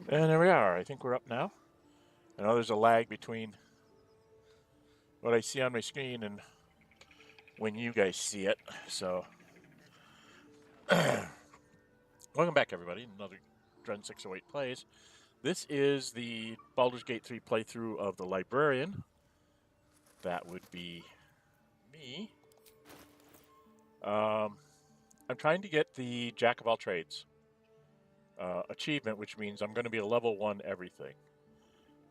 And there we are. I think we're up now. I know there's a lag between what I see on my screen and when you guys see it. So, welcome back, everybody. Another Dren608 plays. This is the Baldur's Gate 3 playthrough of the Librarian. That would be me. I'm trying to get the Jack of all trades achievement, which means I'm going to be a level 1 everything.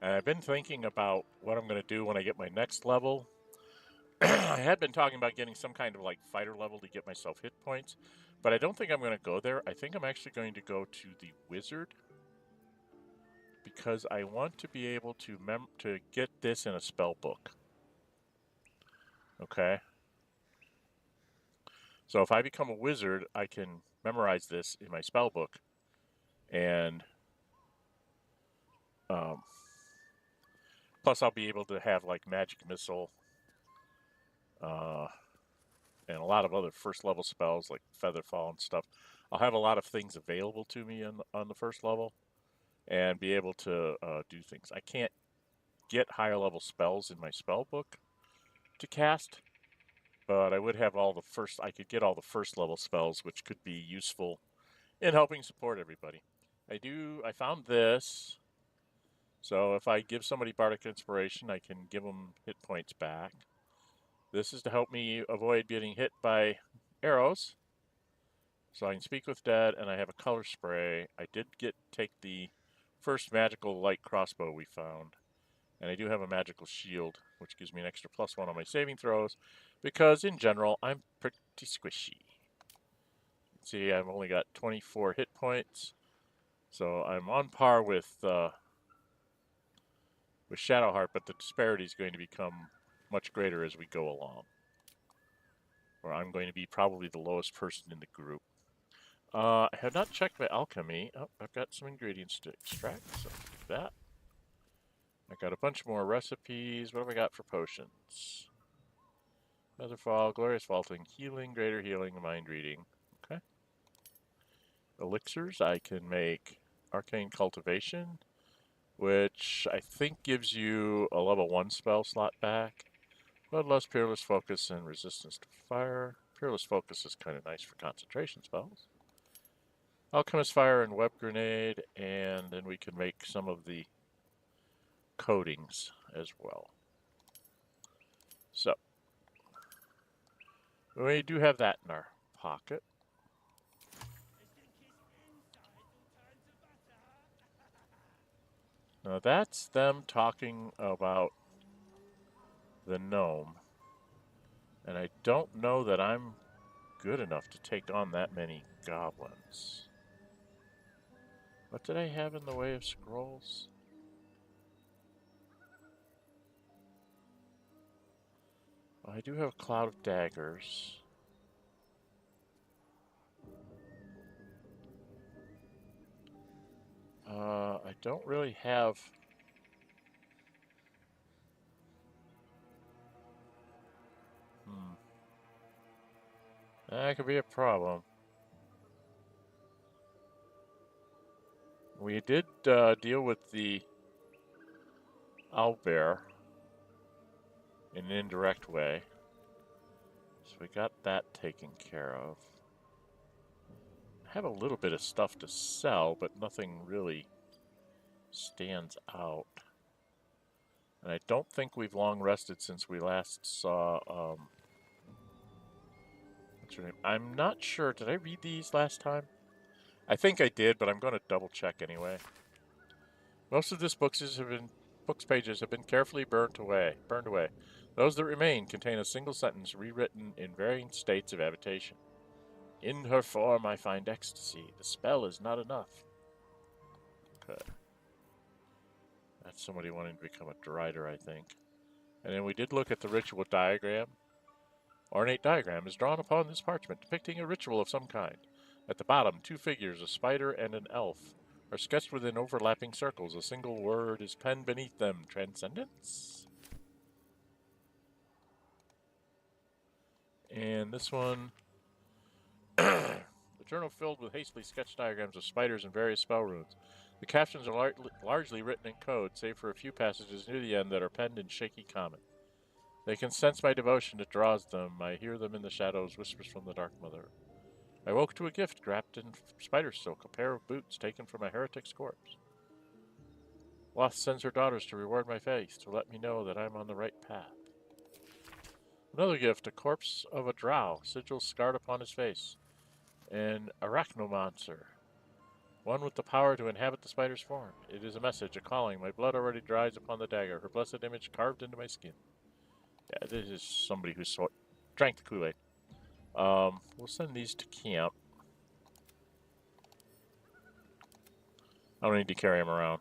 And I've been thinking about what I'm going to do when I get my next level. I had been talking about getting some kind of like fighter level to get myself hit points, but I don't think I'm going to go there. I think I'm actually going to go to the wizard because I want to be able to get this in a spell book. Okay. So if I become a wizard, I can memorize this in my spell book, and plus I'll be able to have like magic missile, and a lot of other first level spells like Featherfall and stuff. I'll have a lot of things available to me on the first level and be able to do things. I can't get higher level spells in my spell book to cast, but I would have I could get all the first level spells, which could be useful in helping support everybody. I found this, so if I give somebody Bardic Inspiration, I can give them hit points back. This is to help me avoid getting hit by arrows. So I can speak with dead, and I have a color spray. I did take the first magical light crossbow we found. And I do have a magical shield, which gives me an extra +1 on my saving throws, because in general, I'm pretty squishy. See, I've only got 24 hit points, so I'm on par with Shadowheart, but the disparity is going to become much greater as we go along. Or I'm going to be probably the lowest person in the group. I have not checked my alchemy. Oh, I've got some ingredients to extract, so that. I got a bunch more recipes. What have I got for potions? Featherfall, Glorious Vaulting, Healing, Greater Healing, Mind Reading. Okay. Elixirs, I can make Arcane Cultivation, which I think gives you a level 1 spell slot back. Bloodlust, Peerless Focus, and Resistance to Fire. Peerless Focus is kind of nice for concentration spells. Alchemist Fire and Web Grenade, and then we can make some of the coatings as well. So, we do have that in our pocket. Now that's them talking about the gnome. And I don't know that I'm good enough to take on that many goblins. What did I have in the way of scrolls? Well, I do have a cloud of daggers. I don't really have... That could be a problem. We did deal with the owlbear in an indirect way. So we got that taken care of. I have a little bit of stuff to sell, but nothing really stands out. And I don't think we've long rested since we last saw, what's her name? I'm not sure. Did I read these last time? I think I did, but I'm going to double check anyway. Most of this book's pages have been carefully burned away. Those that remain contain a single sentence rewritten in varying states of habitation. In her form I find ecstasy. The spell is not enough. Okay. That's somebody wanting to become a Drider, I think. And then we did look at the ritual diagram. Ornate diagram is drawn upon this parchment, depicting a ritual of some kind. At the bottom, 2 figures, a spider and an elf, are sketched within overlapping circles. A single word is penned beneath them. Transcendence? And this one, the journal filled with hastily sketched diagrams of spiders and various spell runes. The captions are largely written in code, save for a few passages near the end that are penned in shaky common. They can sense my devotion, it draws them. I hear them in the shadows, whispers from the Dark Mother. I woke to a gift wrapped in spider silk, a pair of boots taken from a heretic's corpse. Loth sends her daughters to reward my faith, to let me know that I'm on the right path. Another gift, a corpse of a drow, sigils scarred upon his face. An arachnomancer, one with the power to inhabit the spider's form. It is a message, a calling. My blood already dries upon the dagger, her blessed image carved into my skin. Yeah, this is somebody who drank the Kool-Aid. We'll send these to camp. I don't need to carry them around.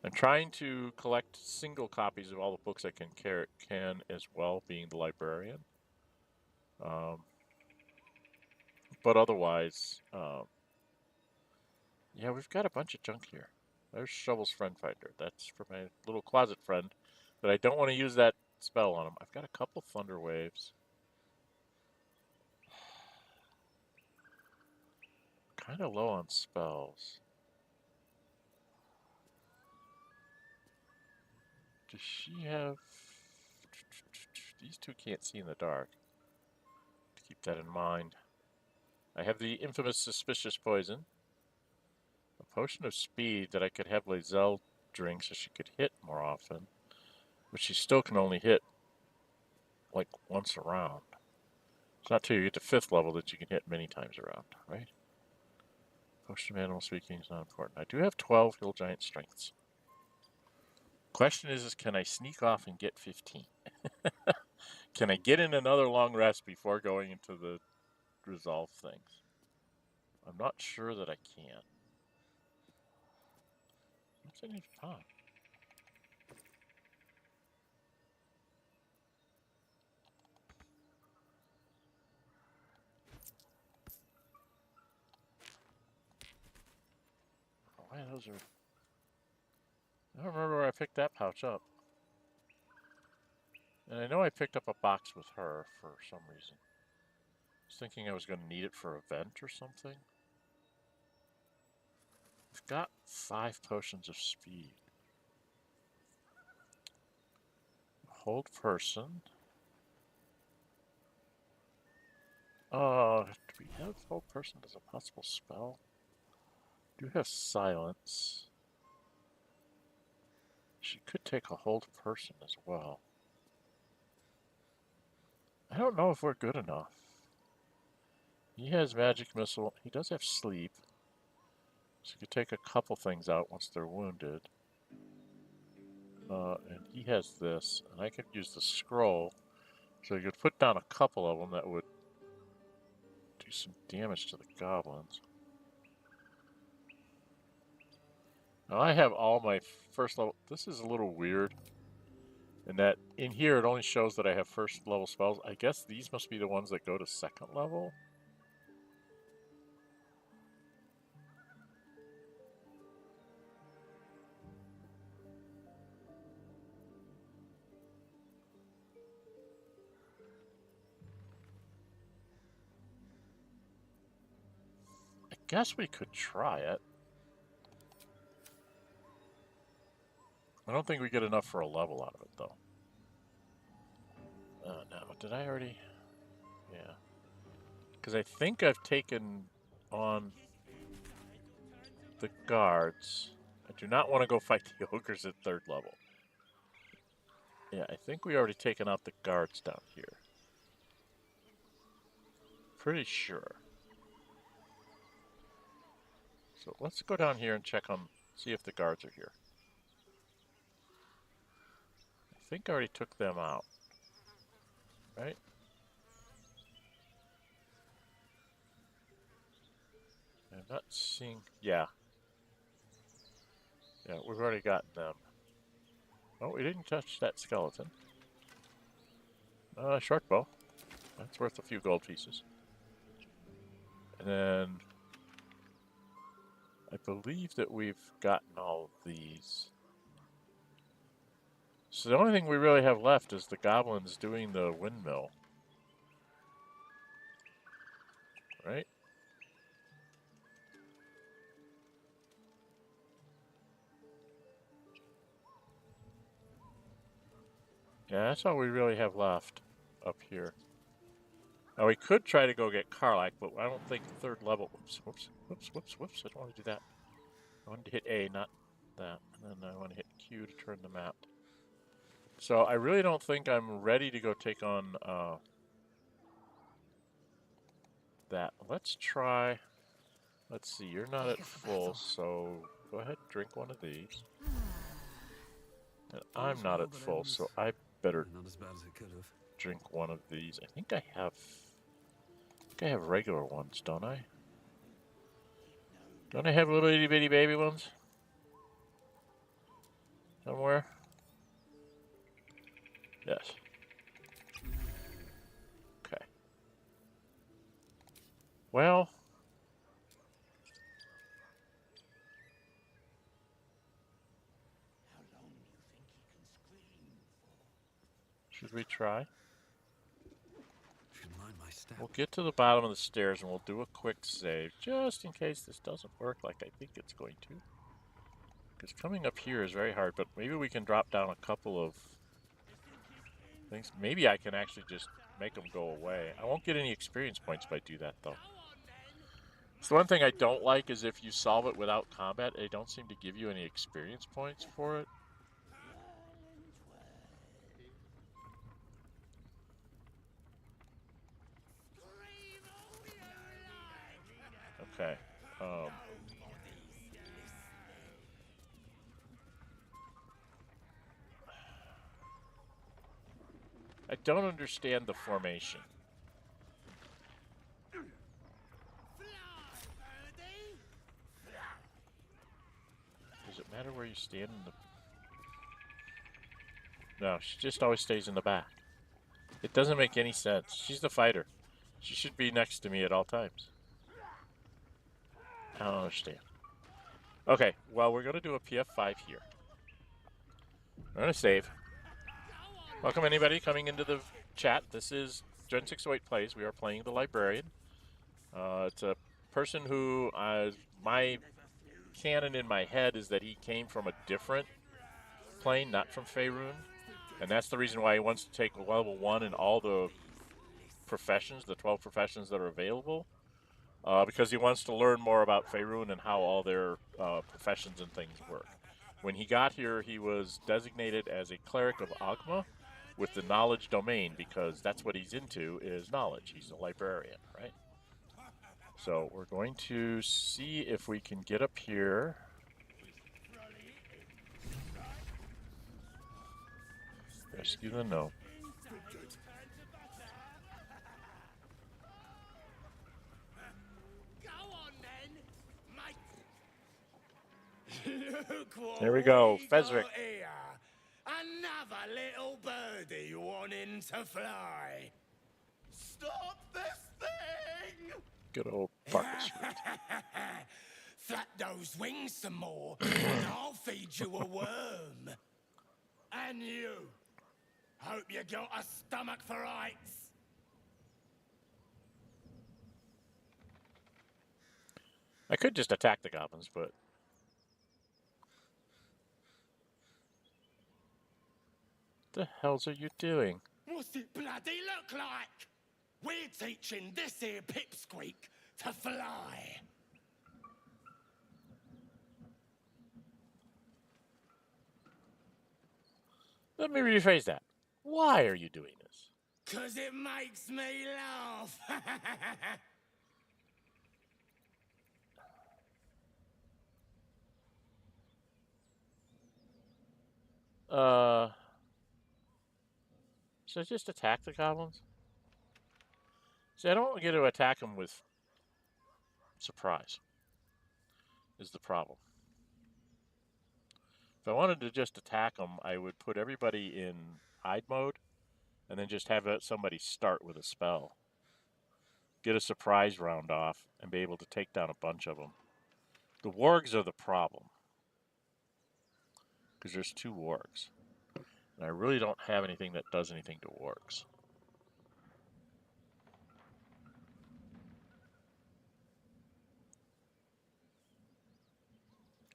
I'm trying to collect single copies of all the books I can as well, being the librarian. But otherwise, yeah, we've got a bunch of junk here. There's Shovel's Friend Finder. That's for my little closet friend, but I don't want to use that spell on him. I've got a couple Thunder Waves. Kind of low on spells. Does she have... These two can't see in the dark. Keep that in mind. I have the infamous Suspicious Poison. A potion of speed that I could have Lae'zel drink so she could hit more often. But she still can only hit like once a round. It's not till you get to 5th level that you can hit many times around, right? Potion of Animal Speaking is not important. I do have 12 Hill Giant Strengths. Question is can I sneak off and get 15? Can I get in another long rest before going into the resolve things? I'm not sure that I can. What's in each time? Oh, man, those are... I don't remember where I picked that pouch up. And I know I picked up a box with her for some reason. I was thinking I was going to need it for a vent or something. I've got 5 potions of speed. Hold person. Do we have hold person as a possible spell? Do have silence. She could take a hold person as well. I don't know if we're good enough. He has magic missile. He does have sleep. So he could take a couple things out once they're wounded. And he has this. And I could use the scroll. So he could put down a couple of them that would do some damage to the goblins. Now I have all my first level. This is a little weird. In that in here it only shows that I have 1st level spells. I guess these must be the ones that go to 2nd level. I guess we could try it. I don't think we get enough for a level out of it, though. No, did I already? Yeah. Because I think I've taken on the guards. I do not want to go fight the ogres at 3rd level. Yeah, I think we already taken out the guards down here. Pretty sure. So let's go down here and check on, see if the guards are here. I think I already took them out. Right? I'm not seeing... Yeah. Yeah, we've already gotten them. Oh, we didn't touch that skeleton. Short bow. That's worth a few gold pieces. And then... I believe that we've gotten all of these. So the only thing we really have left is the goblins doing the windmill. right? Yeah, that's all we really have left up here. Now, we could try to go get Karlach, but I don't think third level... Whoops. I don't want to do that. I wanted to hit A, not that. And then I want to hit Q to turn the map. So I really don't think I'm ready to go take on that. Let's try... Let's see, you're not at full, so go ahead and drink one of these. And I'm not at full, so I better drink one of these. I think I have regular ones, don't I? Don't I have little itty bitty baby ones? Somewhere? Yes. Okay. Well... Should we try? We'll get to the bottom of the stairs and we'll do a quick save, just in case this doesn't work like I think it's going to. Because coming up here is very hard, but maybe we can drop down a couple of things. Maybe I can actually just make them go away. I won't get any experience points if I do that, though. So one thing I don't like is if you solve it without combat, they don't seem to give you any experience points for it. Okay. I don't understand the formation. Does it matter where you stand in the... No, she just always stays in the back. It doesn't make any sense. She's the fighter. She should be next to me at all times. I don't understand. Okay, well, we're going to do a PF5 here. We're going to save. Welcome anybody coming into the chat. This is Dren608 Plays. We are playing the Librarian. It's a person who, my canon in my head is that he came from a different plane, not from Faerun. And that's the reason why he wants to take level 1 in all the professions, the 12 professions that are available. Because he wants to learn more about Faerun and how all their professions and things work. When he got here, he was designated as a cleric of Ohgma with the knowledge domain, because that's what he's into, is knowledge. He's a librarian, right? So we're going to see if we can get up here. Rescue the gnome. There we go, Fezric. Another little birdie wanting to fly. Stop this thing! Good old Barcus. Flap those wings some more, and I'll feed you a worm. And you. Hope you got a stomach for rights. I could just attack the goblins, but... What the hells are you doing? What's it bloody look like? We're teaching this here pipsqueak to fly. Let me rephrase that. Why are you doing this? 'Cause it makes me laugh. Should I just attack the goblins? See, I don't get to attack them with surprise, is the problem. If I wanted to just attack them, I would put everybody in hide mode and then just have somebody start with a spell. Get a surprise round off and be able to take down a bunch of them. The wargs are the problem, because there's 2 wargs. And I really don't have anything that does anything to wargs.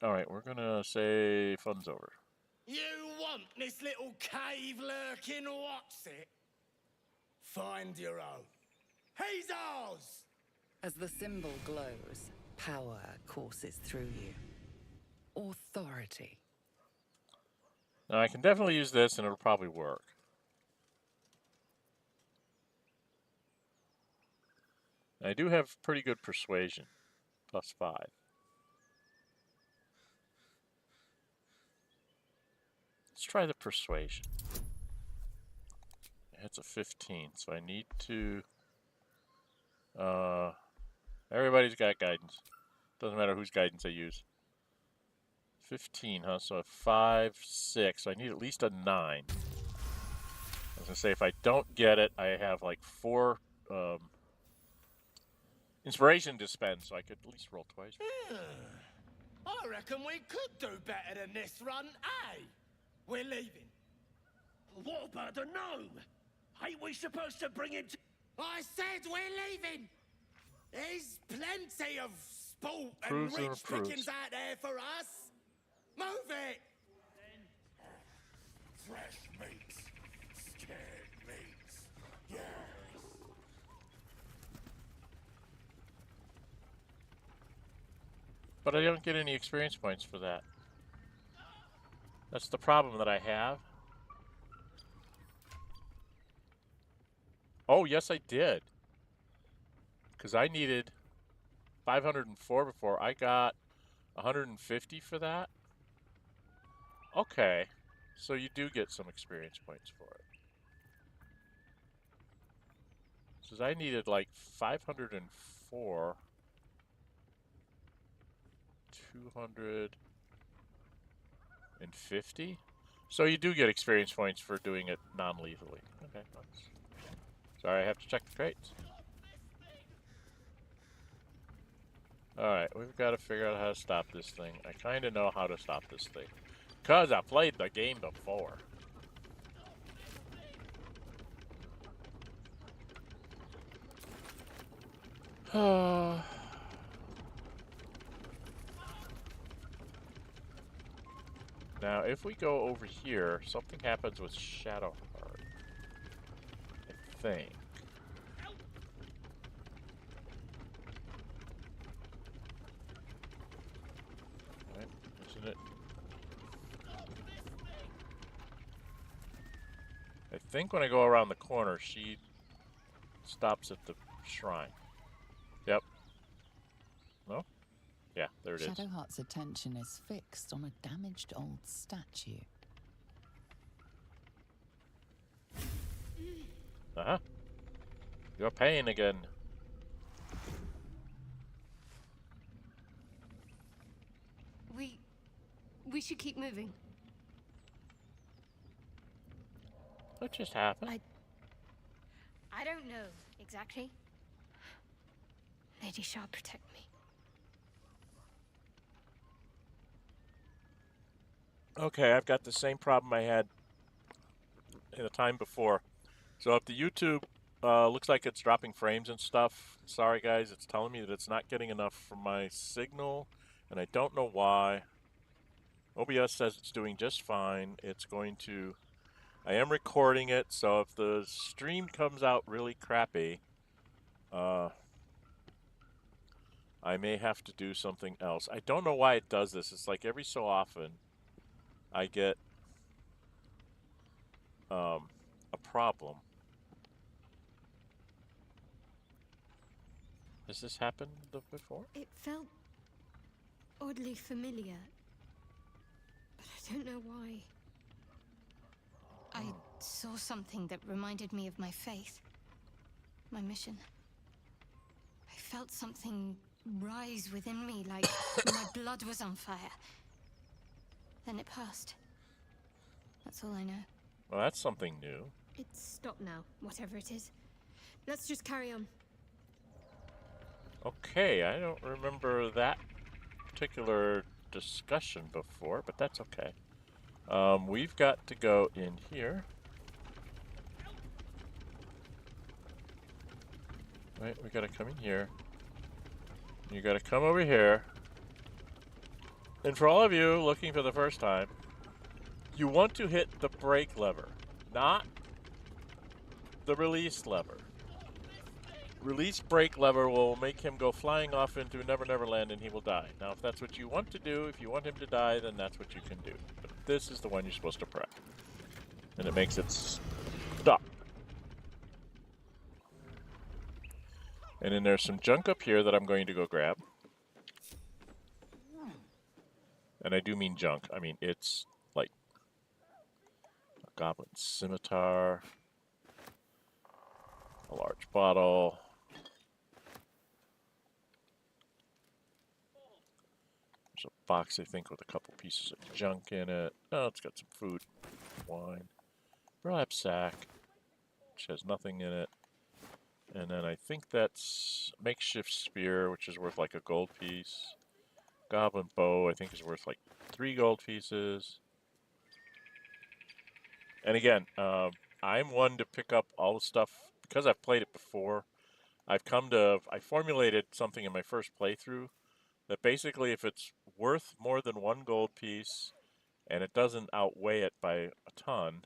Alright, we're gonna say fun's over. You want this little cave lurking, what's it? Find your own. He's ours! As the symbol glows, power courses through you. Authority. Now I can definitely use this and it'll probably work. And I do have pretty good persuasion. +5. Let's try the persuasion. It's a 15, so I need to... everybody's got guidance. Doesn't matter whose guidance I use. 15, huh? So a 5, 6. So I need at least a 9. I was gonna say if I don't get it, I have like 4 inspiration to spend, so I could at least roll twice. I reckon we could do better than this run, eh? We're leaving. What about the gnome? Ain't we supposed to bring him to... I said we're leaving! There's plenty of sport and Proves or rich approves. pickings out there for us. Move it! Fresh meats. Scared meats. Yes. But I don't get any experience points for that. That's the problem that I have. Oh, yes, I did. Because I needed 504 before. I got 150 for that. Okay. So you do get some experience points for it. Because I needed like 504. 250. So you do get experience points for doing it non-lethally. Okay. Sorry, I have to check the crates. Alright, we've got to figure out how to stop this thing. I kind of know how to stop this thing. Because I played the game before. Now, if we go over here, something happens with Shadowheart. I think. Right, isn't it? I think when I go around the corner, she stops at the shrine. Yep. No? Yeah, there it is. Shadowheart's attention is fixed on a damaged old statue. Uh-huh. You're paying again. We should keep moving. What just happened? I don't know exactly. Lady shall protect me. Okay, I've got the same problem I had in the time before. So if the YouTube looks like it's dropping frames and stuff, sorry guys, it's telling me that it's not getting enough from my signal, and I don't know why. OBS says it's doing just fine. It's going to... I am recording it, so if the stream comes out really crappy, I may have to do something else. I don't know why it does this. It's like every so often I get a problem. Has this happened before? It felt oddly familiar, but I don't know why. I saw something that reminded me of my faith, my mission. I felt something rise within me like my blood was on fire. Then it passed. That's all I know. Well, that's something new. It's stopped now, whatever it is. Let's just carry on. Okay, I don't remember that particular discussion before, but that's okay. We've got to go in here. Right, we gotta come in here. You gotta come over here. And for all of you looking for the first time, you want to hit the brake lever, not the release lever. Release brake lever will make him go flying off into Never Never Land and he will die. Now, if that's what you want to do, if you want him to die, then that's what you can do. But this is the one you're supposed to press. And it makes it stop. And then there's some junk up here that I'm going to go grab. And I do mean junk. I mean, it's like a goblin scimitar, a large bottle. There's a box, I think, with a couple pieces of junk in it. Oh, it's got some food, wine, perhaps sack, which has nothing in it. And then I think that's makeshift spear, which is worth like a gold piece. Goblin bow, I think, is worth like 3 gold pieces. And again, I'm one to pick up all the stuff because I've played it before. I formulated something in my first playthrough that basically if it's worth more than 1 gold piece and it doesn't outweigh it by a ton,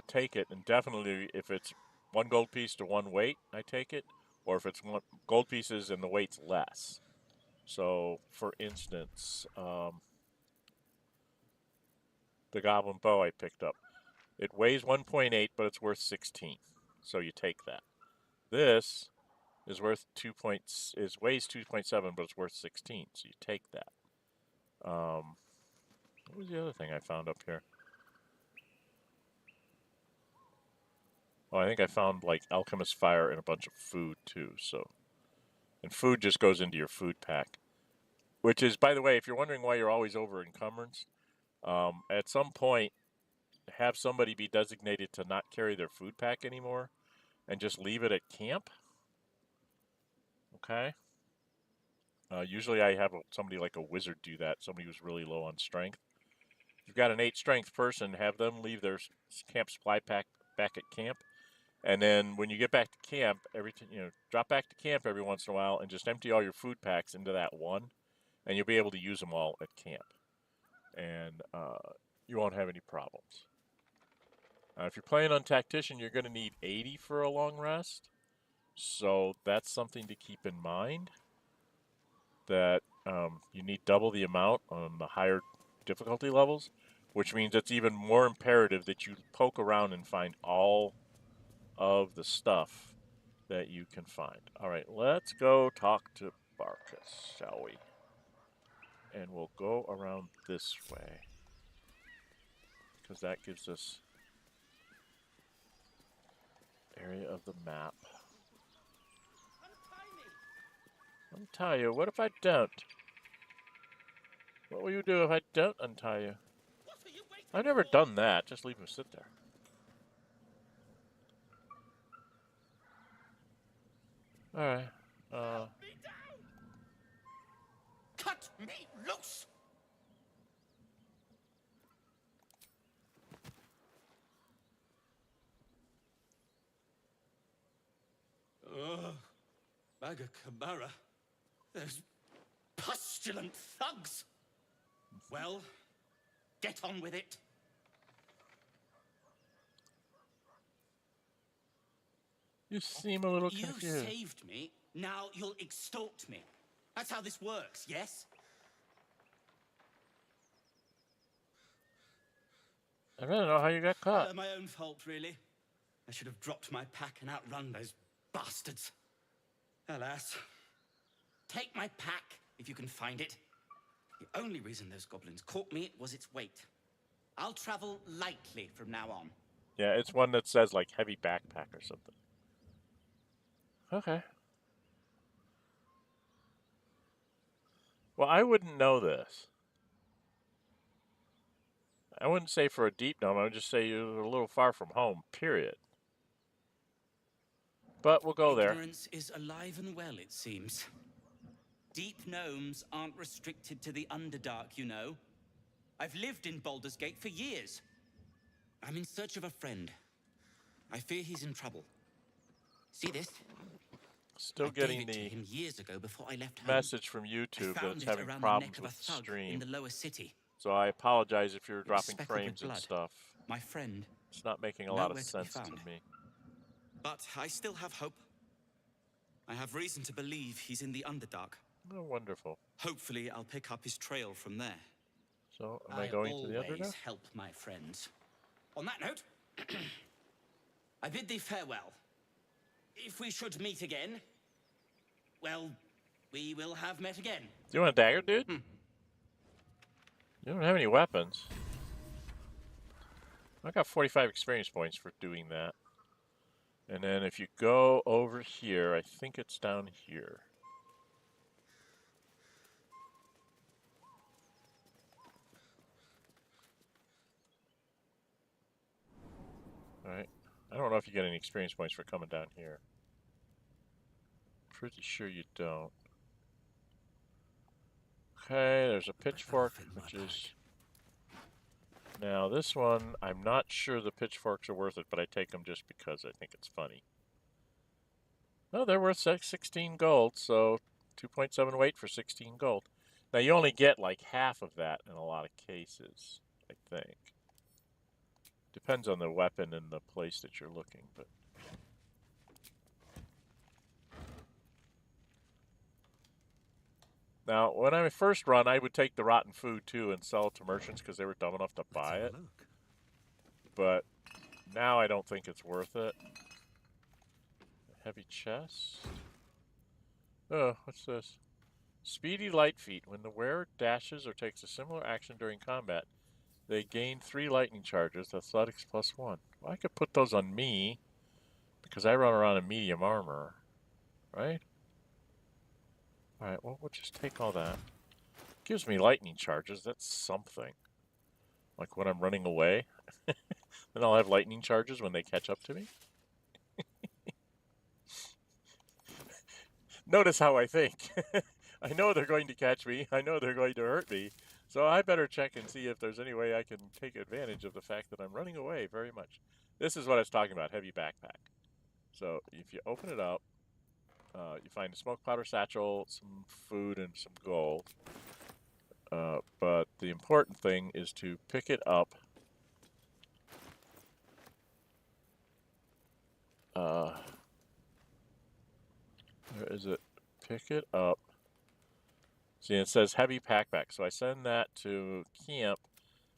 take it. And definitely if it's 1 gold piece to 1 weight, I take it. Or if it's 1 gold pieces and the weight's less. So, for instance, the Goblin Bow I picked up. It weighs 1.8, but it's worth 16. So you take that. This is worth weighs 2.7, but it's worth 16. So you take that. What was the other thing I found up here? Oh, I think I found like Alchemist Fire and a bunch of food too. So, and food just goes into your food pack. Which is, by the way, if you're wondering why you're always over encumbrance, at some point, have somebody be designated to not carry their food pack anymore and just leave it at camp. Okay? Usually I have somebody like a wizard do that, somebody who's really low on strength. If you've got an 8 strength person, have them leave their camp supply pack back at camp. And then when you get back to camp, drop back to camp every once in a while and just empty all your food packs into that one. And you'll be able to use them all at camp. And you won't have any problems. If you're playing on Tactician, you're going to need 80 for a long rest. So that's something to keep in mind. That you need double the amount on the higher difficulty levels. Which means it's even more imperative that you poke around and find all of the stuff that you can find. Alright, let's go talk to Barcus, shall we? And we'll go around this way. Because that gives us area of the map. Untie you? What if I don't? What will you do if I don't untie you? I've never done that. Just leave him sit there. Alright. Cut me loose! Maga Kamara. Those pustulant thugs. Well, get on with it. You seem a little confused. You saved me, now you'll extort me. That's how this works, yes? I don't know how you got caught. My own fault, really. I should have dropped my pack and outrun those bastards. Alas. Take my pack, if you can find it. The only reason those goblins caught me was its weight. I'll travel lightly from now on. Yeah, it's one that says, like, heavy backpack or something. Okay. Well, I wouldn't know this. I wouldn't say for a deep gnome, I would just say you're a little far from home, period. But we'll go there. Ignorance is alive and well, it seems. Deep gnomes aren't restricted to the Underdark, you know. I've lived in Baldur's Gate for years. I'm in search of a friend. I fear he's in trouble. See this? Still I getting gave it to the him years ago before I left home. message from I YouTube that found it's it having around the neck problems of a with the thug in stream. the lower city. So I apologize if you're It was dropping speckled frames with and blood. stuff. My friend. It's not making a lot of Nowhere to be sense to found. me. But I still have hope. I have reason to believe he's in the Underdark. Oh, wonderful. Hopefully, I'll pick up his trail from there. So, am I going to the always Underdark? help my friends. On that note, I bid thee farewell. If we should meet again, well, we will have met again. Do you want a dagger, dude? You don't have any weapons. I got 45 experience points for doing that. And then if you go over here, I think it's down here. Alright. I don't know if you get any experience points for coming down here. Pretty sure you don't. Okay, there's a pitchfork, which is... Now this one, I'm not sure the pitchforks are worth it, but I take them just because I think it's funny. No, they're worth 16 gold, so 2.7 weight for 16 gold. Now you only get like half of that in a lot of cases, I think. Depends on the weapon and the place that you're looking, but... Now, when I first run, I would take the rotten food too and sell it to merchants because they were dumb enough to buy it. But now I don't think it's worth it. Heavy chest. Oh, what's this? Speedy light feet. When the wearer dashes or takes a similar action during combat, they gain 3 lightning charges. Athletics +1. Well, I could put those on me because I run around in medium armor, right? Alright, well, we'll just take all that. Gives me lightning charges, that's something. Like when I'm running away. Then I'll have lightning charges when they catch up to me. Notice how I think. I know they're going to catch me. I know they're going to hurt me. So I better check and see if there's any way I can take advantage of the fact that I'm running away very much. This is what I was talking about, heavy backpack. So if you open it up, you find a smoke powder satchel, some food, and some gold. But the important thing is to pick it up. Where is it? Pick it up. See, it says heavy backpack. So I send that to camp,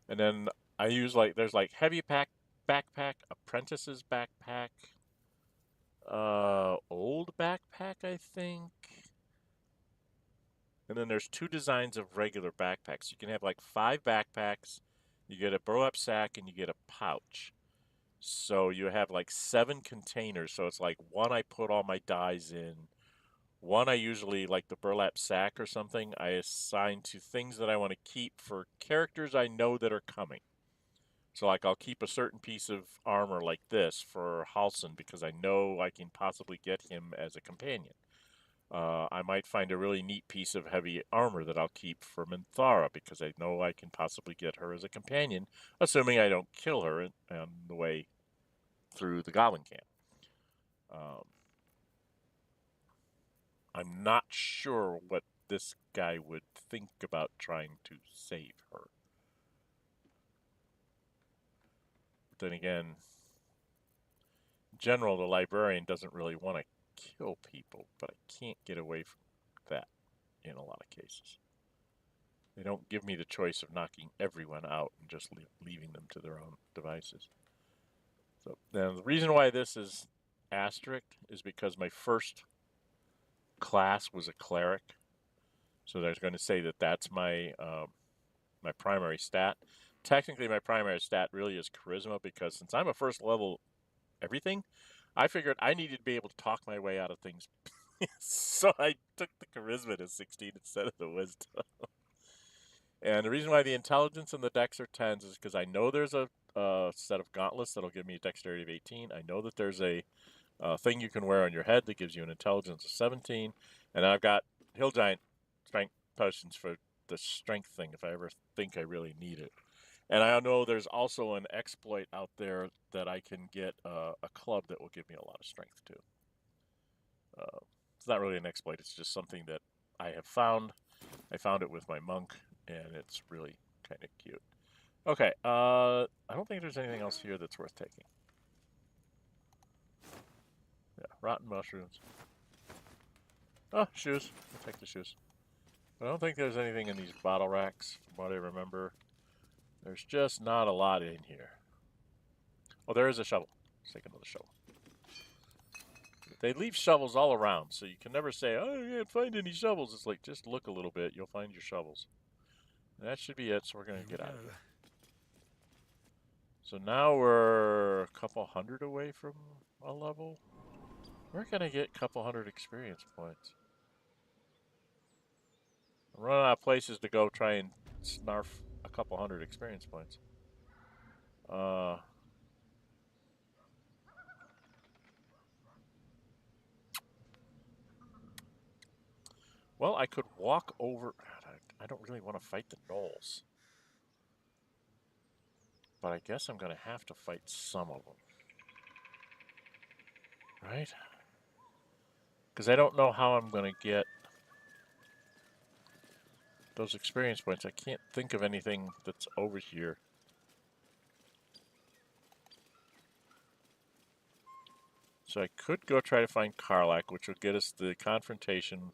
and then I use there's heavy backpack, apprentice's backpack, old backpack, I think. And then there's 2 designs of regular backpacks. You can have 5 backpacks, you get a burlap sack, and you get a pouch. So you have 7 containers. So it's one I put all my dyes in. One I usually, the burlap sack or something, I assign to things that I want to keep for characters I know that are coming. So I'll keep a certain piece of armor like this for Halsin because I know I can possibly get him as a companion. I might find a really neat piece of heavy armor that I'll keep for Minthara because I know I can possibly get her as a companion, assuming I don't kill her on the way through the Goblin camp. I'm not sure what this guy would think about trying to save her. But then again, in general, the Librarian doesn't really want to kill people, but I can't get away from that in a lot of cases. They don't give me the choice of knocking everyone out and just leaving them to their own devices. So now the reason why this is asterisk is because my first class was a cleric, so they're going to say that that's my my primary stat. Technically, my primary stat really is charisma because since I'm a first level everything, I figured I needed to be able to talk my way out of things. So I took the charisma to 16 instead of the wisdom. And the reason why the intelligence and the dex are 10s is because I know there's a set of gauntlets that'll give me a dexterity of 18. I know that there's a thing you can wear on your head that gives you an intelligence of 17. And I've got Hill Giant strength potions for the strength thing if I ever think I really need it. And I know there's also an exploit out there that I can get a club that will give me a lot of strength too. it's not really an exploit. It's just something that I have found. I found it with my monk, and it's really kind of cute. Okay, I don't think there's anything else here that's worth taking. Yeah, rotten mushrooms. Oh, shoes. I'll take the shoes. I don't think there's anything in these bottle racks, from what I remember. There's just not a lot in here. Oh, there is a shovel. Let's take another shovel. They leave shovels all around, so you can never say, oh, I can't find any shovels. It's like, just look a little bit, you'll find your shovels. And that should be it, so we're going to get out of here. So now we're a couple hundred away from a level. We're going to get a couple hundred experience points. I'm running out of places to go try and snarf a couple hundred experience points. Well, I could walk over. I don't really want to fight the Gnolls. But I guess I'm going to have to fight some of them. Right? Because I don't know how I'm going to get those experience points. I can't think of anything that's over here. So I could go try to find Karlach, which will get us the confrontation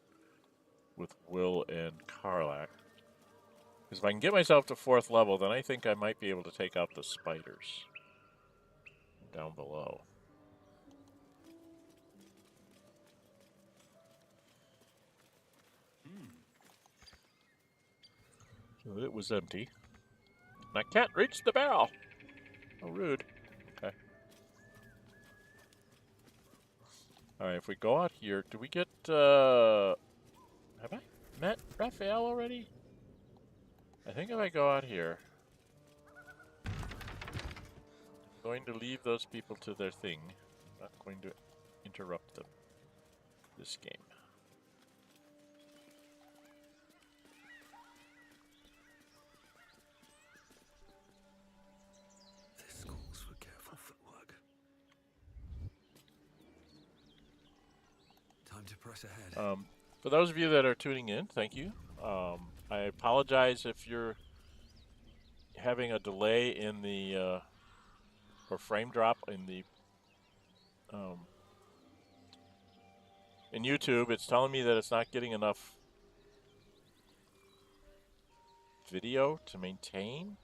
with Wyll and Karlach. Because if I can get myself to 4th level, then I think I might be able to take out the spiders down below. So it was empty. And I can't reach the barrel. Oh, rude. Okay. Alright, if we go out here, do we get, have I met Raphael already? I think if I go out here, I'm going to leave those people to their thing. I'm not going to interrupt them this game. This calls for careful footwork. Time to press ahead. For those of you that are tuning in, thank you. I apologize if you're having a delay in the or frame drop in the in YouTube. It's telling me that it's not getting enough video to maintain,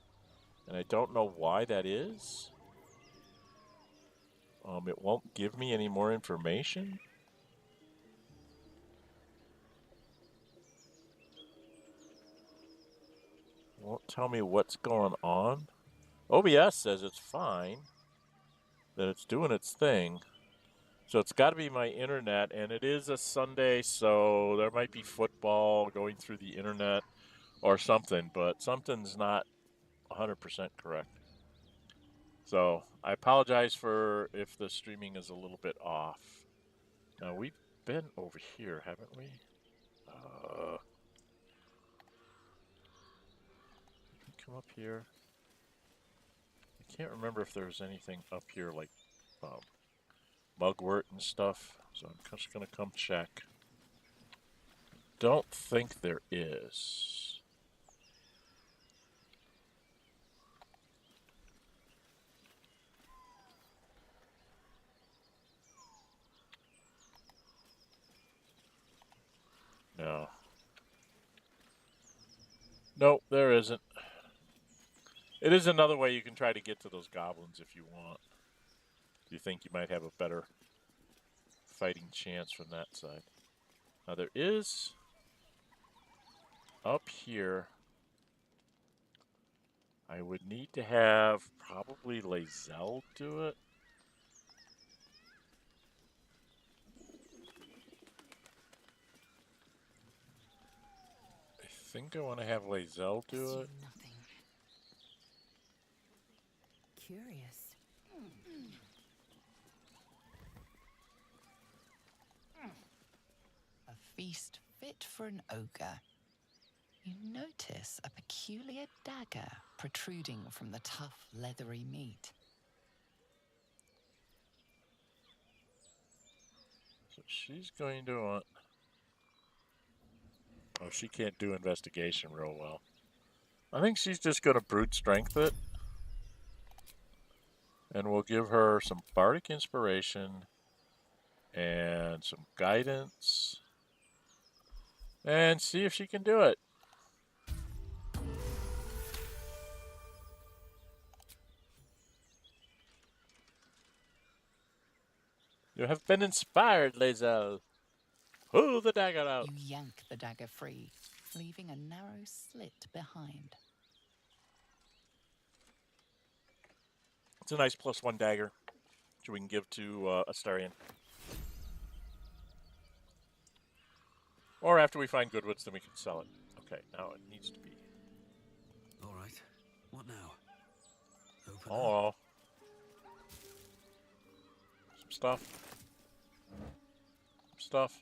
and I don't know why that is. It won't give me any more information. Won't tell me what's going on. OBS says it's fine, that it's doing its thing. So it's got to be my internet, and it is a Sunday, so there might be football going through the internet or something, but something's not 100% correct. So I apologize for if the streaming is a little bit off. Now, we've been over here, haven't we? Come up here. I can't remember if there's anything up here like mugwort and stuff, so I'm just going to come check. Don't think there is. No. Nope, there isn't. It is another way you can try to get to those goblins if you want. You think you might have a better fighting chance from that side. Now there is up here. I would need to have probably Lae'zel do it. I think I want to have Lae'zel do it. Nothing. Curious. A feast fit for an ogre. You notice a peculiar dagger protruding from the tough, leathery meat. So she's going to want Oh, she can't do investigation real well. I think she's just going to brute strength it. And we'll give her some bardic inspiration and some guidance. And see if she can do it. You have been inspired, Lae'zel. Pull the dagger out. You yank the dagger free, leaving a narrow slit behind. It's a nice +1 dagger, which we can give to Astarion. Or after we find Goodwoods, then we can sell it. Okay, now it needs to be. All right. What now? Open Oh. Some stuff. Some stuff.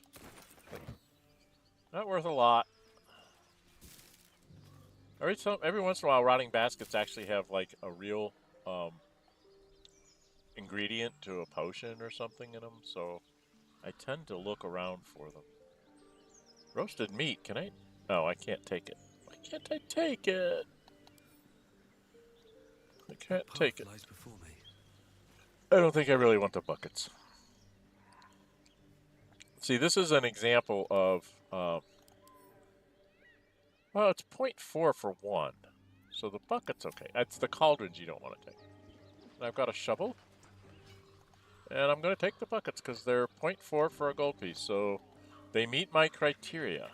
Not worth a lot. Every once in a while, rotting baskets actually have like a real ingredient to a potion or something in them, so I tend to look around for them. Roasted meat, can I? No, I can't take it. Why can't I take it? I can't take it. lies before me. I don't think I really want the buckets. See, this is an example of, well, it's 0.4 for one. So the bucket's okay. It's the cauldrons you don't want to take. And I've got a shovel. And I'm going to take the buckets because they're 0.4 for a gold piece. So they meet my criteria.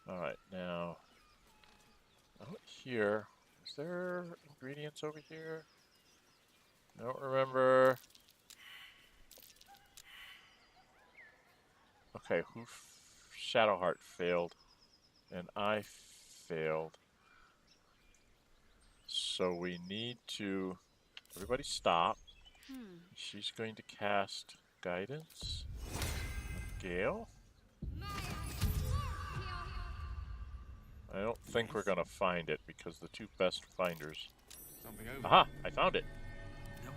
Alright, now, out here, is there ingredients over here? I don't remember. Okay, Shadowheart failed, and I failed. So we need to, everybody stop. She's going to cast Guidance on Gale. I don't think we're going to find it because the two best finders. Aha! I found it!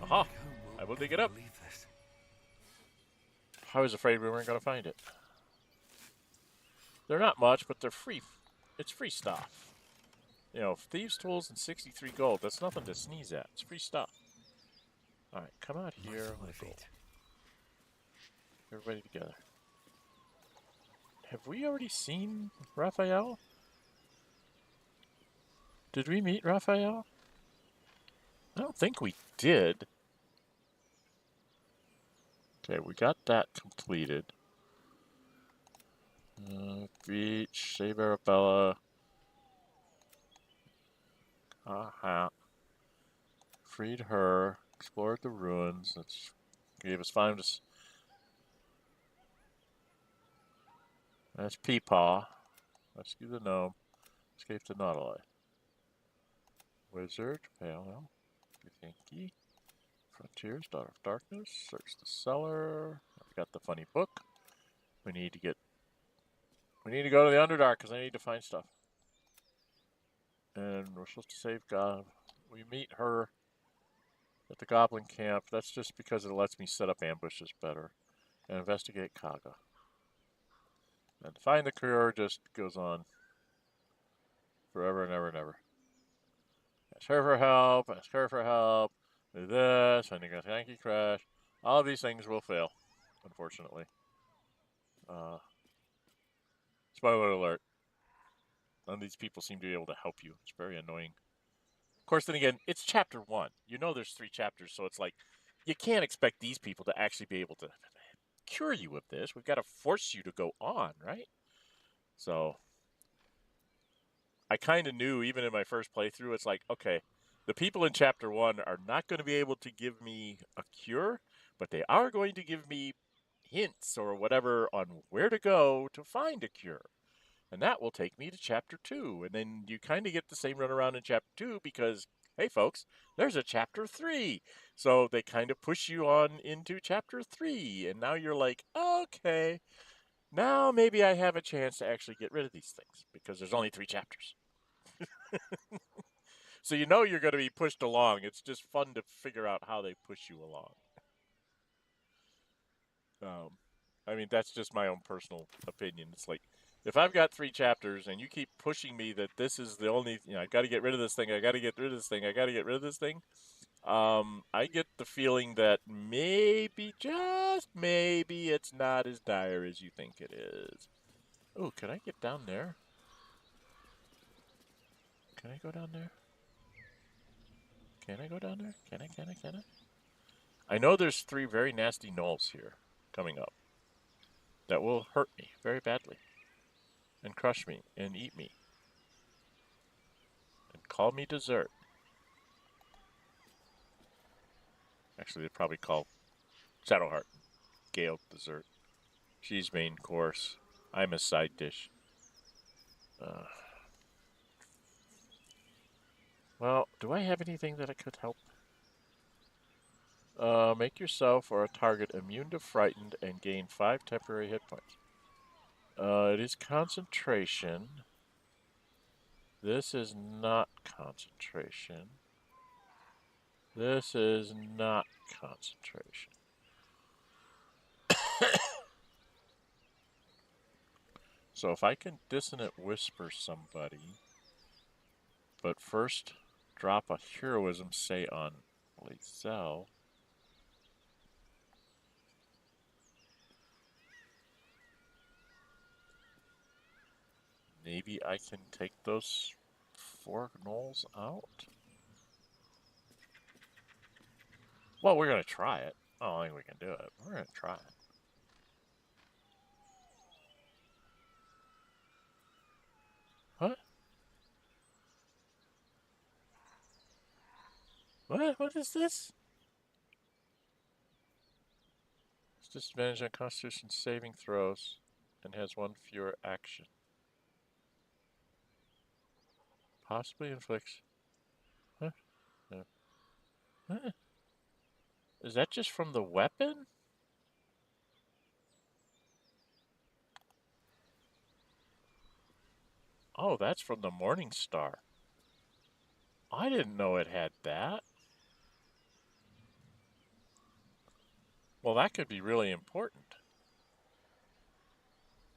Aha! I will dig it up. I was afraid we weren't going to find it. They're not much, but they're free. It's free stuff. You know, thieves' tools and 63 gold. That's nothing to sneeze at. It's free stuff. All right, come out here. We'll go. Everybody together. Have we already seen Raphael? Did we meet Raphael? I don't think we did. Okay, we got that completed. Beach, save Arabella. Freed her. Explored the ruins. That gave us time to. That's Peepaw. Rescue the gnome. Escape to Gnolls. Wizard, Pale, Thanky. Frontiers, Daughter of Darkness. Search the cellar. I've got the funny book. We need to go to the Underdark because I need to find stuff. And we're supposed to save God. We meet her at the Goblin camp. That's just because it lets me set up ambushes better. And investigate Kaga. And find the cure just goes on forever and ever and ever. Ask her for help. Ask her for help. Do this. Finding a Yankee crash. All of these things will fail, unfortunately. Spoiler alert. None of these people seem to be able to help you. It's very annoying. Of course, then again, it's chapter 1. You know there's 3 chapters, so it's like, you can't expect these people to actually be able to cure you of this. We've got to force you to go on, right? So, I kind of knew, even in my first playthrough, it's like, okay, the people in chapter 1 are not going to be able to give me a cure, but they are going to give me hints or whatever on where to go to find a cure. And that will take me to chapter 2. And then you kind of get the same runaround in chapter 2 because, hey folks, there's a chapter 3. So they kind of push you on into chapter 3. And now you're like, okay, now maybe I have a chance to actually get rid of these things because there's only 3 chapters. So you know you're going to be pushed along. It's just fun to figure out how they push you along. I mean, that's just my own personal opinion. It's like, if I've got 3 chapters and you keep pushing me that this is the only, I got to get rid of this thing, I got to get rid of this thing, I got to get rid of this thing, I get the feeling that maybe, just maybe, it's not as dire as you think it is. Oh, can I get down there? Can I go down there? Can I go down there? Can I? I know there's 3 very nasty gnolls here coming up that will hurt me very badly and crush me and eat me and call me dessert. Actually, they'd probably call Shadowheart Gale dessert. She's main course. I'm a side dish. Well, do I have anything that I could help? Make yourself or a target immune to frightened and gain 5 temporary hit points. It is concentration. This is not concentration. This is not concentration. So if I can dissonant whisper somebody, but first drop a heroism, say on Lae'zel. Maybe I can take those 4 gnolls out? Well, we're going to try it. I don't think we can do it. We're going to try it. What? What is this? It's disadvantage on Constitution saving throws and has 1 fewer action. Possibly inflicts. Huh? No. Huh? Is that just from the weapon? Oh, that's from the Morning Star. I didn't know it had that. Well, that could be really important.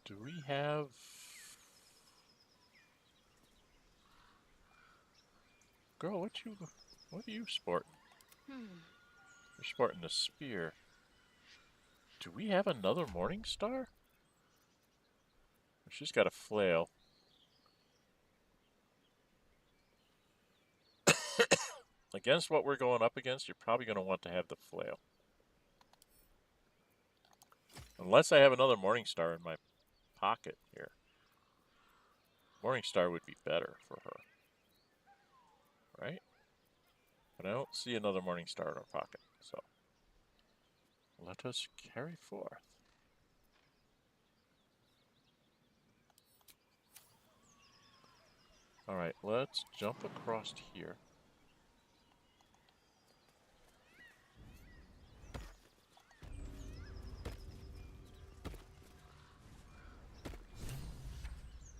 Do we have... Girl, what are you sporting? You're sporting a spear. Do we have another Morning Star? She's got a flail. Against what we're going up against, you're probably going to want to have the flail. Unless I have another Morning Star in my pocket here. Morning Star would be better for her. Right? But I don't see another Morning Star in our pocket, so let us carry forth. Alright, let's jump across here.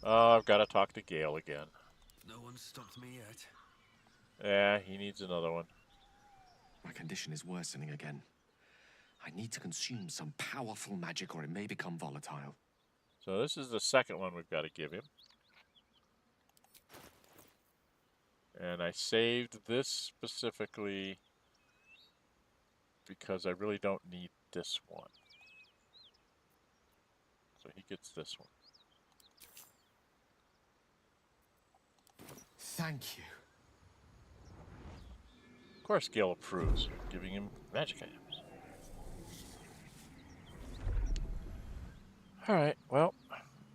Oh, I've got to talk to Gale again. No one stopped me yet. Yeah, he needs another one. My condition is worsening again. I need to consume some powerful magic or it may become volatile. So this is the second one we've got to give him. And I saved this specifically because I really don't need this one. So he gets this one. Thank you. Of course, Gale approves, giving him magic items. Alright, well,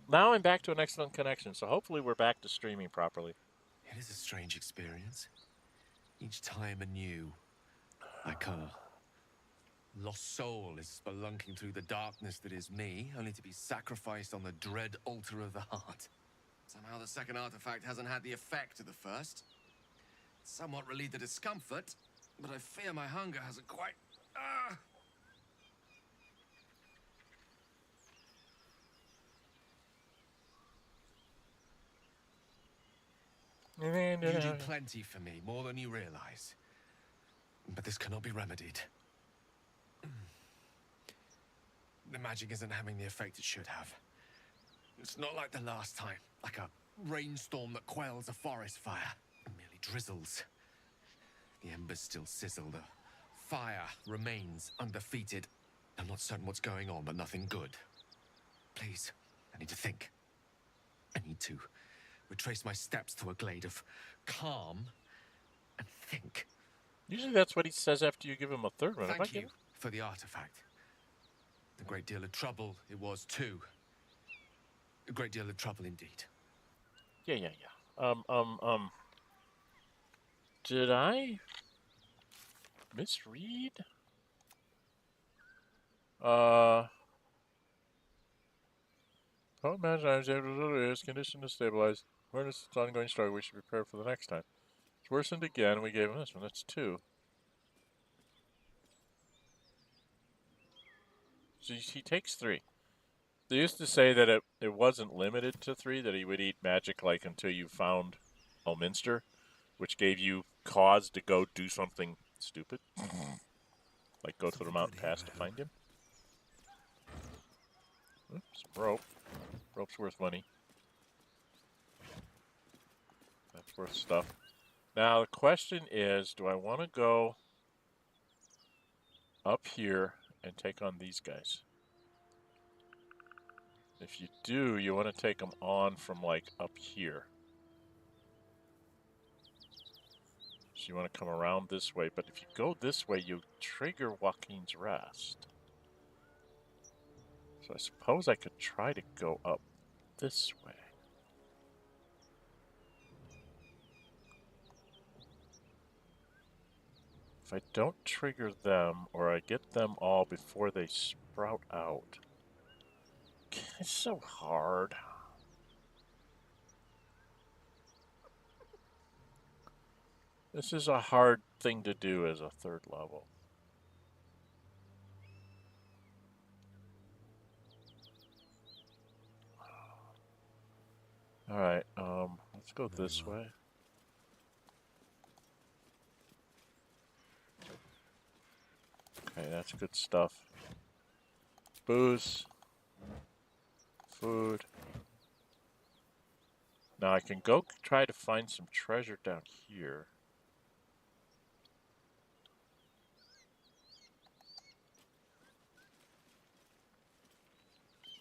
now I'm back to an excellent connection, so hopefully we're back to streaming properly. It is a strange experience. Each time anew. Like a lost soul is spelunking through the darkness that is me, only to be sacrificed on the dread altar of the heart. Somehow the second artifact hasn't had the effect of the first. It's somewhat relieved the discomfort, but I fear my hunger hasn't quite... You do plenty for me, more than you realize. But this cannot be remedied. the magic isn't having the effect it should have. It's not like the last time, like a rainstorm that quells a forest fire. It merely drizzles. The embers still sizzle, the fire remains undefeated. I'm not certain what's going on, but nothing good. Please, I need to think. I need to retrace my steps to a glade of calm and think. Usually that's what he says after you give him a third one. Thank you for the artifact. A great deal of trouble it was too. A great deal of trouble indeed. Yeah. Did I misread? Don't imagine I was able to do this. Condition to stabilize. Awareness its ongoing struggle. We should prepare for the next time. It's worsened again. We gave him this one. That's 2. So he takes 3. They used to say that it wasn't limited to 3, that he would eat magic like until you found Elminster, which gave you cause to go do something stupid. Like go to the mountain pass to find him. Oops, some rope. Rope's worth money. That's worth stuff. Now the question is, do I want to go up here and take on these guys? If you do, you want to take them on from like up here. So you want to come around this way, but if you go this way, you trigger Waukeen's Rest. So I suppose I could try to go up this way. If I don't trigger them, or I get them all before they sprout out. It's so hard. This is a hard thing to do as a 3rd level. Alright, let's go this way. Okay, that's good stuff. Booze. Food. Now I can go try to find some treasure down here.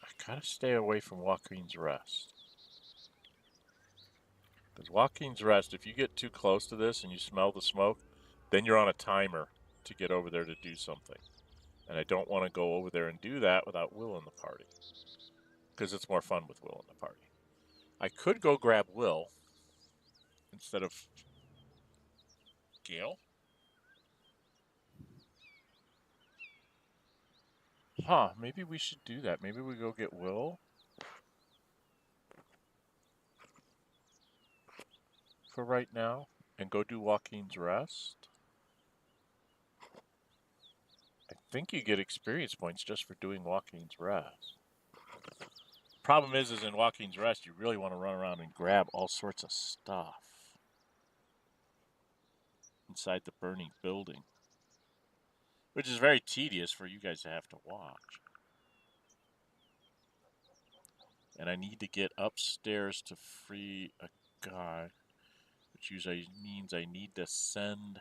I gotta stay away from Waukeen's Rest. Because Waukeen's Rest, if you get too close to this and you smell the smoke, then you're on a timer to get over there to do something. And I don't want to go over there and do that without Wyll in the party. Because it's more fun with Wyll in the party. I could go grab Wyll instead of Gale. Huh, maybe we should do that. Maybe we go get Wyll for right now and go do Waukeen's Rest. I think you get experience points just for doing Waukeen's Rest. Problem is in Waukeen's Rest, you really want to run around and grab all sorts of stuff inside the burning building, which is very tedious for you guys to have to watch. And I need to get upstairs to free a guy, which usually means I need to send...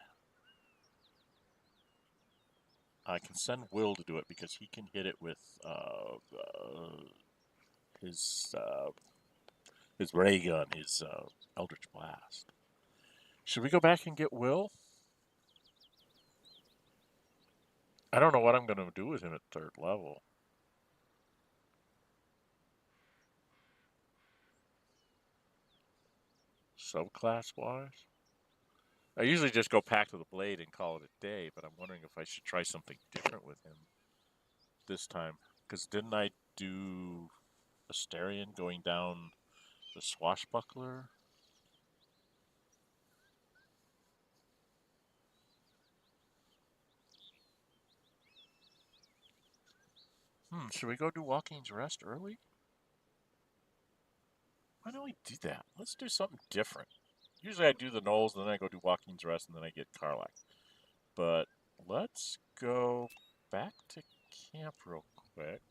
I can send Wyll to do it because he can hit it with his ray gun, his Eldritch Blast. Should we go back and get Wyll? I don't know what I'm going to do with him at 3rd level. Subclass-wise? I usually just go Pact of the Blade and call it a day, but I'm wondering if I should try something different with him this time. Because didn't I do Astarion going down the Swashbuckler? Should we go do Waukeen's Rest early? Why don't we do that? Let's do something different. Usually I do the Gnolls, then I go do Waukeen's Rest, and then I get Karlach. But let's go back to camp real quick.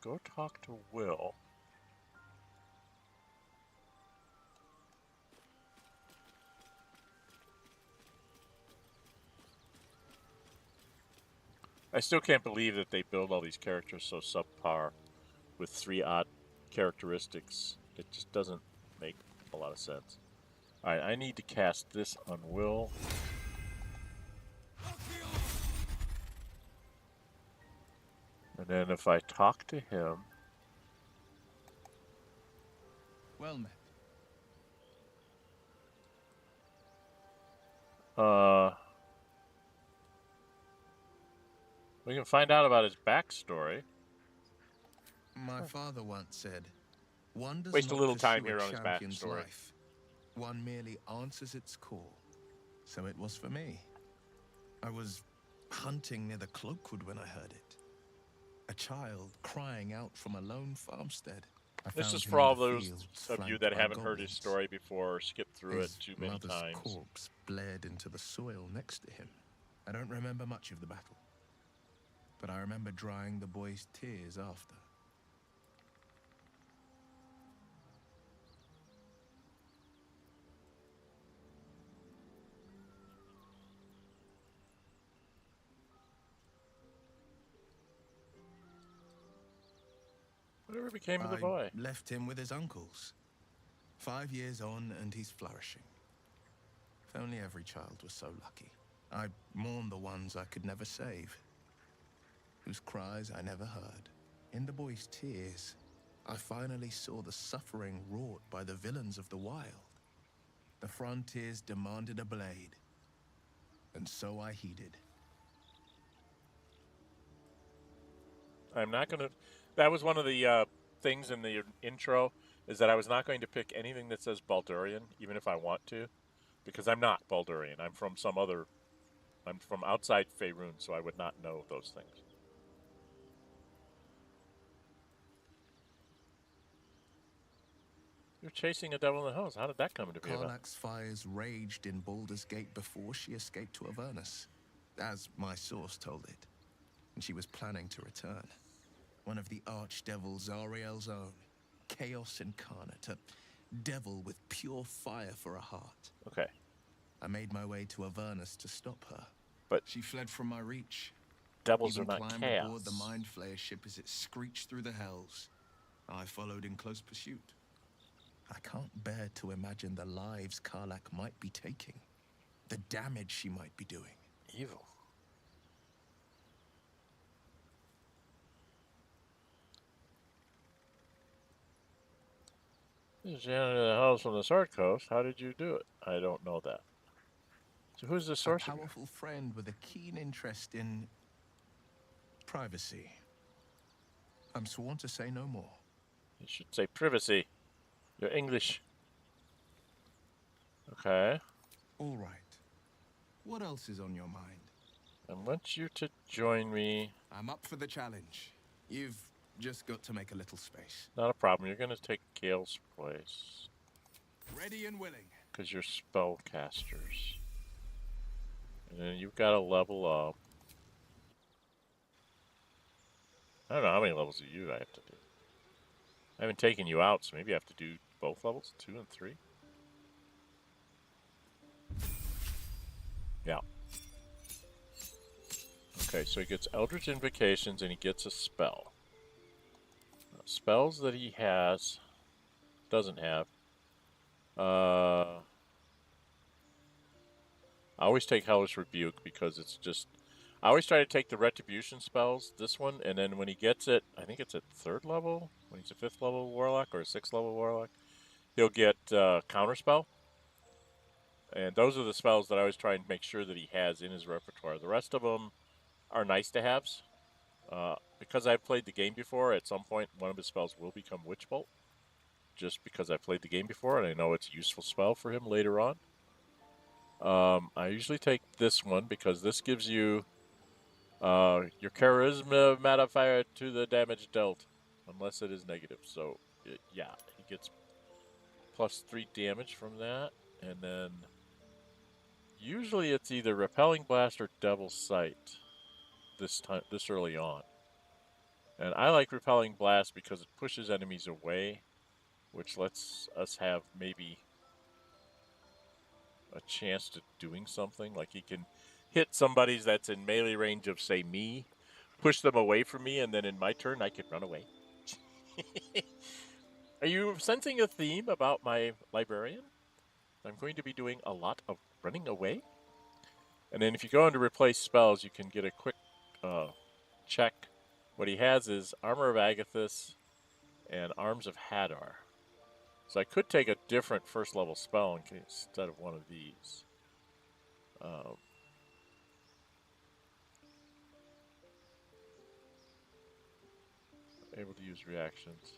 go talk to Wyll. I still can't believe that they build all these characters so subpar with 3 odd characteristics. It just doesn't make a lot of sense. Alright, I need to cast this on Wyll. And then if I talk to him... Well met. We can find out about his backstory. My father once said, one does Waste a not little time pursue here a on his champion's backstory. life. One merely answers its call. So it was for me. I was hunting near the Cloakwood when I heard it. A child crying out from a lone farmstead. I This found is him for in all the those fields, of you flanked that by haven't heard his goblins. story before or skipped through it His too many mother's times. corpse bled into the soil next to him. I don't remember much of the battle, but I remember drying the boy's tears after. Whatever became of the I boy? left him with his uncles. 5 years on, and he's flourishing. If only every child was so lucky. I mourn the ones I could never save, whose cries I never heard. In the boy's tears, I finally saw the suffering wrought by the villains of the wild. The frontiers demanded a blade, and so I heeded. I'm not going to... That was one of the things in the intro, is that I was not going to pick anything that says Baldurian, even if I want to, because I'm not Baldurian. I'm from some other... I'm from outside Faerun, so I would not know those things. You're chasing a devil in the hills. How did that come to be about? Karlach's fires raged in Baldur's Gate before she escaped to Avernus, as my source told it, and she was planning to return. One of the archdevils Zariel's own, chaos incarnate, a devil with pure fire for a heart. Okay. I made my way to Avernus to stop her. But she fled from my reach. Devils Even are not climbed chaos. aboard the Mind Flayer ship as it screeched through the hells. I followed in close pursuit. I can't bear to imagine the lives Karlach might be taking, the damage she might be doing. Evil. You janitor the house from the Sword Coast. How did you do it? I don't know that. So who's the sorcerer? A powerful friend with a keen interest in privacy. I'm sworn to say no more. You should say privacy. You're English. Okay. All right. What else is on your mind? I want you to join me. I'm up for the challenge. You've just got to make a little space. Not a problem. You're going to take Gale's place. Ready and willing. Because you're spellcasters. And then you've got to level up. I don't know how many levels of you I have to do. I haven't taken you out, so maybe I have to do both levels, 2 and 3. Yeah. Okay, so he gets Eldritch Invocations and he gets a spell. Now, spells that he doesn't have. I always take Hellish Rebuke because it's just... I always try to take the Retribution spells, this one, and then when he gets it, I think it's at 3rd level, when he's a 5th level Warlock or a 6th level Warlock, he'll get Counterspell. And those are the spells that I always try and make sure that he has in his repertoire. The rest of them are nice to haves. Because I've played the game before, at some point one of his spells will become Witch Bolt. Just because I've played the game before and I know it's a useful spell for him later on. I usually take this one because this gives you your charisma modifier to the damage dealt, unless it is negative. So, yeah, he gets +3 damage from that, and then usually it's either Repelling Blast or Devil's Sight this early on. And I like Repelling Blast because it pushes enemies away, which lets us have maybe a chance to doing something. Like he can hit somebody that's in melee range of, say, me, push them away from me, and then in my turn I can run away. Are you sensing a theme about my Librarian? I'm going to be doing a lot of running away. And then if you go into replace spells, you can get a quick check. What he has is Armor of Agathis and Arms of Hadar. So I could take a different first level spell instead of one of these. Able to use reactions.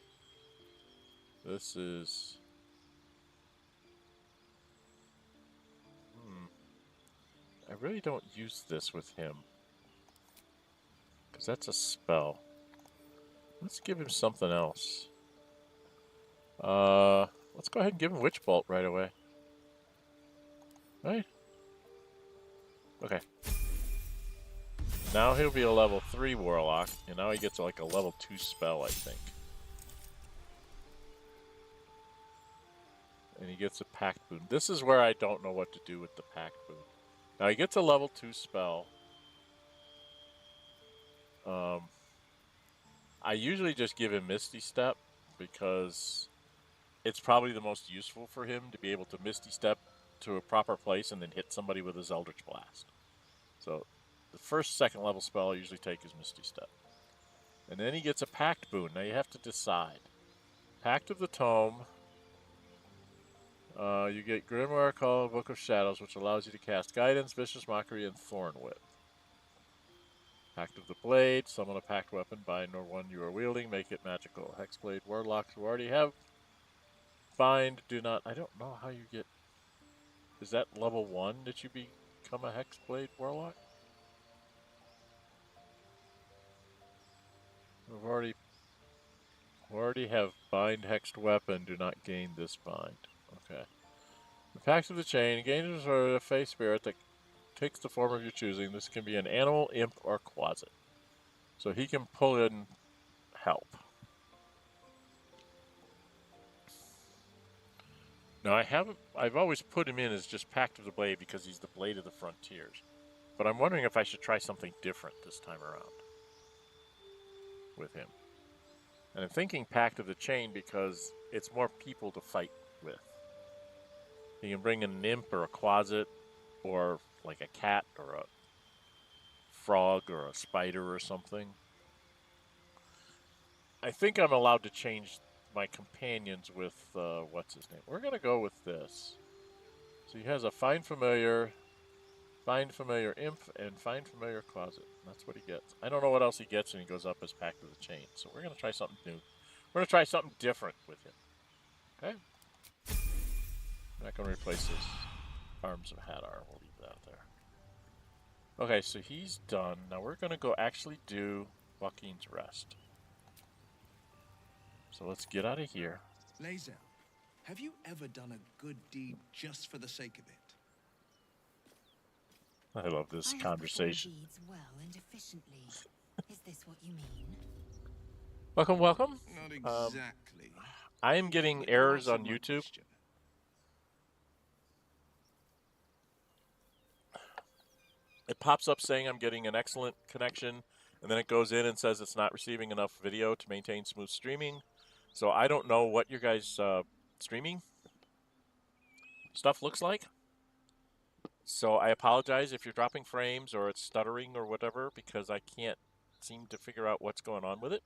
This is... I really don't use this with him. Because that's a spell. Let's give him something else. Let's go ahead and give him Witch Bolt right away. Right? Okay. Now he'll be a level 3 Warlock, and now he gets like a level 2 spell, I think. And he gets a Pact Boon. This is where I don't know what to do with the Pact Boon. Now he gets a level 2 spell. I usually just give him Misty Step because it's probably the most useful for him to be able to Misty Step to a proper place and then hit somebody with his Eldritch Blast. So the first second level spell I usually take is Misty Step. And then he gets a Pact Boon. Now you have to decide. Pact of the Tome. You get Grimoire Call, Book of Shadows, which allows you to cast Guidance, Vicious Mockery, and Thorn Whip. Pact of the Blade, summon a pact weapon, bind or one you are wielding, make it magical. Hexblade Warlocks who already have bind do not... I don't know how you get... Is that level 1 that you become a Hexblade Warlock? We already have bind hexed weapon, do not gain this bind. Okay. The Pact of the Chain engages a Fey Spirit that takes the form of your choosing. This can be an animal, imp, or quasit. So he can pull in help. Now I've always put him in as just Pact of the Blade because he's the Blade of the Frontiers. But I'm wondering if I should try something different this time around with him. And I'm thinking Pact of the Chain because it's more people to fight with. You can bring in an imp or a quasit or like a cat or a frog or a spider or something. I think I'm allowed to change my companions with, what's his name? We're going to go with this. So he has a Find Familiar Imp, and Find Familiar Quasit. That's what he gets. I don't know what else he gets when he goes up as Pact of the Chain. So we're going to try something new. We're going to try something different with him. Okay? I'm not going to replace his Arms of Hadar. We'll leave that there. Okay, so he's done. Now we're going to go actually do Waukeen's Rest. So let's get out of here. Lae'zel, have you ever done a good deed just for the sake of it? I love this conversation. Deeds well and efficiently. Is this what you mean? Welcome, welcome. Not exactly. I am getting errors on YouTube. It pops up saying I'm getting an excellent connection, and then it goes in and says it's not receiving enough video to maintain smooth streaming. So I don't know what your guys' streaming stuff looks like. So I apologize if you're dropping frames or it's stuttering or whatever, because I can't seem to figure out what's going on with it.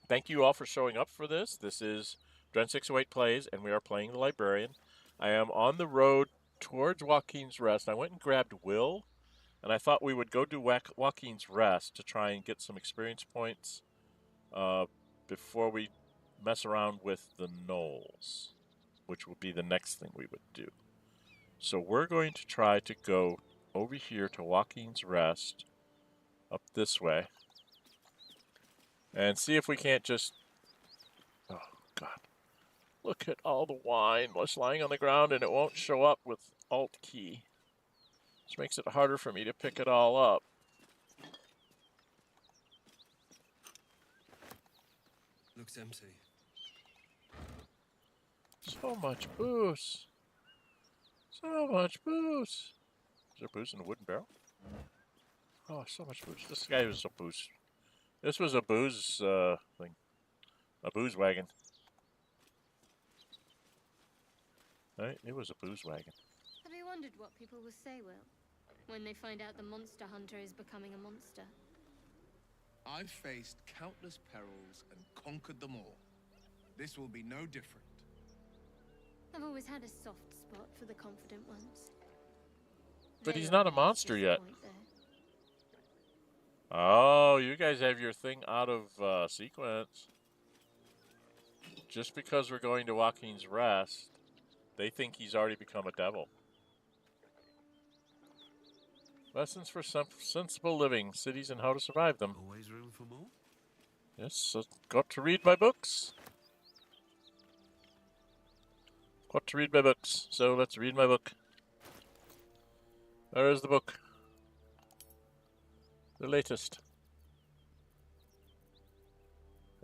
Thank you all for showing up for this. This is Dren608 Plays, and we are playing the Librarian. I am on the road towards Waukeen's Rest. I went and grabbed Wyll, and I thought we would go do Waukeen's Rest to try and get some experience points before we mess around with the Gnolls, which will be the next thing we would do. So we're going to try to go over here to Waukeen's Rest, up this way, and see if we can't just... Oh, God. Look at all the wine just lying on the ground, and it won't show up with Alt key, which makes it harder for me to pick it all up. Looks empty. So much booze. So much booze. Is there booze in the wooden barrel? Oh, so much booze. This guy was a booze. This was a booze thing. A booze wagon. Right? It was a booze wagon. Have you wondered what people will say, Wyll, when they find out the monster hunter is becoming a monster? I've faced countless perils and conquered them all. This will be no different. I've always had a soft spot for the confident ones. But They he's not a always monster yet. disappoint, though. Oh, you guys have your thing out of sequence. Just because we're going to Waukeen's Rest, they think he's already become a devil. Lessons for sensible living, cities and how to survive them. Always room for more? Yes, so got to read my books. Got to read my books, so let's read my book. Where is the book? The latest.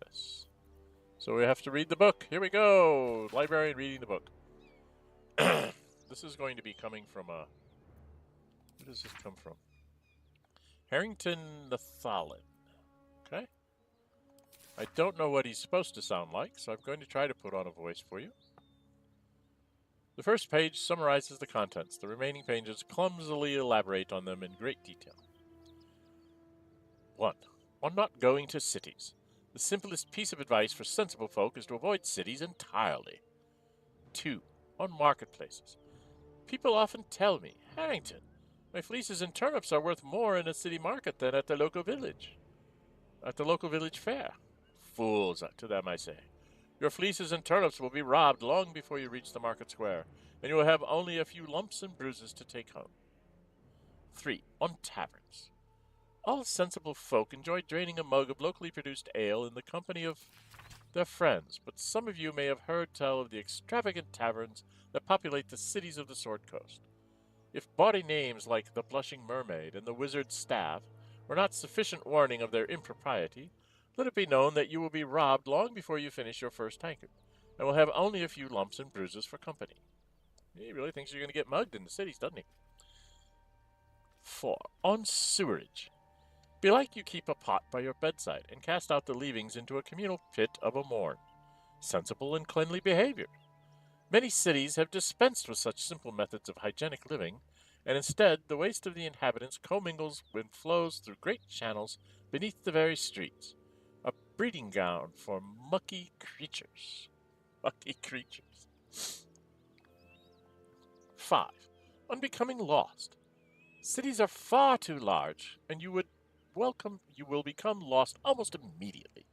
Yes. So we have to read the book. Here we go. Librarian reading the book. This is going to be coming from a... Where does this come from? Harrington the Thalin. Okay. I don't know what he's supposed to sound like, so I'm going to try to put on a voice for you. The first page summarizes the contents. The remaining pages clumsily elaborate on them in great detail. 1. On not going to cities. The simplest piece of advice for sensible folk is to avoid cities entirely. 2. On marketplaces. People often tell me, Harrington, my fleeces and turnips are worth more in a city market than at the local village. At the local village fair. Fools, to them I say. Your fleeces and turnips will be robbed long before you reach the market square, and you will have only a few lumps and bruises to take home. 3. On taverns. All sensible folk enjoy draining a mug of locally produced ale in the company of their friends, but some of you may have heard tell of the extravagant taverns that populate the cities of the Sword Coast. If bawdy names like the Blushing Mermaid and the Wizard's Staff were not sufficient warning of their impropriety, let it be known that you will be robbed long before you finish your first tankard, and will have only a few lumps and bruises for company. He really thinks you're going to get mugged in the cities, doesn't he? 4. On sewerage. Belike you keep a pot by your bedside, and cast out the leavings into a communal pit of a morn. Sensible and cleanly behavior. Many cities have dispensed with such simple methods of hygienic living, and instead the waste of the inhabitants commingles and flows through great channels beneath the very streets. A breeding ground for mucky creatures. Mucky creatures. 5. On becoming lost. Cities are far too large, and you will become lost almost immediately.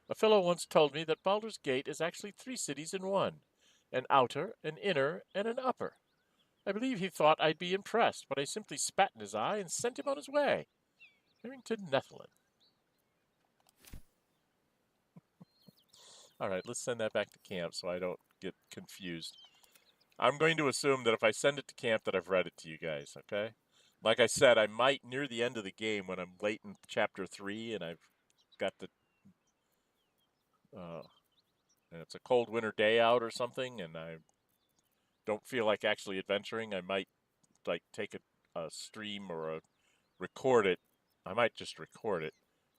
A fellow once told me that Baldur's Gate is actually 3 cities in one, an outer, an inner, and an upper. I believe he thought I'd be impressed, but I simply spat in his eye and sent him on his way. Harrington Nethelin. All right, let's send that back to camp so I don't get confused. I'm going to assume that if I send it to camp that I've read it to you guys, okay? Like I said, I might near the end of the game when I'm late in chapter 3 and I've got the and it's a cold winter day out or something and I don't feel like actually adventuring, I might like take a stream or record it. I might just record it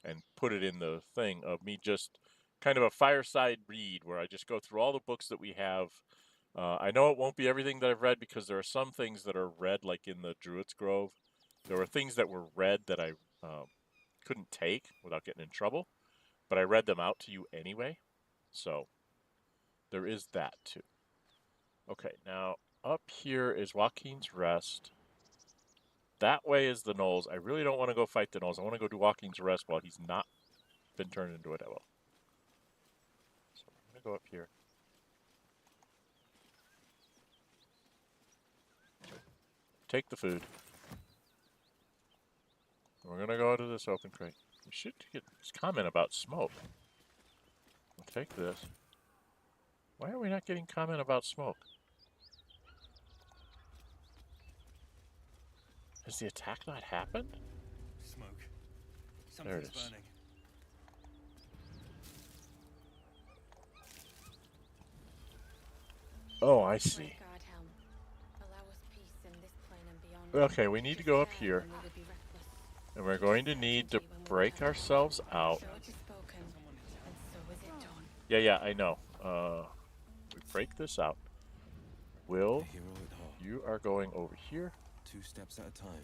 and put it in the thing of me just kind of a fireside read where I just go through all the books that we have. I know it won't be everything that I've read because there are some things that are read, like in the Druid's Grove. There were things that were read that I couldn't take without getting in trouble, but I read them out to you anyway. So there is that too. Okay, now up here is Waukeen's Rest. That way is the Gnolls. I really don't want to go fight the Gnolls. I want to go do Waukeen's Rest while he's not been turned into a devil. So I'm going to go up here. Take the food. We're going to go to this open crate. We should get this comment about smoke. We'll take this. Why are we not getting comment about smoke? Has the attack not happened? Smoke. There it Something's is. burning. Oh, I see. Okay, we need to go up here. And we're going to need to break ourselves out. Yeah, I know. We break this out. Wyll, you are going over here. 2 steps at a time.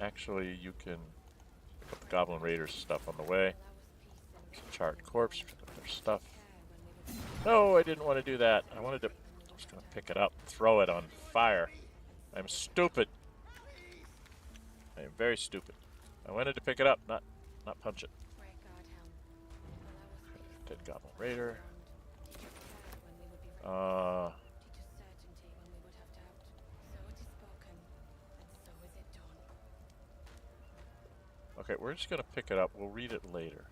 Actually, you can pick up the Goblin Raiders stuff on the way. Charred corpse, pick up their stuff. No, I didn't want to do that. I wanted to... I'm just going to pick it up, throw it on fire. I'm stupid. I am very stupid. I wanted to pick it up, not punch it. Dead Goblin Raider. Okay, we're just going to pick it up. We'll read it later.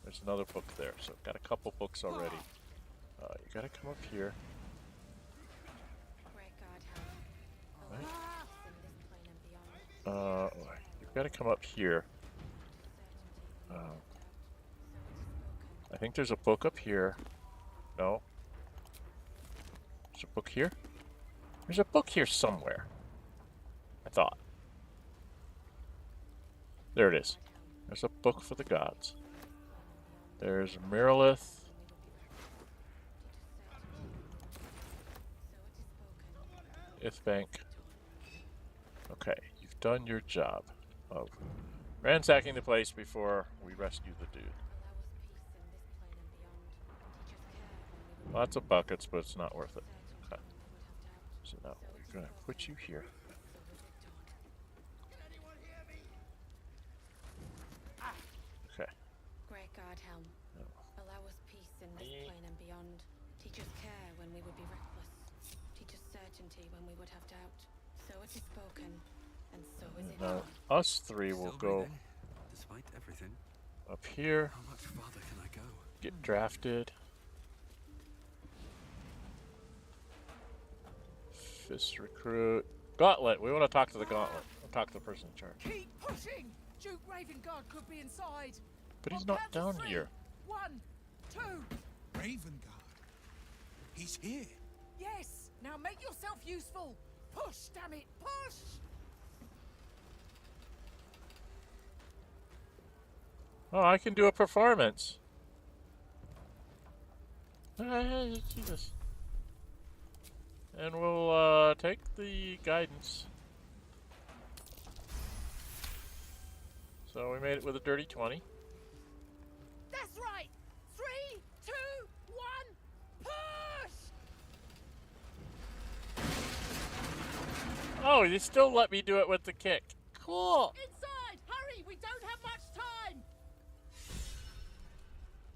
There's another book there, so I've got a couple books already. You gotta come up here. Right. You've gotta come up here. I think there's a book up here. No. There's a book here? There's a book here somewhere. I thought. There it is. There's a book for the gods. There's Mirileth. Ithbank. Okay, you've done your job of ransacking the place before we rescue the dude. Lots of buckets, but it's not worth it. Okay. So now we're going to put you here. Okay. Great God, Helm. Allow us peace in this plane and beyond. Teach us care when we would be reckless. Teach us certainty when we would have doubt. So it is spoken, and so is it done. Us three will go despite everything. Up here. How much farther can I go? Get drafted. Fist recruit. Gauntlet. We want to talk to the Gauntlet. We'll talk to the person in charge. Keep pushing! Duke Ravengard could be inside. But he's not down here. 1, 2. Ravengard? He's here. Yes. Now make yourself useful. Push, damn it, push! Oh, I can do a performance. Jesus. And we'll take the guidance. So we made it with a dirty 20. That's right. 3, 2, 1, push! Oh, you still let me do it with the kick. Cool. Inside! Hurry! We don't have much time!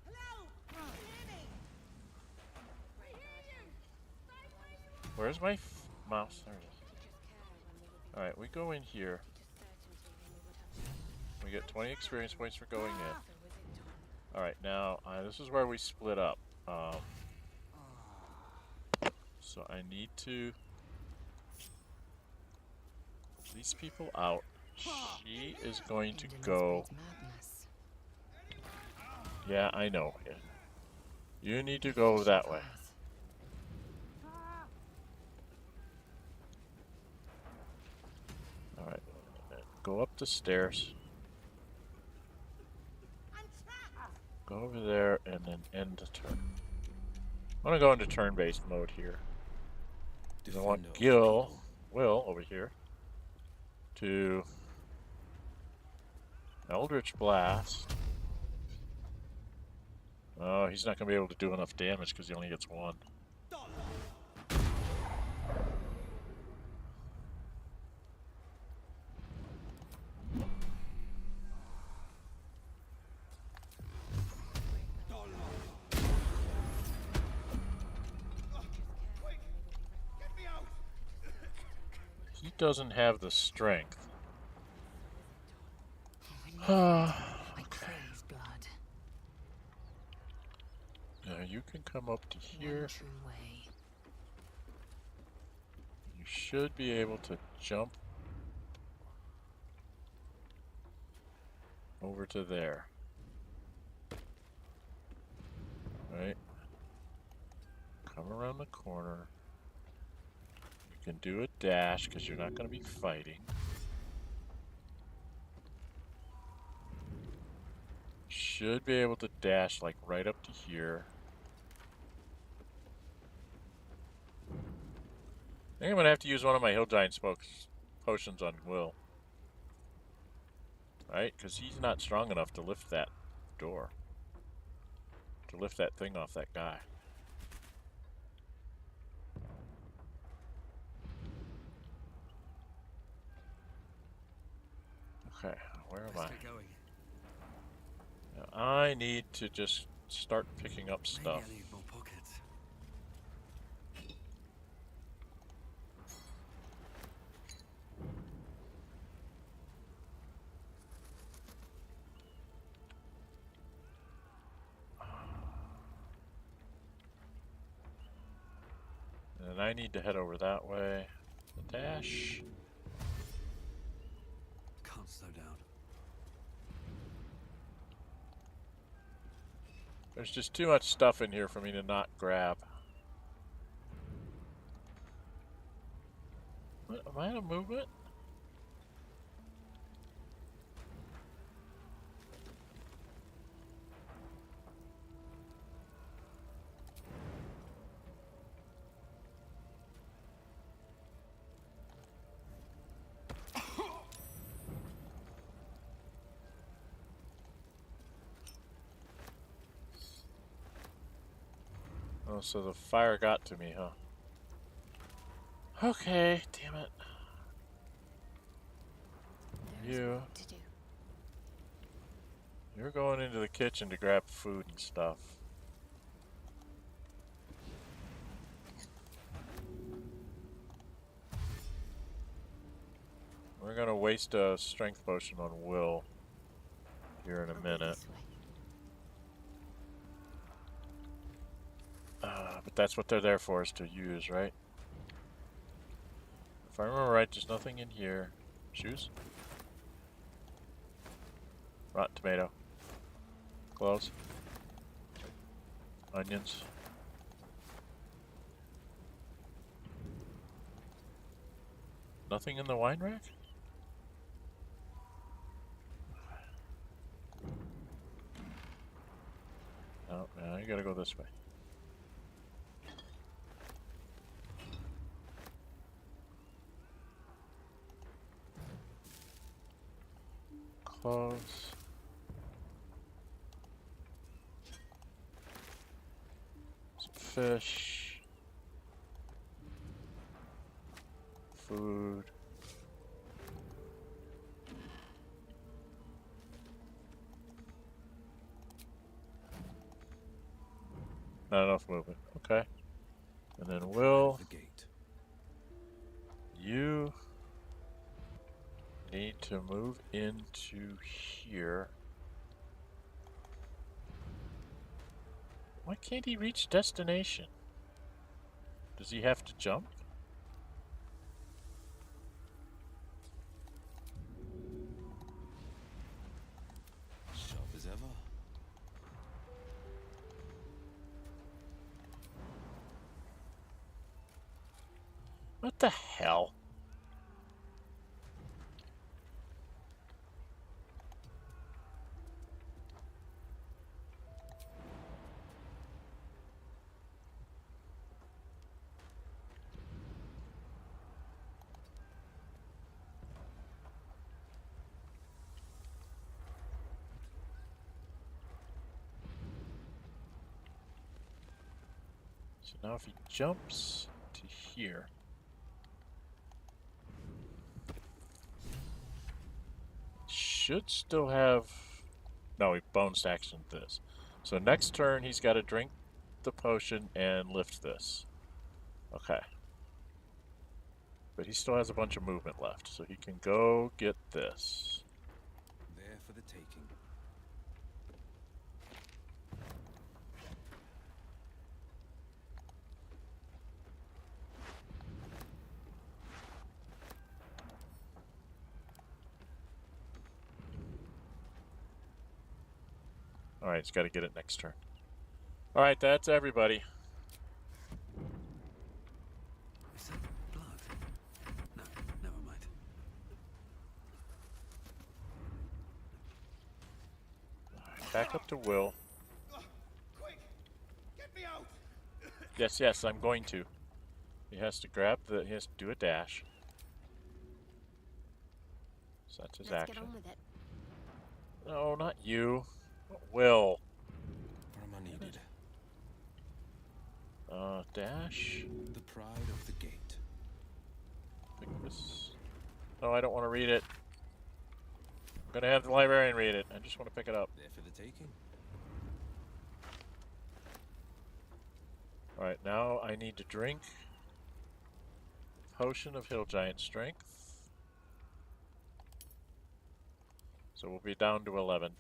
Hello? We hear you! Stay where you are! Where's my mouse? There it is. Alright, we go in here. We get 20 experience points for going in. Alright, now, this is where we split up. So I need to... these people out. She is going to go... yeah, I know. You need to go that way. Alright, go up the stairs. Go over there and then end the turn. I'm gonna go into turn-based mode here. I want Wyll over here to Eldritch Blast. Oh, he's not gonna be able to do enough damage because he only gets 1. He doesn't have the strength. Okay. Now you can come up to here. You should be able to jump over to there. Right? Come around the corner. You can do a dash because you're not going to be fighting. Should be able to dash like right up to here. I think I'm going to have to use one of my Hill Giant Smokes potions on Wyll. Right? Because he's not strong enough to lift that door. To lift that thing off that guy. Okay, where am I? Let's get going. Now, I need to just start picking up stuff. Maybe I need more pockets. And I need to head over that way. The dash. Can't slow down. There's just too much stuff in here for me to not grab. What, am I in a movement? Oh, so the fire got to me, huh? Okay, damn it. You. You're going into the kitchen to grab food and stuff. We're gonna waste a strength potion on Wyll here in a minute. But that's what they're there for, is to use, right? If I remember right, there's nothing in here. Shoes? Rotten tomato. Cloves. Onions. Nothing in the wine rack? Oh, no, you gotta go this way. Cloves. Some fish. Food. Not enough movement. Okay. And then Wyll. You need to move into here. Why can't he reach destination? Does he have to jump? Sharp as ever. What the hell? So now if he jumps to here. Should still have... No, he bonus actioned this. So next turn he's got to drink the potion and lift this. Okay. But he still has a bunch of movement left, so he can go get this. There for the taking. Alright, he's got to get it next turn. All right, that's everybody. Is that blood? No, never mind. Back up to Wyll. Quick! Get me out! Yes, yes, I'm going to. He has to grab the. He has to do a dash. So that's his Let's action. get on with it. No, not you. Wyll. Where am I needed? Dash. The pride of the gate. Pick this. No, I don't want to read it. I'm gonna have the librarian read it. I just want to pick it up. There for the taking. Alright, now I need to drink Potion of Hill Giant Strength. So we'll be down to 11.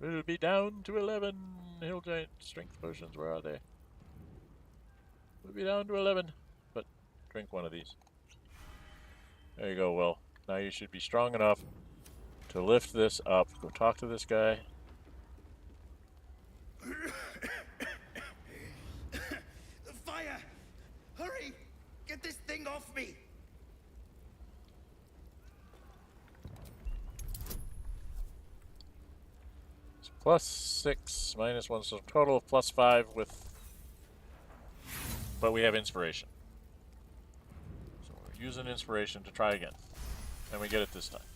We'll be down to 11 Hill Giant Strength Potions. Where are they? We'll be down to 11. But drink one of these. There you go, Wyll. Now you should be strong enough to lift this up. Go talk to this guy. The fire! Hurry! Get this thing off me! It's +6, -1, so total of +5 with... But we have inspiration. So we're using inspiration to try again. And we get it this time.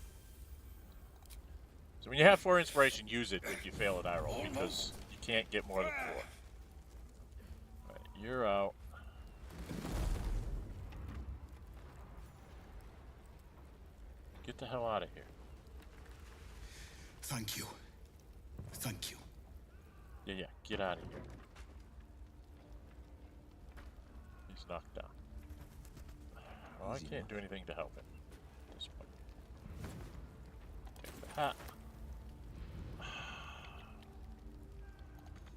So when you have 4 inspiration, use it if you fail at eye roll, because you can't get more than 4. Alright, you're out. Get the hell out of here. Thank you. Thank you. Yeah, get out of here. He's knocked down. Well, I can't do anything to help him at this point. Take the hat.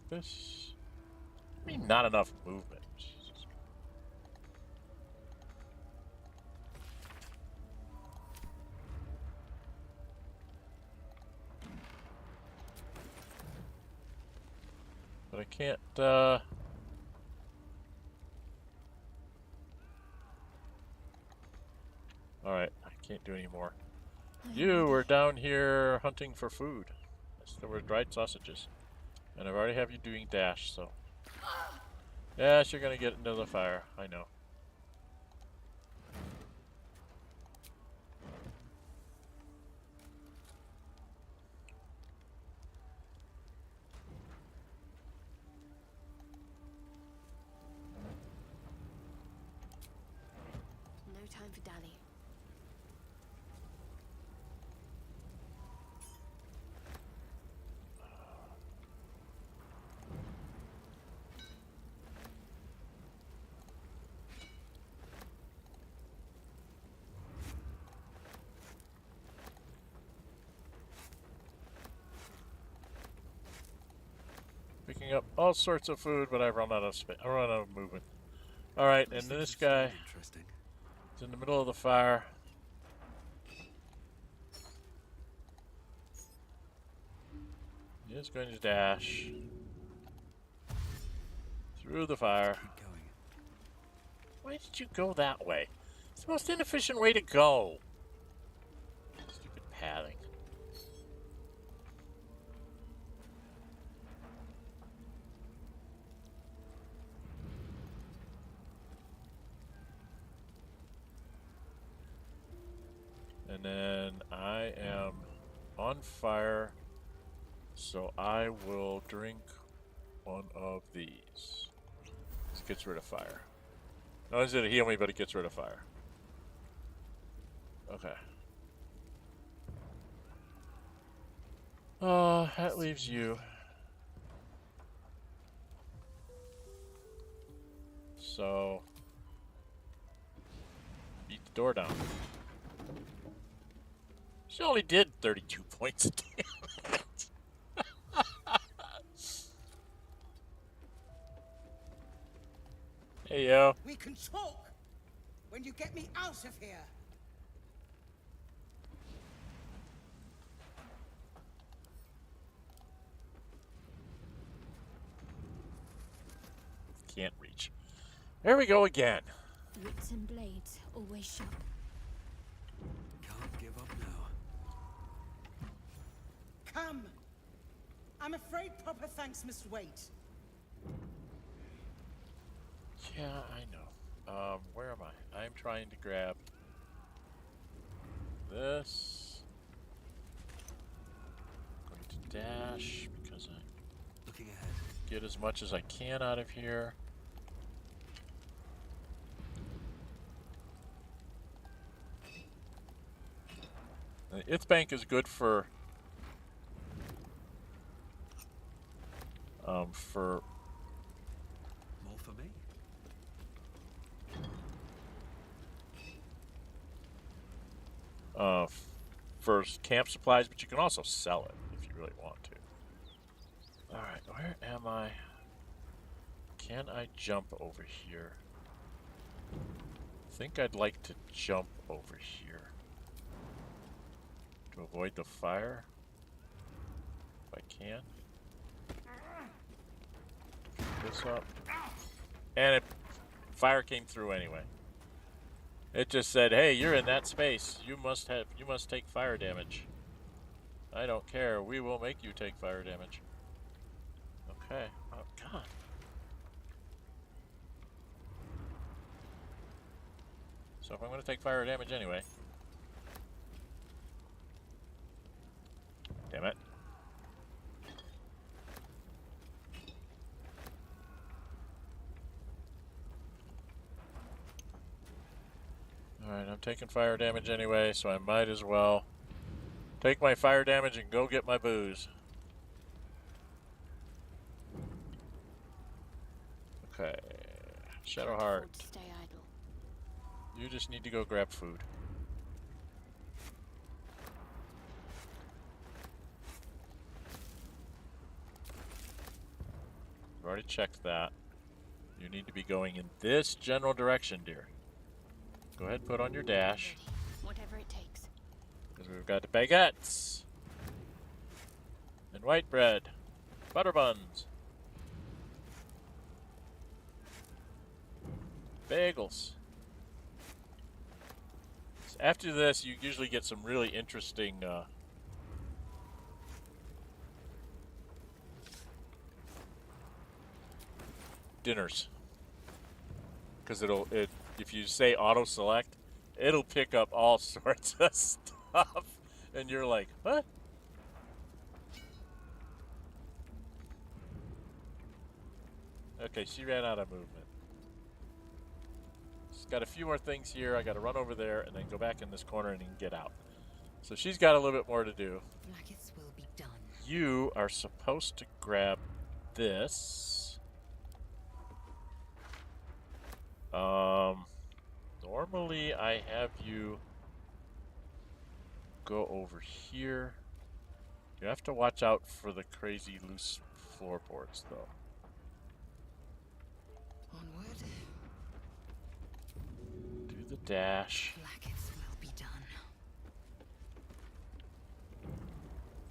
This... I mean, not enough movement. Jesus. But I can't, Alright, I can't do any more. You were down here hunting for food. Yes, there were dried sausages. And I've already have you doing dash, so... Yes, you're gonna get into the fire, I know. No time for dally. Picking up all sorts of food, but I've run out of space. I run out of movement. Alright, and this guy Interesting. is in the middle of the fire. He is going to dash through the fire. Keep going. Why did you go that way? It's the most inefficient way to go. Stupid pathing. And then I am on fire, so I will drink one of these. This gets rid of fire. Not only does it heal me, but it gets rid of fire. Okay. That leaves you. So, beat the door down. She only did 32 points of damage. Hey, yo. We can talk when you get me out of here. can't reach. There we go again. Wits and blades always sharp. Can't give up now. Come! I'm afraid proper thanks must wait. Yeah, I know. Where am I? I'm trying to grab this. I'm going to dash because I Looking ahead. get as much as I can out of here. The Ith Bank is good for More for me. For camp supplies, but you can also sell it if you really want to. All right, where am I? Can I jump over here? I think I'd like to jump over here to avoid the fire, if I can. Pick this up, and fire came through anyway. It just said, "Hey, you're in that space. You must take fire damage." I don't care. We will make you take fire damage. Okay. Oh God. So if I'm going to take fire damage anyway. Damn it. Alright, I'm taking fire damage anyway, so I might as well take my fire damage and go get my booze. Okay. Shadowheart. Stay idle. You just need to go grab food. I've already checked that. You need to be going in this general direction, dear. Go ahead and put on your dash. Whatever it takes. Because we've got the baguettes. And white bread. Butter buns. Bagels. So after this, you usually get some really interesting dinners. Because if you say auto select, it'll pick up all sorts of stuff, and you're like, what? Okay, she ran out of movement. She's got a few more things here. I got to run over there and then go back in this corner and then get out. So she's got a little bit more to do. Blackets will be done. You are supposed to grab this. Normally I have you go over here. You have to watch out for the crazy loose floorboards, though. Onward. Do the dash. Blackets will be done.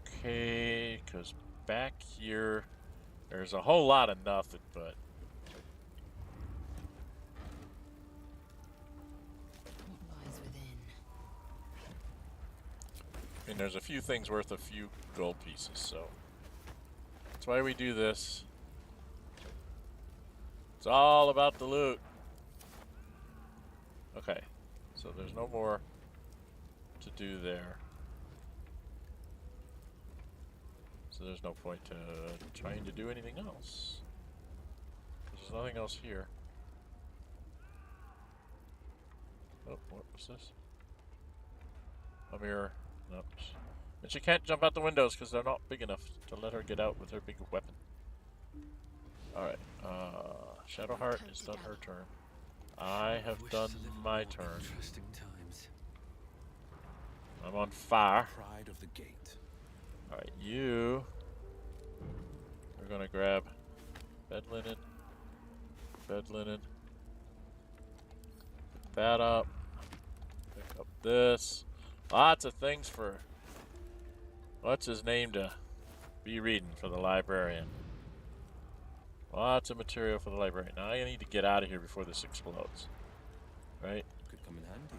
Okay, because back here, there's a whole lot of nothing, but I mean, there's a few things worth a few gold pieces, so that's why we do this. It's all about the loot. Okay, so there's no more to do there. So there's no point to trying to do anything else. There's nothing else here. Oh, what was this? A mirror. Nope. And she can't jump out the windows because they're not big enough to let her get out with her big weapon. Alright, Shadowheart has done her turn. I have done my turn. Interesting times. I'm on fire. Pride of the gate. Alright, you are gonna grab bed linen. Pick that up. Pick up this. Lots of things for what's his name to be reading for the librarian. Lots of material for the library. Now I need to get out of here before this explodes. Right? Could come in handy.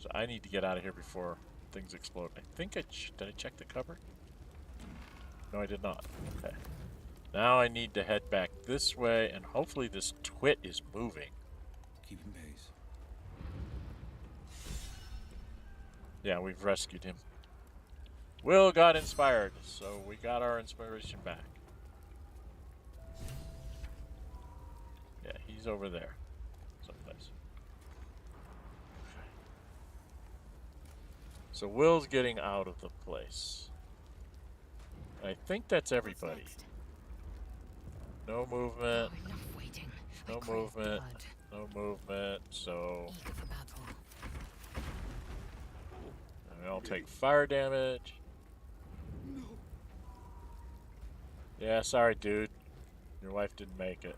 So I need to get out of here before things explode. I think did I check the cupboard? No, I did not. Okay. Now I need to head back this way, and hopefully this twit is moving. Keeping pace. Yeah, we've rescued him. Wyll got inspired, so we got our inspiration back. Yeah, he's over there someplace. Okay. So Wyll's getting out of the place. I think that's everybody. No movement. Oh, enough waiting. No movement. No movement. So and I'll take fire damage. No. Yeah, sorry, dude. Your wife didn't make it.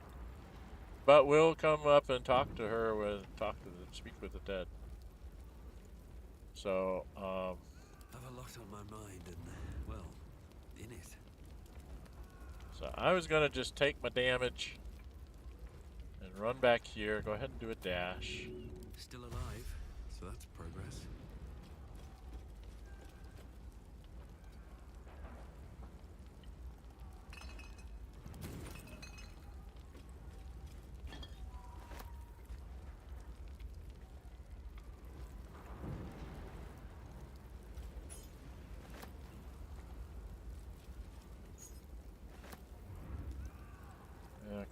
But we'll come up and talk to her speak with the dead. So, I've a lot on my mind and, well, in it. So I was gonna just take my damage and run back here. Go ahead and do a dash. Still alive, so that's progress.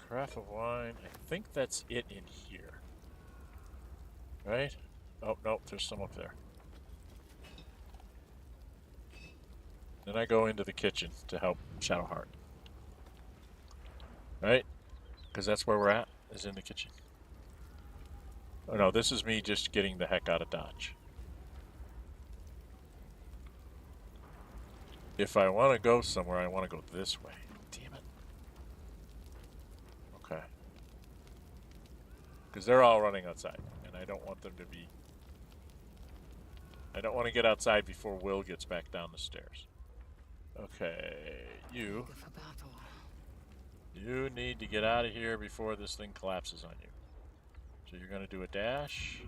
Carafe of wine. I think that's it in here. Right? Oh, no, there's some up there. Then I go into the kitchen to help Shadowheart. Right? Because that's where we're at, is in the kitchen. Oh no, this is me just getting the heck out of Dodge. If I want to go somewhere, I want to go this way. Damn it. Okay. Because they're all running outside, and I don't want them to be... I don't want to get outside before Wyll gets back down the stairs. Okay, you need to get out of here before this thing collapses on you. So you're going to do a dash.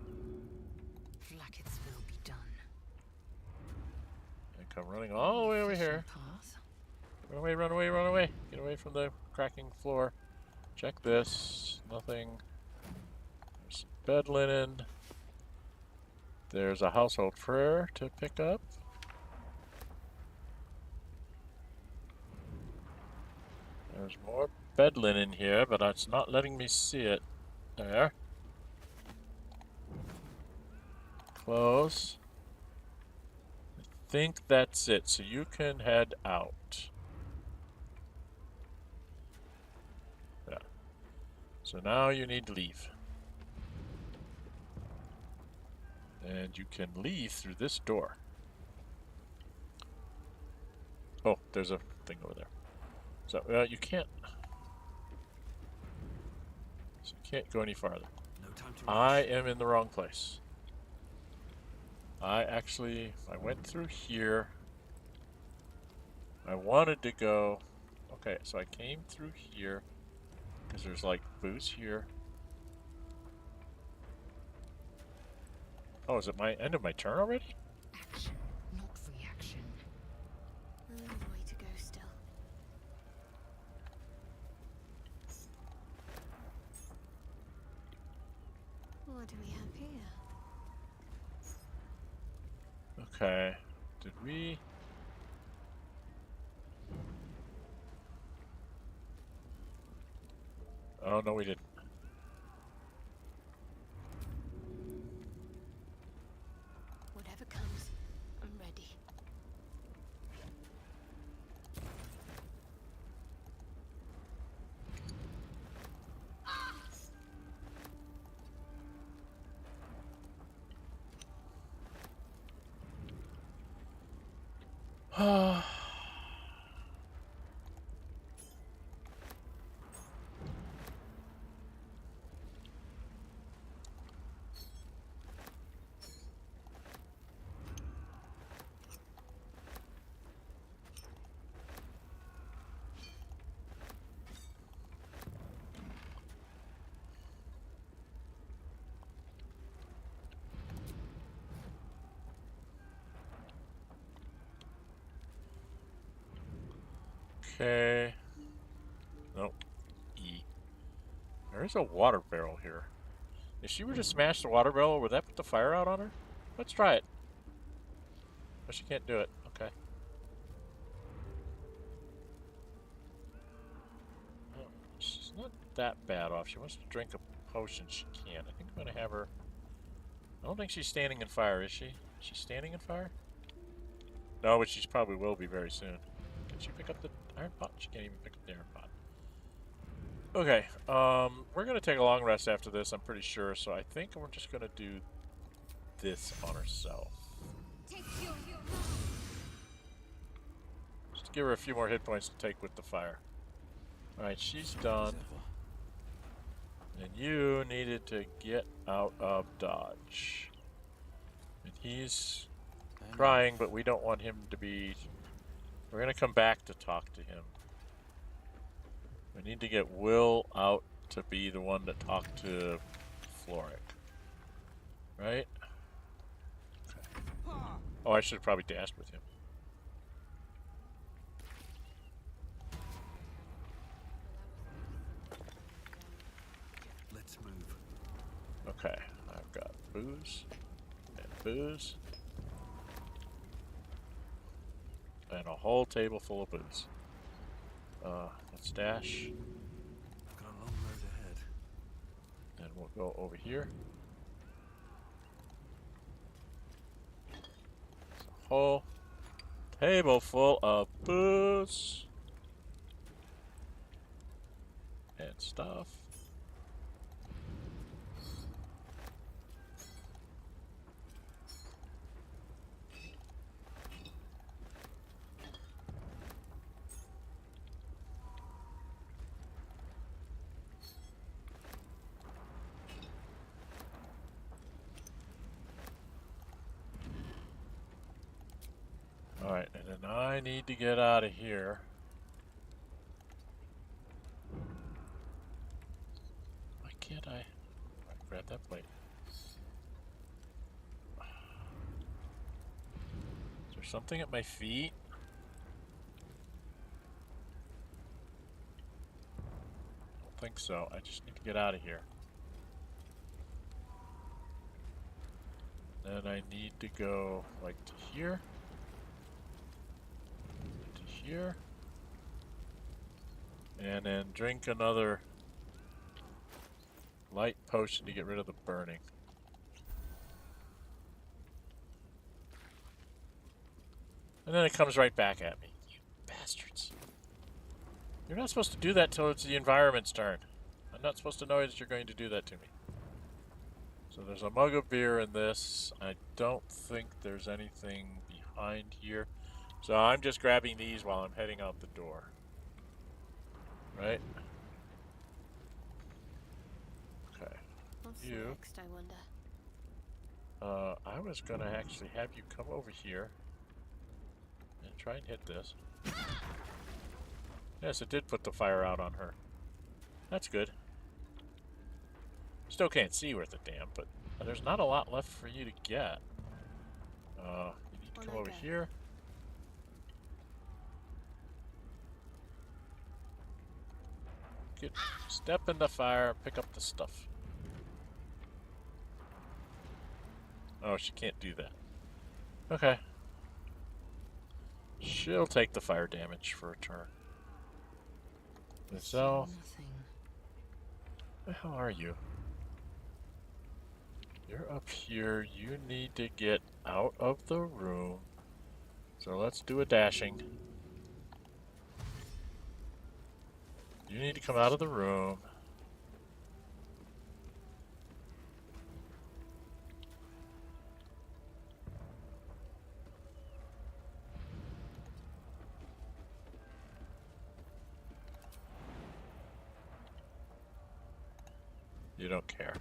Like its will be done. And come running all the way over here. Run away, run away, run away. Get away from the cracking floor. Check this. Nothing. There's some bed linen. There's a household prayer to pick up. There's more bed linen here, but it's not letting me see it. There. Close. I think that's it. So you can head out. Yeah. So now you need to leave. And you can leave through this door. Oh, there's a thing over there. So you can't. So you can't go any farther. No time to I am in the wrong place. I went through here. I wanted to go. Okay, so I came through here because there's like booze here. Oh, is it my end of my turn already? Action, not reaction. A long way to go still. What do we have here? Okay. Did we? Oh, no, we didn't. Whatever comes, I'm ready. Okay. Nope. E. There is a water barrel here. If she were to smash the water barrel, would that put the fire out on her? Let's try it. But she can't do it. Okay. Oh, she's not that bad off. She wants to drink a potion. She can. I think I'm going to have her... I don't think she's standing in fire, is she? Is she standing in fire? No, but she probably will be very soon. Can she pick up the iron pot? She can't even pick up the iron pot. Okay, we're going to take a long rest after this, I'm pretty sure, so I think we're just going to do this on herself. Just to give her a few more hit points to take with the fire. Alright, she's done. And you needed to get out of dodge. And he's crying, but we don't want him to be... We're going to come back to talk to him. We need to get Wyll out to be the one to talk to Florrick. Right? Okay. Oh, I should have probably dashed with him. Let's move. Okay, I've got booze and booze. And a whole table full of booze. Let's dash. Got a long road ahead. And we'll go over here. It's a whole table full of booze. And stuff. Alright, and then I need to get out of here. Why can't I? Grab that plate. Is there something at my feet? I don't think so. I just need to get out of here. Then I need to go like to here. Here, and then drink another light potion to get rid of the burning. And then it comes right back at me. You bastards. You're not supposed to do that till it's the environment's turn. I'm not supposed to know that you're going to do that to me. So there's a mug of beer in this. I don't think there's anything behind here. So I'm just grabbing these while I'm heading out the door. Right? Okay. What's you. next, I wonder? I was gonna actually have you come over here and try and hit this. Yes, it did put the fire out on her. That's good. Still can't see worth a damn, but there's not a lot left for you to get. You need to come over here. Step in the fire, pick up the stuff. Oh, she can't do that. Okay. She'll take the fire damage for a turn. So, where the hell are you? You're up here. You need to get out of the room. So let's do a dashing. You need to come out of the room. You don't care.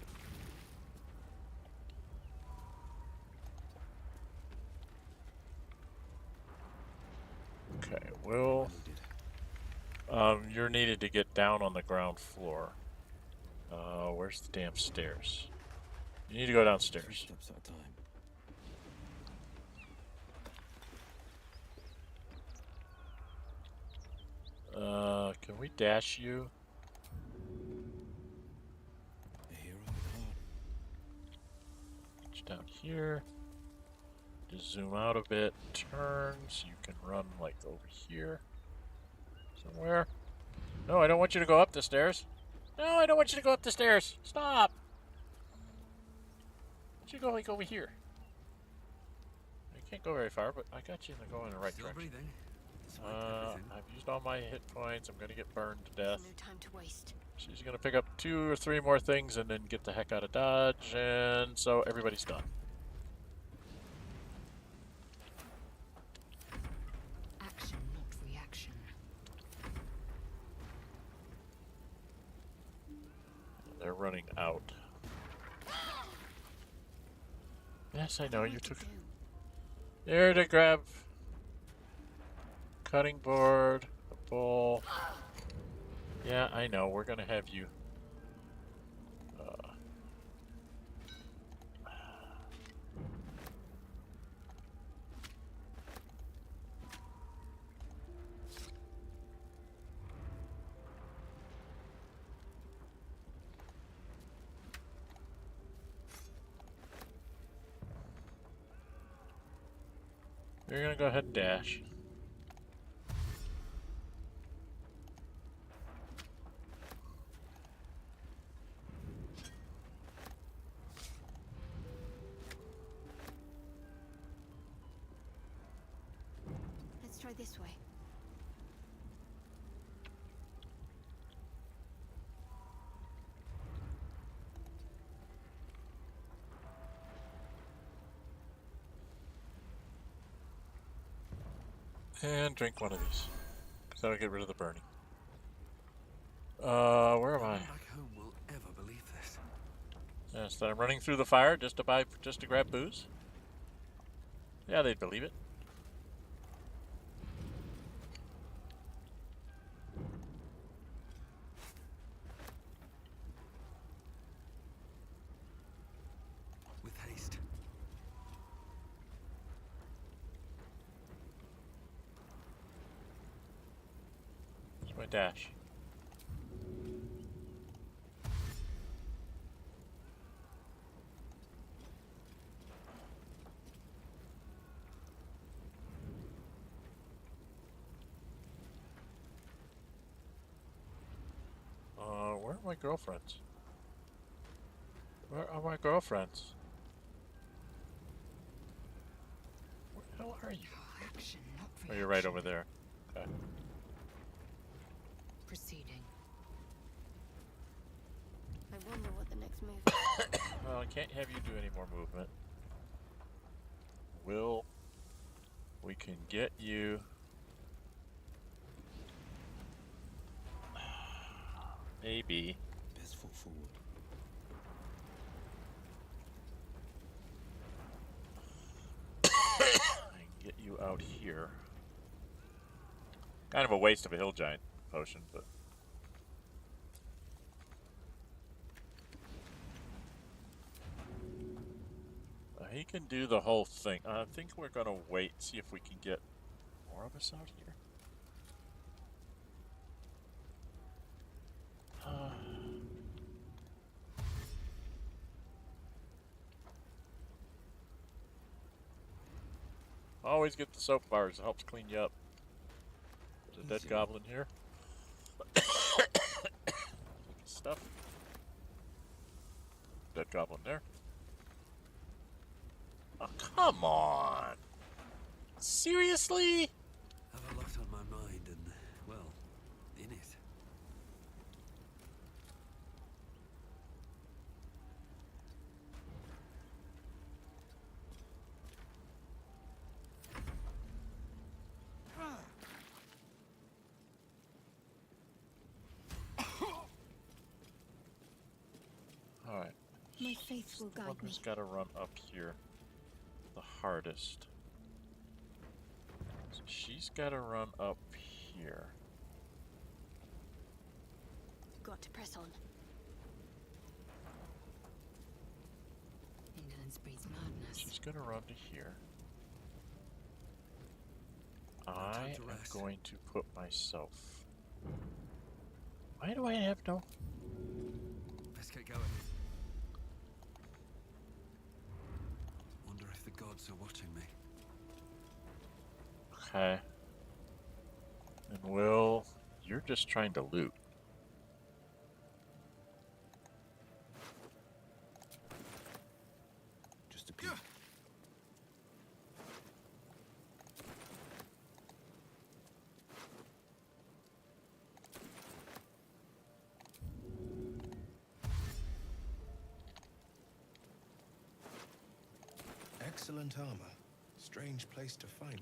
Okay, Wyll. You're needed to get down on the ground floor. Where's the damn stairs? You need to go downstairs. Steps at a time. Can we dash you? Reach down here. Just zoom out a bit. Turn so you can run like over here. Somewhere. No, I don't want you to go up the stairs. No, I don't want you to go up the stairs. Stop. I want you to go like over here. I can't go very far, but I got you to go in the right direction. I've used all my hit points. I'm gonna get burned to death. No time to waste. She's gonna pick up 2 or 3 more things and then get the heck out of dodge, and so everybody's done. Action, not reaction. They're running out. Yes, I know you took. There to grab. Cutting board, a bowl. Yeah, I know. We're gonna have you. You're gonna go ahead and dash. Let's try this way. And drink one of these. Because that'll get rid of the burning. Where am I? Back home will ever believe this. Yes, that I'm running through the fire just to grab booze? Yeah, they'd believe it. With haste. Here's my dash. Where are my girlfriends? Where are my girlfriends? Where the hell are you? Action, not reaction. Oh, you're right over there. Okay. Proceeding. I wonder what the next move is. Well, I can't have you do any more movement. Wyll, we can get you. Maybe. Best foot forward. I can get you out here. Kind of a waste of a hill giant potion, but. He can do the whole thing. I think we're gonna wait, see if we can get more of us out here. Always get the soap bars. It helps clean you up. There's a dead goblin here. Stuff. Dead goblin there. Oh, come on! Seriously? Have a lot on my mind and, well, in it. Alright. My faith will guide me. Who's got to run up here the hardest. So she's got to run up here. Got to press on. Indolence breeds madness. She's going to run to here. I am going to put myself Why do I have no? Let's get going. Wonder if the gods are watching me. Okay. And Wyll, you're just trying to loot. Just a peek. Excellent armor. Strange place to find it.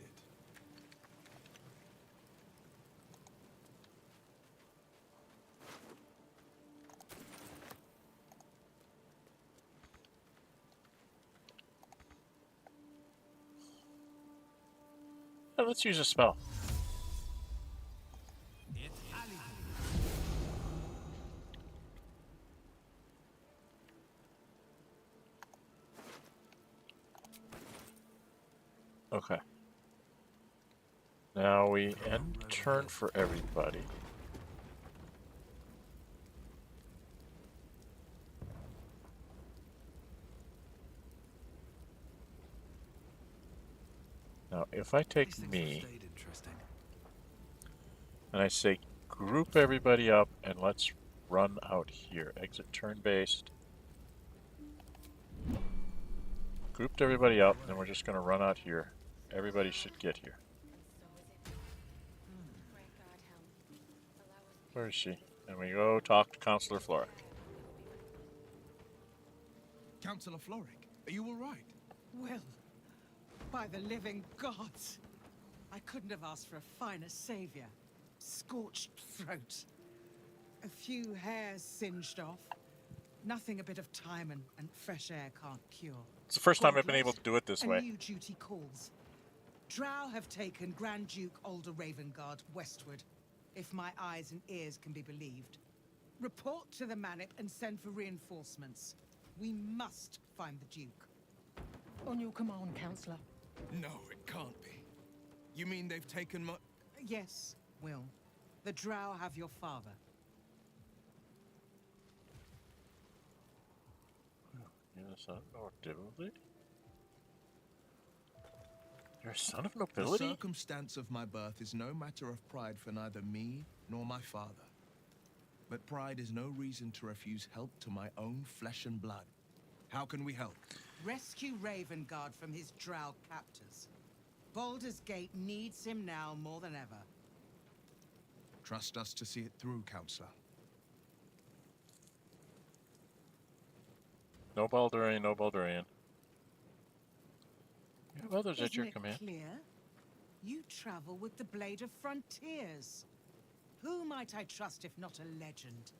Let's use a spell. Okay. Now we end turn for everybody. Now, if I take me and I say group everybody up and let's run out here. Exit turn-based. Grouped everybody up, and we're just going to run out here. Everybody should get here. Where is she? And we go talk to Counselor Florrick. Counselor Florrick, are you all right? Wyll, by the living gods, I couldn't have asked for a finer savior. Scorched throat, a few hairs singed off. Nothing a bit of time and fresh air can't cure. It's the first time I've been able to do it this way. A new duty calls. Drow have taken Grand Duke Alder Ravengard westward, if my eyes and ears can be believed. Report to the Manip and send for reinforcements. We must find the Duke. On your command, Counselor. No, it can't be. You mean they've taken my... Yes, Wyll. The Drow have your father. You're the son of nobility? You're a son of nobility? The circumstance of my birth is no matter of pride for neither me nor my father. But pride is no reason to refuse help to my own flesh and blood. How can we help? Rescue Ravengard from his Drow captors. Baldur's Gate needs him now more than ever. Trust us to see it through, Counselor. No Baldurian, no Baldurian. You have others at your Isn't it command. clear? You travel with the Blade of Frontiers. Who might I trust if not a legend?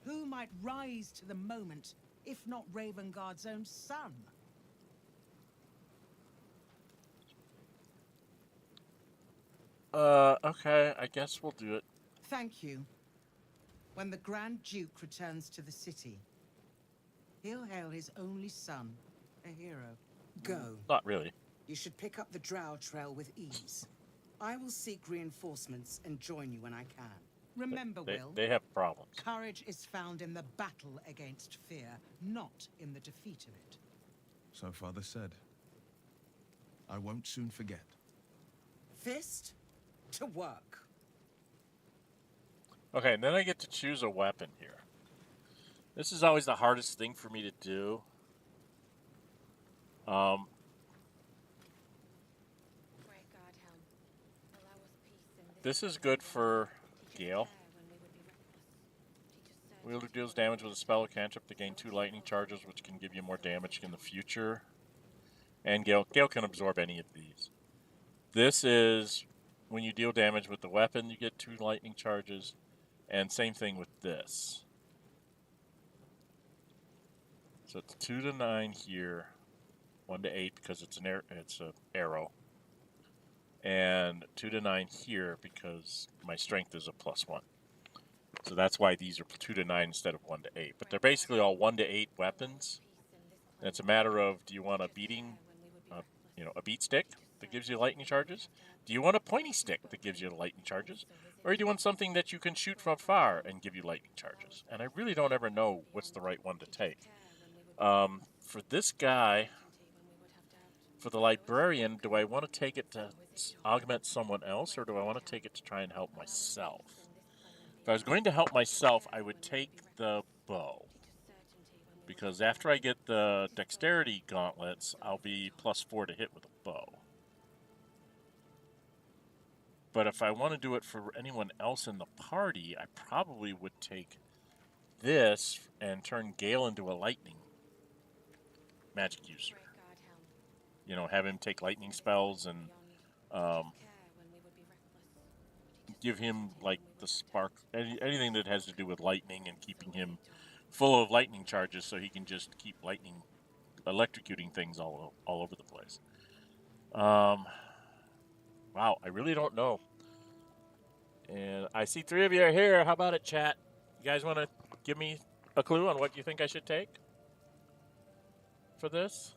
Who might rise to the moment if not Ravengard's own son? Okay, I guess we'll do it. Thank you. When the Grand Duke returns to the city, he'll hail his only son, a hero. Go. Not really. You should pick up the Drow trail with ease. I will seek reinforcements and join you when I can. Remember, Wyll, they have problems. Courage is found in the battle against fear, not in the defeat of it. So Father said. I won't soon forget. Fist to work. Okay, and then I get to choose a weapon here. This is always the hardest thing for me to do. This is good for Gale. Wielder deals damage with a spell or cantrip to gain 2 lightning charges, which can give you more damage in the future. And Gale can absorb any of these. This is when you deal damage with the weapon, you get 2 lightning charges. And same thing with this. So it's 2 to 9 here, 1 to 8 because it's an arrow, and 2 to 9 here because my strength is a +1. So that's why these are 2 to 9 instead of 1 to 8. But they're basically all 1 to 8 weapons. And it's a matter of, do you want a beating, a beat stick that gives you lightning charges? Do you want a pointy stick that gives you lightning charges? Or do you want something that you can shoot from far and give you lightning charges? And I really don't ever know what's the right one to take. For this guy, for the Librarian, do I want to take it to augment someone else, or do I want to take it to try and help myself? If I was going to help myself, I would take the bow. Because after I get the dexterity gauntlets, I'll be +4 to hit with a bow. But if I want to do it for anyone else in the party, I probably would take this and turn Gale into a lightning magic user. You know, have him take lightning spells and give him, like, the spark, anything that has to do with lightning and keeping him full of lightning charges so he can just keep electrocuting things all over the place. Wow, I really don't know. And I see 3 of you are here. How about it, chat? You guys want to give me a clue on what you think I should take for this?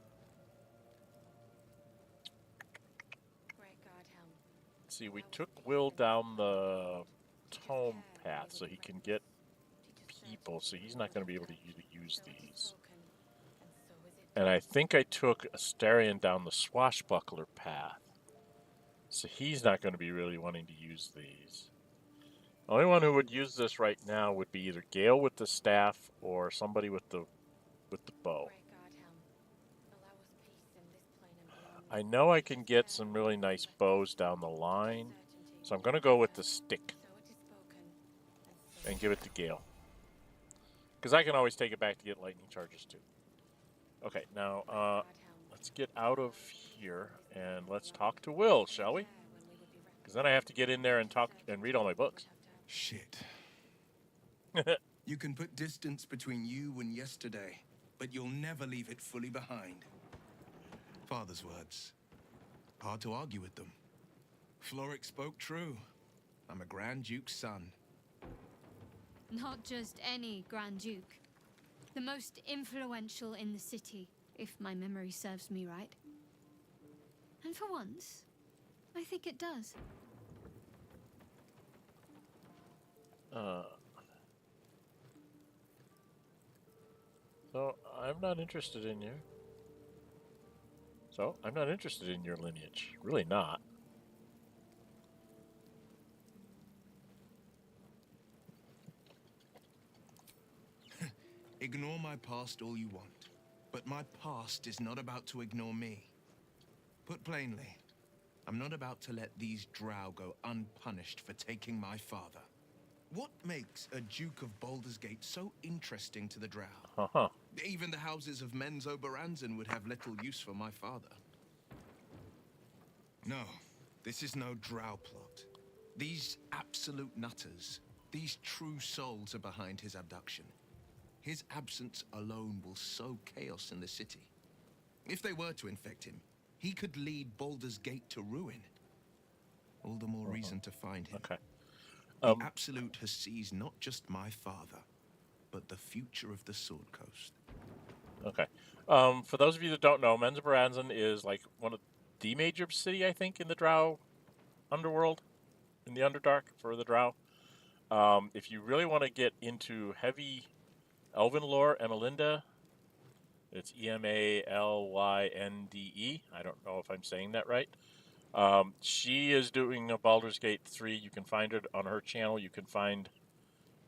See, we took Wyll down the tome path so he can get people, so he's not going to be able to use these. And I think I took Astarion down the swashbuckler path, so he's not going to be really wanting to use these. The only one who would use this right now would be either Gale with the staff or somebody with the bow. I know I can get some really nice bows down the line, so I'm going to go with the stick and give it to Gale. Because I can always take it back to get lightning charges too. Okay, now let's get out of here and let's talk to Wyll, shall we? Because then I have to get in there and talk and read all my books. Shit. You can put distance between you and yesterday, but you'll never leave it fully behind. Father's words. Hard to argue with them. Florrick spoke true. I'm a Grand Duke's son. Not just any Grand Duke. The most influential in the city, if my memory serves me right. And for once, I think it does. So, I'm not interested in you. So, I'm not interested in your lineage. Really not. Ignore my past all you want, but my past is not about to ignore me. Put plainly, I'm not about to let these drow go unpunished for taking my father. What makes a Duke of Baldur's Gate so interesting to the drow? Even the houses of Menzoberranzan would have little use for my father. No, this is no drow plot. These absolute nutters, these true souls are behind his abduction. His absence alone will sow chaos in the city. If they were to infect him, he could lead Baldur's Gate to ruin. All the more reason to find him. Okay. The Absolute has seized not just my father, but the future of the Sword Coast. Okay. For those of you that don't know, Menzoberranzan is like one of the major city, I think, in the drow underworld, in the Underdark for the drow. If you really want to get into heavy Elven lore, Emelinda, it's Emalynde. I don't know if I'm saying that right. She is doing a Baldur's Gate 3. You can find it on her channel. You can find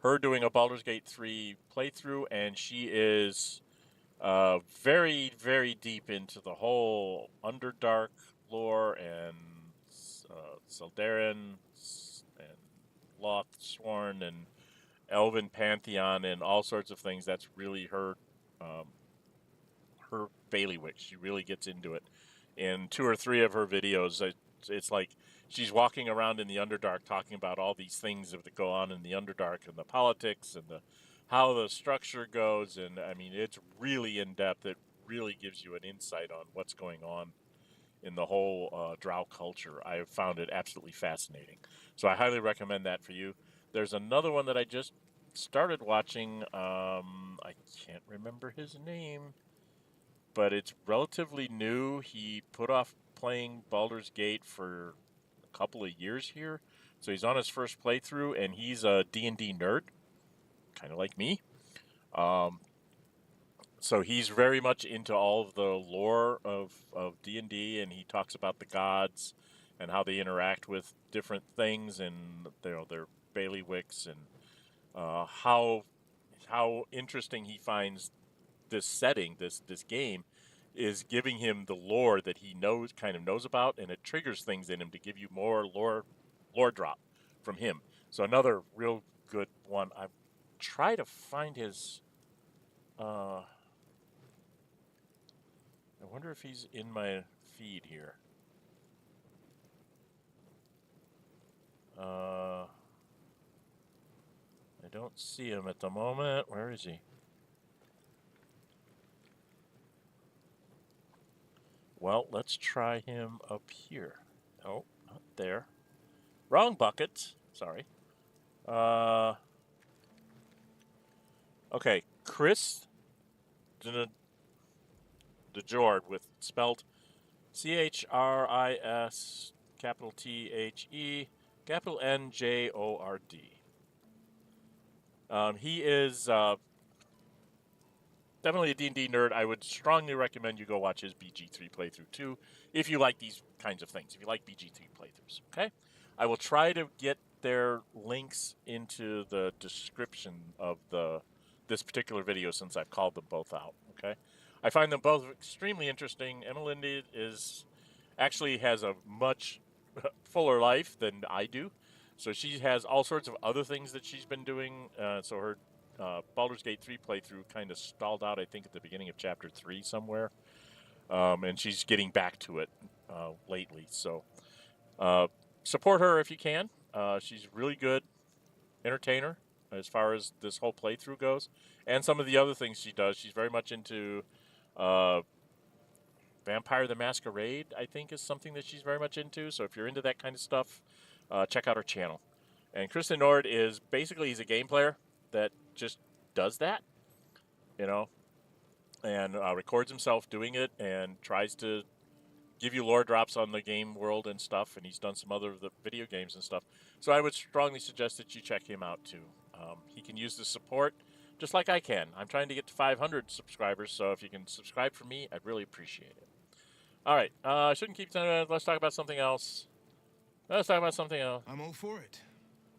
her doing a Baldur's Gate 3 playthrough, and she is very, very deep into the whole Underdark lore and Seldarin and Lothsworn and Elven Pantheon and all sorts of things. That's really her her bailiwick. She really gets into it. In 2 or 3 of her videos, it's like she's walking around in the Underdark talking about all these things that go on in the Underdark and the politics and how the structure goes. And I mean, it's really in depth. It really gives you an insight on what's going on in the whole drow culture. I have found it absolutely fascinating. So I highly recommend that for you. There's another one that I just started watching. I can't remember his name, but it's relatively new. He put playing Baldur's Gate for a couple of years here. So he's on his first playthrough, and he's a D&D nerd, kind of like me. So he's very much into all of the lore of D&D, and he talks about the gods and how they interact with different things, and their bailiwicks, and how interesting he finds this setting, this game, is giving him the lore that he kind of knows about, and it triggers things in him to give you more lore drop from him. So another real good one. I try to find his. I wonder if he's in my feed here. I don't see him at the moment. Where is he? Well, let's try him up here. No, not there. Wrong bucket. Sorry. Okay, Chris DeJord, with spelled CHRIS, capital THE, capital NJORD. He is definitely a D&D nerd. I would strongly recommend you go watch his BG3 playthrough too, if you like these kinds of things, if you like BG3 playthroughs, okay? I will try to get their links into the description of this particular video, since I've called them both out, okay? I find them both extremely interesting. Emmelinda actually has a much fuller life than I do. So she has all sorts of other things that she's been doing. So her Baldur's Gate 3 playthrough kind of stalled out, I think, at the beginning of Chapter 3 somewhere. And she's getting back to it lately. So support her if you can. She's really good entertainer as far as this whole playthrough goes. And some of the other things she does. She's very much into Vampire the Masquerade, I think, is something that she's very much into. So if you're into that kind of stuff, check out her channel. And Chris DeJord is basically, he's a game player that just does that, you know, and records himself doing it and tries to give you lore drops on the game world and stuff. And he's done some other video games and stuff. So I would strongly suggest that you check him out too. He can use the support just like I can. I'm trying to get to 500 subscribers, so if you can subscribe for me, I'd really appreciate it. All right, I shouldn't keep telling you. Let's talk about something else. Let's talk about something else. I'm all for it.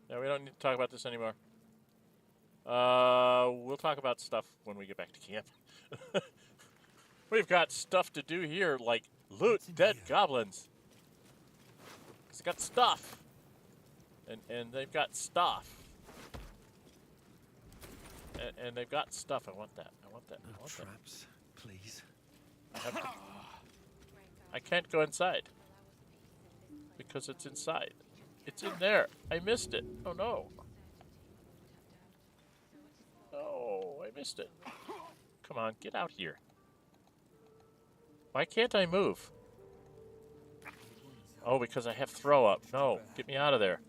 Yeah, we don't need to talk about this anymore. We'll talk about stuff when we get back to camp. We've got stuff to do here, like loot dead goblins. It's got stuff. And they've got stuff. And they've got stuff. I want that. I want that. I want traps, please. I can't go inside. Because it's inside. It's in there. I missed it. Oh no. Oh, I missed it. Come on, get out here. Why can't I move? Oh, because I have throw up. No, get me out of there.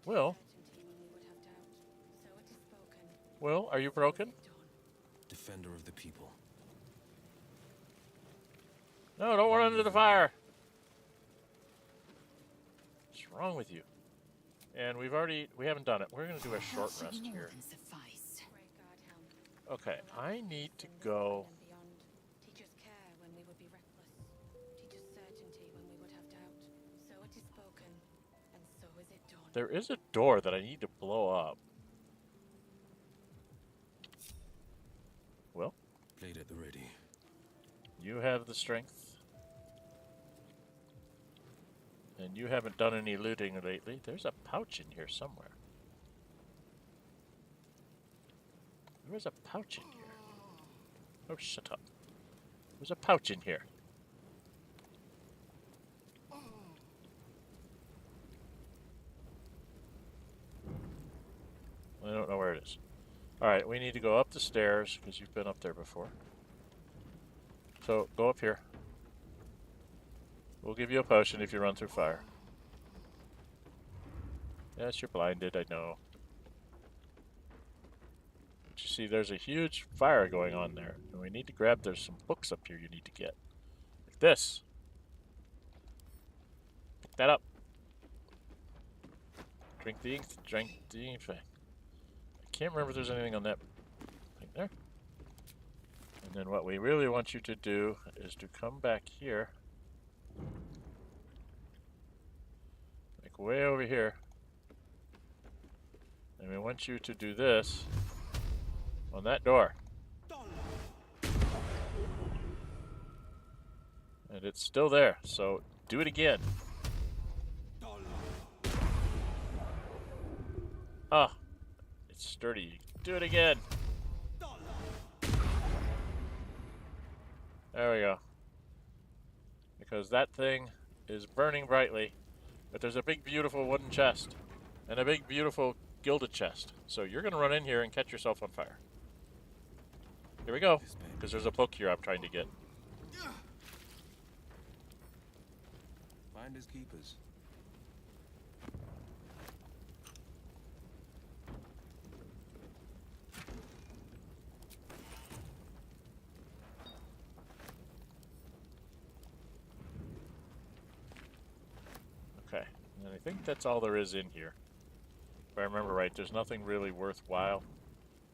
Wyll? Wyll, are you broken? Defender of the people. No, don't run into the fire. What's wrong with you? And we haven't done it. We're going to do a short rest here. Okay, I need to go. There is a door that I need to blow up. Well, Blade at the ready. You have the strength. And you haven't done any looting lately. There's a pouch in here somewhere. There's a pouch in here. Oh, shut up. There's a pouch in here. I don't know where it is. Alright, we need to go up the stairs, because you've been up there before. So, go up here. We'll give you a potion if you run through fire. Yes, you're blinded, I know. But you see, there's a huge fire going on there. And we need to grab, there's some books up here you need to get. Like this. Pick that up. Drink the ink, drink the ink. I can't remember if there's anything on that thing there. And then what we really want you to do is to come back here. Like way over here. And we want you to do this on that door. And it's still there, so do it again. Ah, it's sturdy. Do it again. There we go. Because that thing is burning brightly, but there's a big, beautiful wooden chest and a big, beautiful gilded chest. So you're going to run in here and catch yourself on fire. Here we go, because there's a book here I'm trying to get. Finders keepers. Okay, and I think that's all there is in here. If I remember right, there's nothing really worthwhile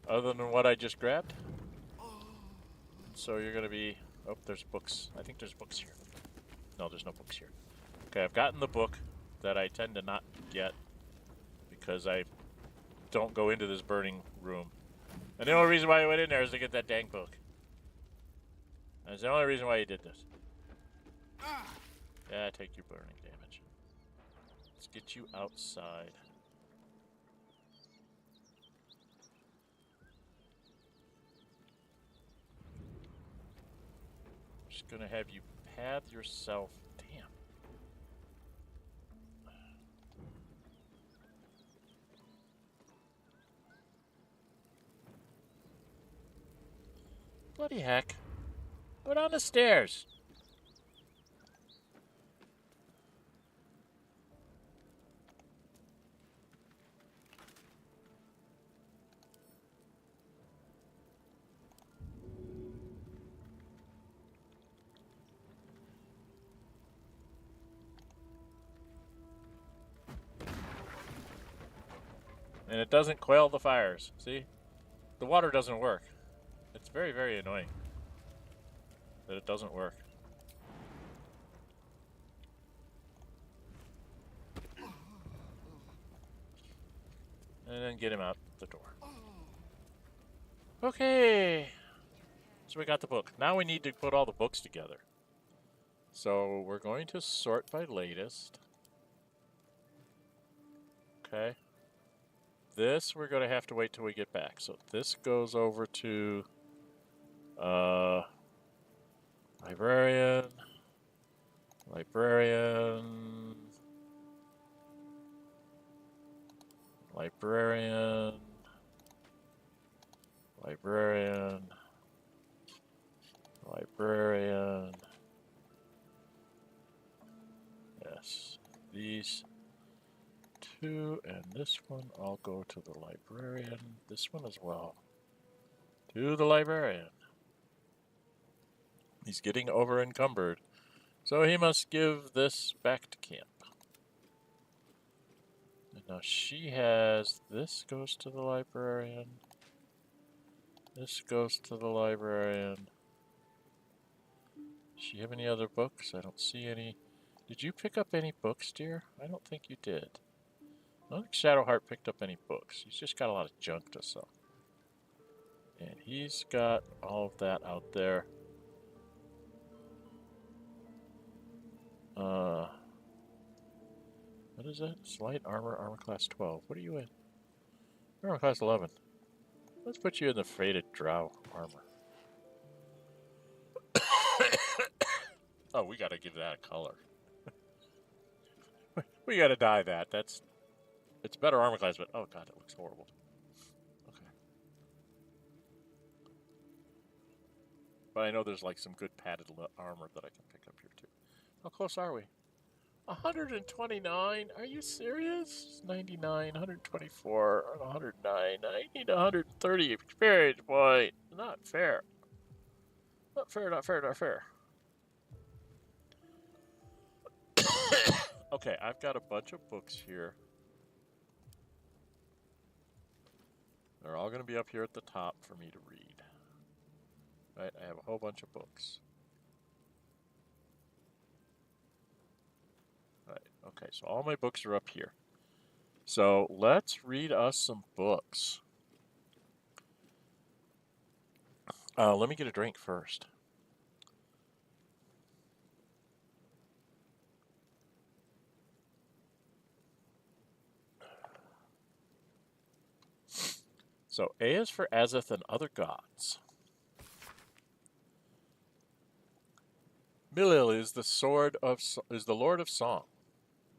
other than what I just grabbed. So you're going to be... Oh, there's books. I think there's books here. No, there's no books here. Okay, I've gotten the book that I tend to not get because I don't go into this burning room. And the only reason why I went in there is to get that dang book. That's the only reason why you did this. Yeah, take your burning damage. Let's get you outside. Just gonna have you pad yourself. Damn. Bloody heck. Go down the stairs. And it doesn't quail the fires. See? The water doesn't work. It's very, very annoying that it doesn't work. And then get him out the door. Okay. So we got the book. Now we need to put all the books together. So we're going to sort by latest. Okay. This we're going to have to wait till we get back. So this goes over to Librarian, Librarian, Librarian, Librarian, Librarian. Yes, these two and this one all go to the Librarian. This one as well. To the Librarian. He's getting over encumbered, so he must give this back to camp. And now she has, this goes to the Librarian. This goes to the Librarian. Does she have any other books? I don't see any. Did you pick up any books, dear? I don't think you did. I don't think Shadowheart picked up any books. He's just got a lot of junk to sell. And he's got all of that out there. What is that? Slight armor, armor class 12. What are you in? Armor class 11. Let's put you in the faded drow armor. Oh, we gotta give that a color. We gotta dye that. It's better armor class, but oh god, it looks horrible. Okay. But I know there's like some good padded armor that I can pick up here too. How close are we? 129? Are you serious? 99, 124, 109. I need 130 experience point. Not fair. Not fair, not fair, not fair. Okay, I've got a bunch of books here. They're all going to be up here at the top for me to read. Right, I have a whole bunch of books. Right, okay, so all my books are up here. So let's read us some books. Let me get a drink first. So A is for Azith and other gods. Mirileth is the Lord of Song.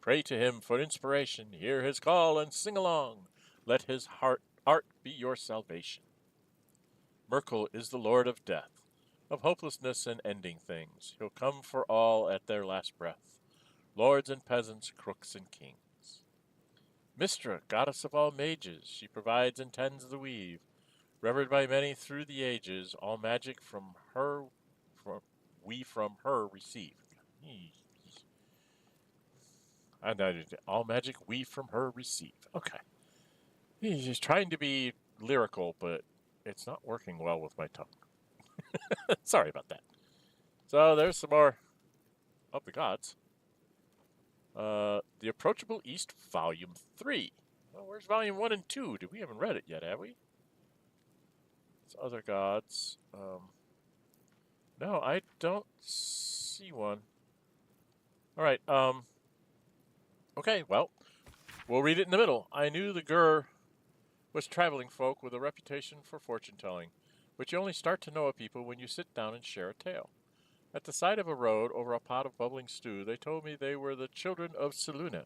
Pray to him for inspiration. Hear his call and sing along. Let his art be your salvation. Merkel is the Lord of Death, of hopelessness and ending things. He'll come for all at their last breath. Lords and peasants, crooks and kings. Mistra, goddess of all mages, she provides and tends the weave. Revered by many through the ages, all magic from her, we from her receive. All magic we from her receive. Okay. He's trying to be lyrical, but it's not working well with my tongue. Sorry about that. So there's some more of the gods. The Approachable East, Volume 3. Well, where's Volume 1 and 2? We haven't read it yet, have we? It's other gods. No, I don't see one. Alright, okay, well, we'll read it in the middle. I knew the Gur was traveling folk with a reputation for fortune-telling, which you only start to know a people when you sit down and share a tale. At the side of a road, over a pot of bubbling stew, they told me they were the children of Selûne,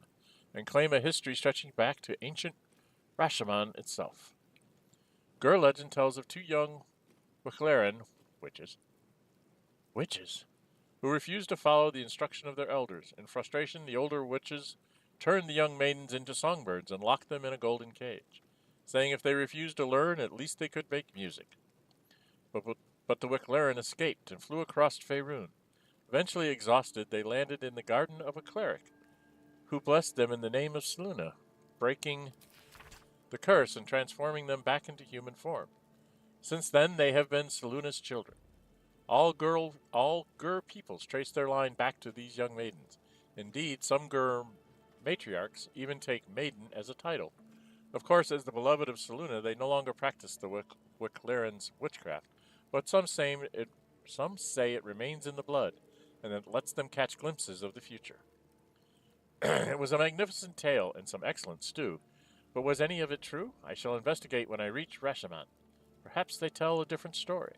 and claim a history stretching back to ancient Rashomon itself. Gur legend tells of two young Wulbren, witches, who refused to follow the instruction of their elders. In frustration, the older witches turned the young maidens into songbirds and locked them in a golden cage, saying if they refused to learn, at least they could make music. But the Wulbren escaped and flew across Faerun. Eventually exhausted, they landed in the garden of a cleric, who blessed them in the name of Selûne, breaking the curse and transforming them back into human form. Since then, they have been Selûne's children. All Gur peoples trace their line back to these young maidens. Indeed, some Gur matriarchs even take maiden as a title. Of course, as the beloved of Selûne, they no longer practice the Wulbren's witchcraft, but some say it remains in the blood, and it lets them catch glimpses of the future. It was a magnificent tale and some excellent stew, but was any of it true? I shall investigate when I reach Rashomon. Perhaps they tell a different story.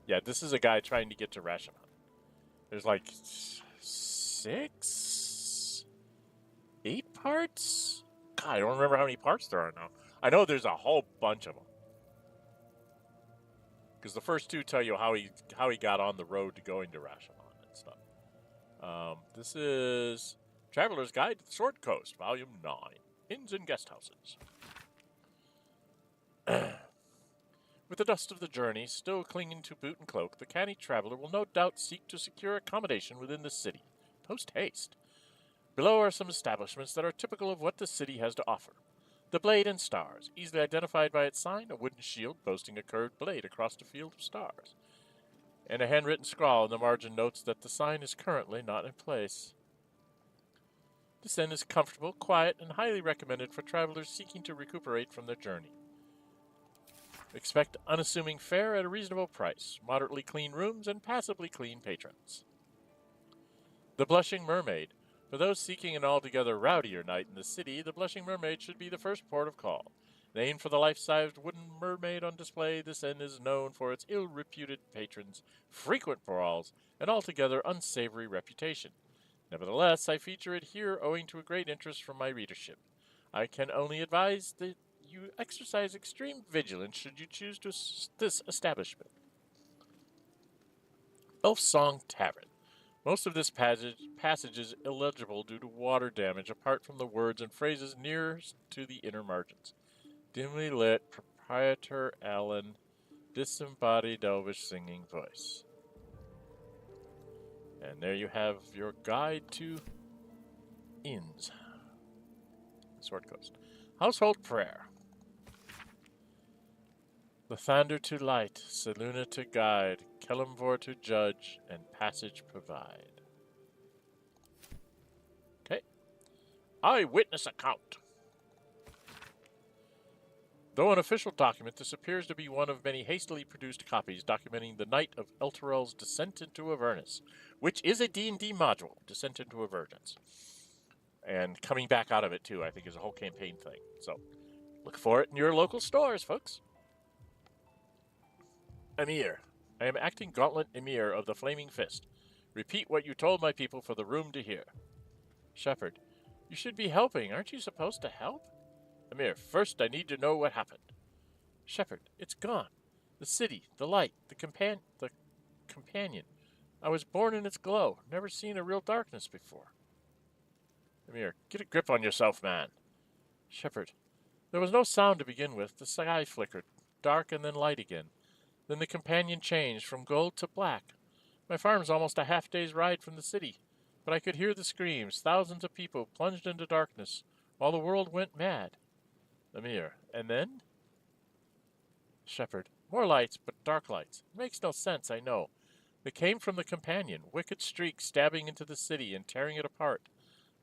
Yeah, this is a guy trying to get to Rashomon. There's like 8 parts? God, I don't remember how many parts there are now. I know there's a whole bunch of them. Because the first 2 tell you how he got on the road to going to Rashomon and stuff. This is Traveler's Guide to the Sword Coast, Volume 9. Inns and Guest Houses. With the dust of the journey still clinging to boot and cloak, the canny traveler will no doubt seek to secure accommodation within the city, post-haste. Below are some establishments that are typical of what the city has to offer. The Blade and Stars, easily identified by its sign, a wooden shield boasting a curved blade across a field of stars. And a handwritten scrawl in the margin notes that the sign is currently not in place. This inn is comfortable, quiet, and highly recommended for travelers seeking to recuperate from their journey. Expect unassuming fare at a reasonable price, moderately clean rooms, and passably clean patrons. The Blushing Mermaid. For those seeking an altogether rowdier night in the city, the Blushing Mermaid should be the first port of call. Named for the life-sized wooden mermaid on display, this inn is known for its ill-reputed patrons, frequent brawls, and altogether unsavory reputation. Nevertheless, I feature it here owing to a great interest from my readership. I can only advise that you exercise extreme vigilance should you choose this establishment. Elf Song Tavern. Most of this passage is illegible due to water damage, apart from the words and phrases nearest to the inner margins. Dimly lit, proprietor Allen, disembodied elvish singing voice. And there you have your guide to inns. Sword Coast. Household prayer. Lathander to light, Seluna to guide, Kelemvor to judge, and passage provide. Okay. Eyewitness account. Though an official document, this appears to be one of many hastily produced copies documenting the night of Elturel's descent into Avernus, which is a D&D module, Descent into Avernus. And coming back out of it, too, I think is a whole campaign thing. So, look for it in your local stores, folks. Emir. I am acting Gauntlet Emir of the Flaming Fist. Repeat what you told my people for the room to hear. Shepherd. You should be helping. Aren't you supposed to help? Emir. First, I need to know what happened. Shepherd. It's gone. The city, the light, the companion. I was born in its glow. Never seen a real darkness before. Emir. Get a grip on yourself, man. Shepherd. There was no sound to begin with. The sky flickered. Dark and then light again. Then the companion changed from gold to black. My farm's almost a half-day's ride from the city, but I could hear the screams. Thousands of people plunged into darkness, while the world went mad. Emir. And then? Shepherd. More lights, but dark lights. It makes no sense, I know. They came from the companion, wicked streaks stabbing into the city and tearing it apart.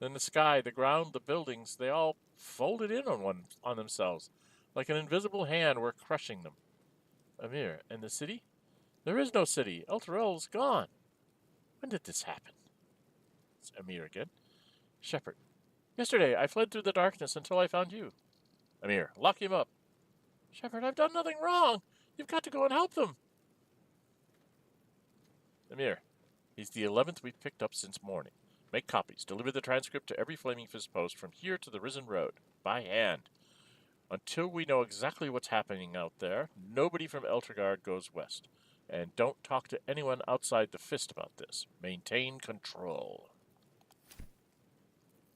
Then the sky, the ground, the buildings, they all folded in on themselves, like an invisible hand were crushing them. Emir. And the city? There is no city. Elturel is gone. When did this happen? It's Emir again. Shepherd. Yesterday, I fled through the darkness until I found you. Emir. Lock him up. Shepherd, I've done nothing wrong. You've got to go and help them. Emir. He's the 11th we've picked up since morning. Make copies. Deliver the transcript to every Flaming Fist post from here to the Risen Road. By hand. Until we know exactly what's happening out there, nobody from Elturgard goes west. And don't talk to anyone outside the Fist about this. Maintain control.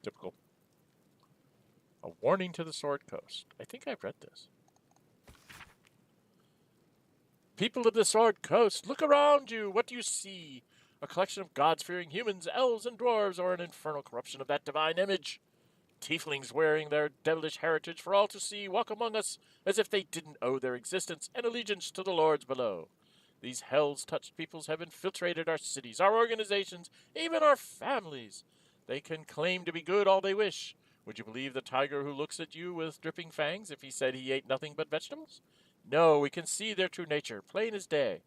Typical. A warning to the Sword Coast. I think I've read this. People of the Sword Coast, look around you. What do you see? A collection of gods-fearing humans, elves, and dwarves, or an infernal corruption of that divine image? Tieflings wearing their devilish heritage for all to see walk among us as if they didn't owe their existence and allegiance to the lords below. These hells-touched peoples have infiltrated our cities, our organizations, even our families. They can claim to be good all they wish. Would you believe the tiger who looks at you with dripping fangs if he said he ate nothing but vegetables? No, we can see their true nature, plain as day.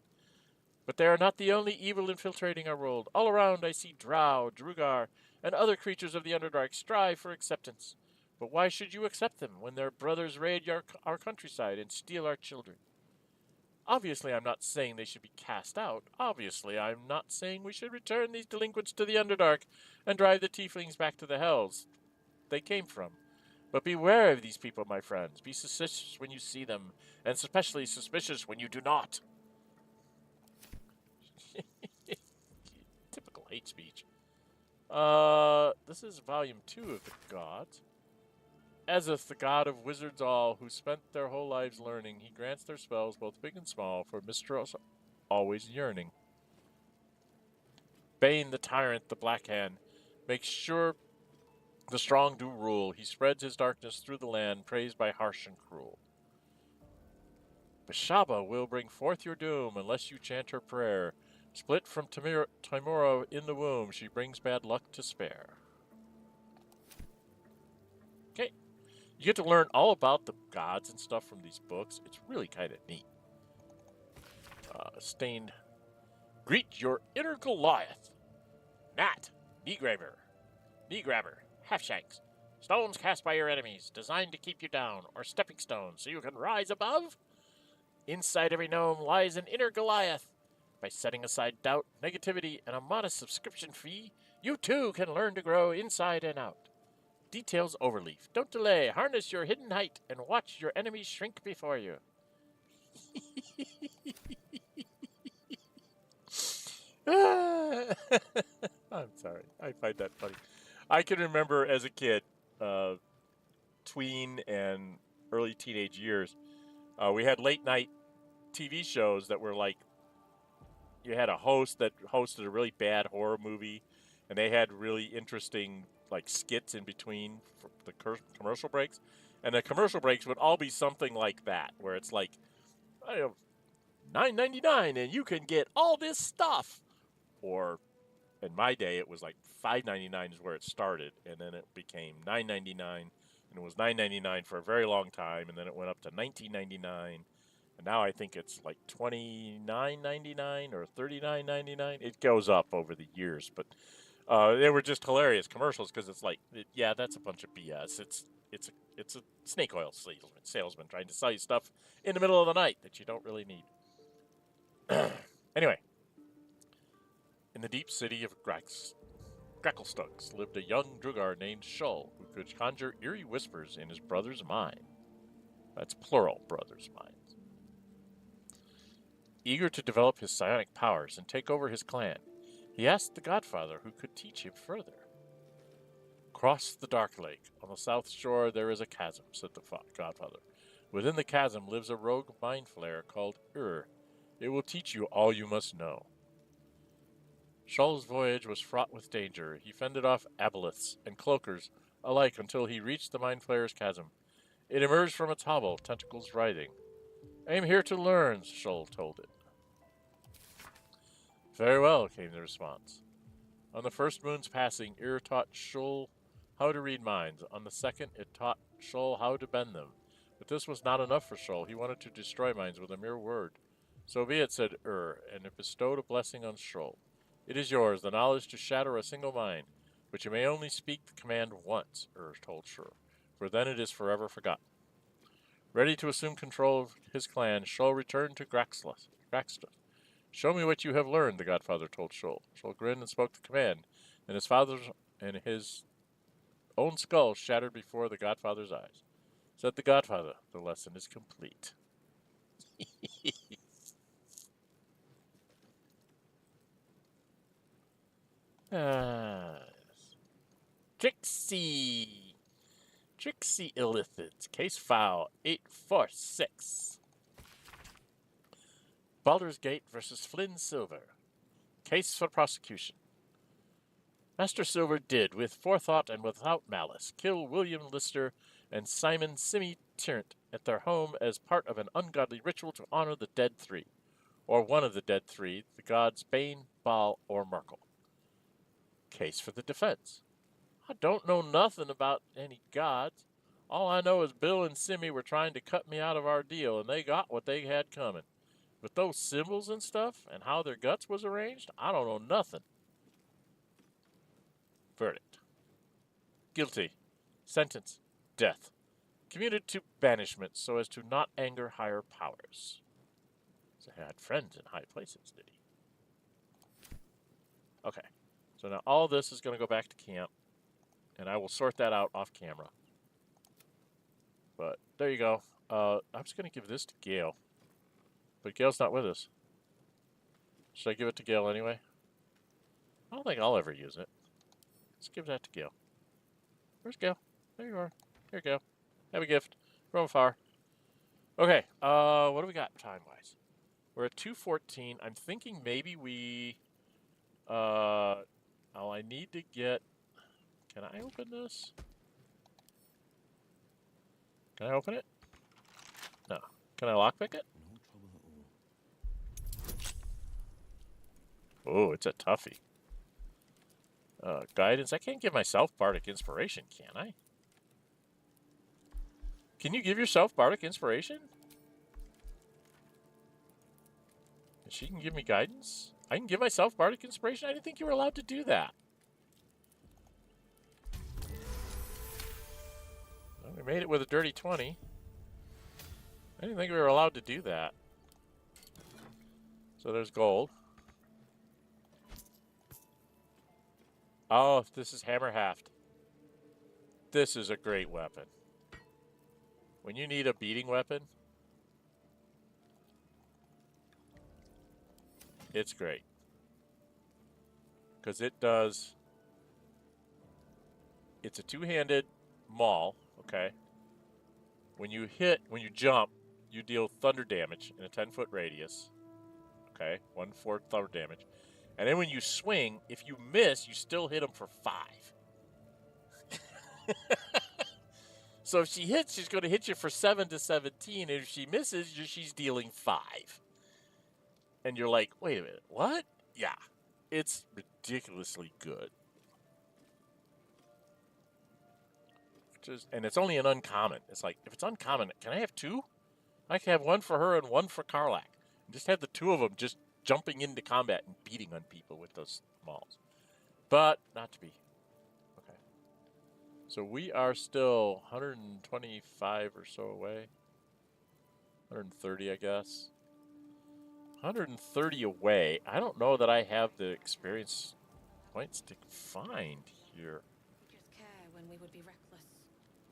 But they are not the only evil infiltrating our world. All around I see drow, drugar, and other creatures of the Underdark strive for acceptance. But why should you accept them when their brothers raid our countryside and steal our children? Obviously, I'm not saying they should be cast out. Obviously, I'm not saying we should return these delinquents to the Underdark and drive the tieflings back to the hells they came from. But beware of these people, my friends. Be suspicious when you see them, and especially suspicious when you do not. Typical hate speech. This is volume 2 of the Gods. Ezeth, the god of wizards all, who spent their whole lives learning, he grants their spells, both big and small, for mistress always yearning. Bane, the tyrant, the black hand, makes sure the strong do rule. He spreads his darkness through the land, praised by harsh and cruel. Bashaba will bring forth your doom unless you chant her prayer. Split from Timora in the womb, she brings bad luck to spare. Okay. You get to learn all about the gods and stuff from these books. It's really kind of neat. Stained. Greet your inner Goliath. Nat, knee grabber, half-shanks. Stones cast by your enemies, designed to keep you down, or stepping stones so you can rise above. Inside every gnome lies an inner Goliath. By setting aside doubt, negativity, and a modest subscription fee, you too can learn to grow inside and out. Details overleaf. Don't delay. Harness your hidden height and watch your enemies shrink before you. I'm sorry. I find that funny. I can remember as a kid, tween and early teenage years, we had late night TV shows that were like, you had a host that hosted a really bad horror movie, and they had really interesting like skits in between for the commercial breaks, and the commercial breaks would all be something like that, where it's like, I have $9.99 and you can get all this stuff, or in my day it was like $5.99 is where it started, and then it became $9.99, and it was $9.99 for a very long time, and then it went up to $19.99. And now I think it's like $29.99 or $39.99. It goes up over the years, but they were just hilarious commercials because it's like, yeah, that's a bunch of BS. It's a snake oil salesman trying to sell you stuff in the middle of the night that you don't really need. Anyway, in the deep city of Gracklstugs lived a young Drugar named Shull who could conjure eerie whispers in his brother's mind. That's plural, brother's mind. Eager to develop his psionic powers and take over his clan, he asked the Godfather who could teach him further. Cross the Dark Lake. On the south shore there is a chasm, said the Godfather. Within the chasm lives a rogue Mind Flayer called It will teach you all you must know. Shull's voyage was fraught with danger. He fended off aboleths and cloakers alike until he reached the Mind Flayer's chasm. It emerged from its hovel, tentacles writhing. I am here to learn, Shull told it. Very well, came the response. On the first moon's passing, taught Shull how to read minds. On the second, it taught Shull how to bend them. But this was not enough for Shull. He wanted to destroy minds with a mere word. So be it, said and it bestowed a blessing on Shull. It is yours, the knowledge to shatter a single mind, but you may only speak the command once, told Shull, for then it is forever forgotten. Ready to assume control of his clan, Shull returned to Graxleth. Show me what you have learned, the Godfather told Shull. Shull grinned and spoke the command, and his own skull shattered before the Godfather's eyes. Said the Godfather, the lesson is complete. Trixie Illithid, case file 846. Baldur's Gate versus Flynn Silver. Case for prosecution. Master Silver did, with forethought and without malice, kill William Lister and Simon Simi Tyrant at their home as part of an ungodly ritual to honor the dead three, or one of the dead three, the gods Bane, Baal, or Merkel. Case for the defense. I don't know nothing about any gods. All I know is Bill and Simi were trying to cut me out of our deal, and they got what they had coming. With those symbols and stuff, and how their guts was arranged, I don't know nothing. Verdict. Guilty. Sentence. Death. Commuted to banishment so as to not anger higher powers. So he had friends in high places, did he? Okay. So now all this is going to go back to camp, and I will sort that out off camera. But there you go. I'm just going to give this to Gale. But Gale's not with us. Should I give it to Gale anyway? I don't think I'll ever use it. Let's give that to Gale. Where's Gale? There you are. Here you go. Have a gift from afar. Okay, what do we got time-wise? We're at 2:14. I'm thinking maybe we... I need to get... Can I open this? Can I open it? No. Can I lockpick it? Oh, it's a toughie. Guidance. I can't give myself Bardic Inspiration, can I? Can you give yourself Bardic Inspiration? And she can give me guidance? I can give myself Bardic Inspiration? I didn't think you were allowed to do that. Well, we made it with a dirty 20. I didn't think we were allowed to do that. So there's gold. Oh, this is Hammer Haft. This is a great weapon. When you need a beating weapon, it's great. because it does. It's a two-handed maul. Okay. When you jump, you deal thunder damage in a 10-foot radius. Okay, 1/4 thunder damage, and then when you swing, if you miss, you still hit them for 5. So if she hits, she's going to hit you for 7 to 17. And if she misses, she's dealing 5. And you're like, wait a minute, what? Yeah, it's ridiculously good. And it's only an uncommon. It's like, if it's uncommon, can I have 2? I can have 1 for her and 1 for Karlach. Just have the 2 of them just jumping into combat and beating on people with those mauls. But not to be. Okay. So we are still 125 or so away. 130, I guess. 130 away. I don't know that I have the experience points to find here. Teach us care when we would be reckless.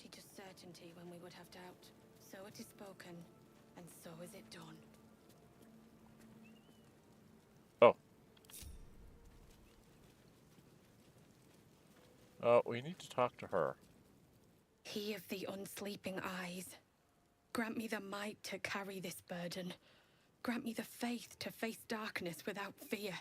Teach us certainty when we would have doubt. So it is spoken, and so is it done. Oh. We need to talk to her. He of the unsleeping eyes, grant me the might to carry this burden. Grant me the faith to face darkness without fear.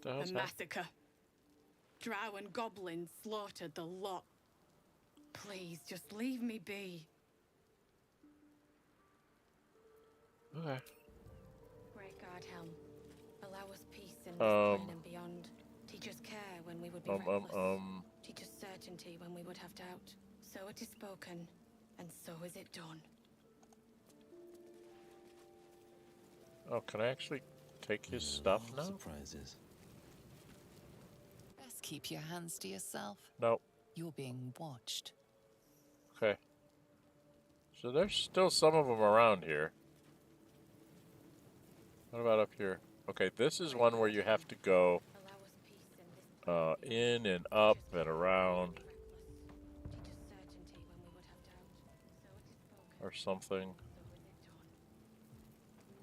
A massacre. Drow and goblins slaughtered the lot. Please, just leave me be. Okay. Great God, Helm. Allow us peace in this plane and beyond. Teach us care when we would be reckless. Teach us certainty when we would have doubt. So it is spoken, and so is it done. Oh, can I actually take his stuff now? Surprises. Best keep your hands to yourself. Nope. You're being watched. Okay. So there's still some of them around here. What about up here? Okay, this is one where you have to go in and up and around. Or something.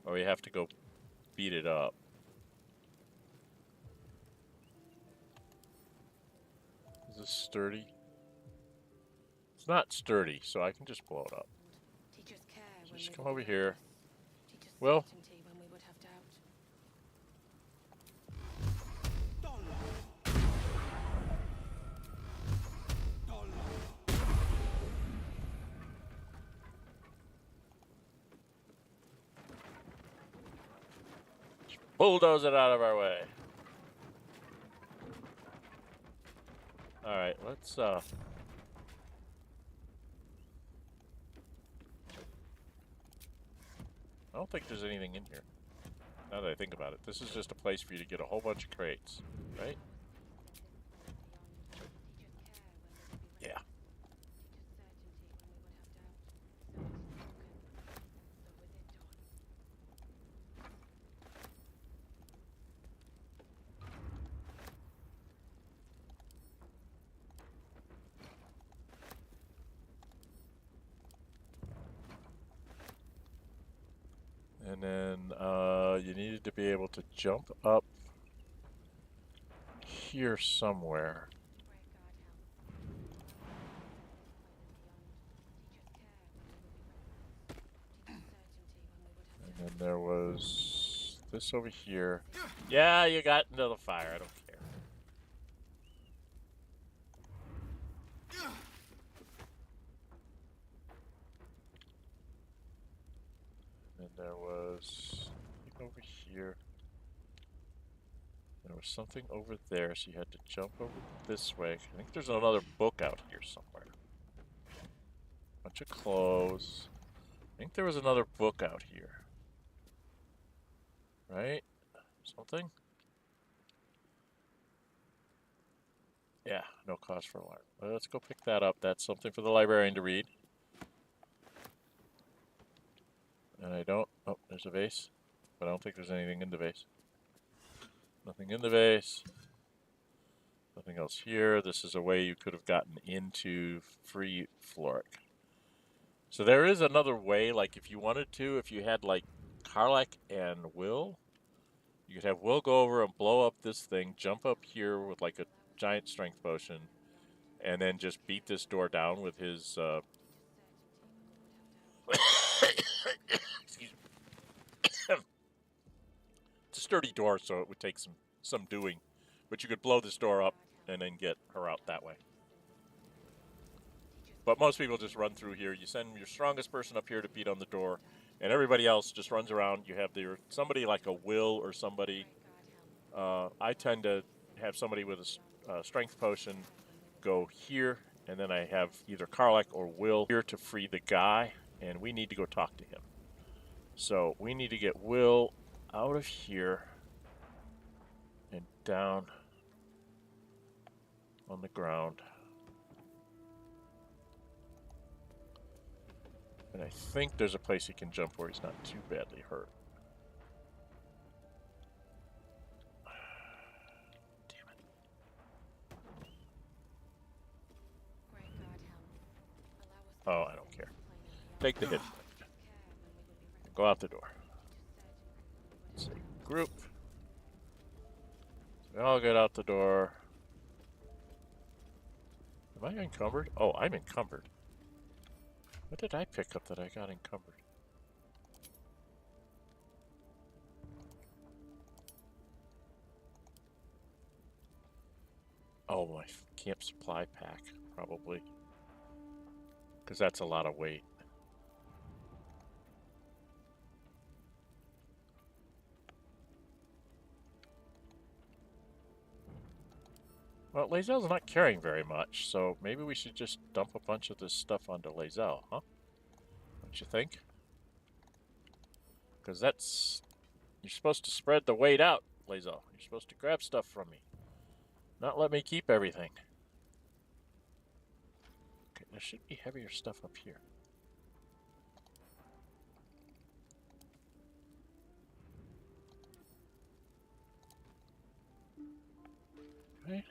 Or you have to go beat it up. Is this sturdy? It's not sturdy, so I can just blow it up. So just come over here. Wyll? Bulldoze it out of our way. Alright, let's I don't think there's anything in here. Now that I think about it, this is just a place for you to get a whole bunch of crates, right? Yeah. And then you needed to be able to jump up here somewhere. And then there was this over here. Yeah, you got into the fire. I don't care. And there was something over here. There was something over there, so you had to jump over this way. I think there's another book out here somewhere. Bunch of clothes. I think there was another book out here. Right? Something? Yeah, no cause for alarm. Well, let's go pick that up. That's something for the librarian to read. And I don't... Oh, there's a vase. But I don't think there's anything in the vase. Nothing in the vase. Nothing else here. This is a way you could have gotten into free Florrick. So there is another way, like if you wanted to, if you had like Karlach and Wyll, you could have Wyll go over and blow up this thing, jump up here with like a giant strength potion, and then just beat this door down with his excuse me. It's a sturdy door, so it would take some doing. But you could blow this door up and then get her out that way. But most people just run through here. You send your strongest person up here to beat on the door, and everybody else just runs around. You have somebody like a Wyll or somebody. I tend to have somebody with a strength potion go here, and then I have either Karlach or Wyll here to free the guy, and we need to go talk to him. So we need to get Wyll out of here and down on the ground. And I think there's a place he can jump where he's not too badly hurt. Damn it. Oh, I don't care. Take the hit. Go out the door. Let's see. Group. We all get out the door. Am I encumbered? Oh, I'm encumbered. What did I pick up that I got encumbered? Oh, my camp supply pack, probably. Because that's a lot of weight. Well, Lae'zel's not carrying very much, so maybe we should just dump a bunch of this stuff onto Lae'zel, huh? Don't you think? Because you're supposed to spread the weight out, Lae'zel. You're supposed to grab stuff from me. Not let me keep everything. Okay, there should be heavier stuff up here. Okay.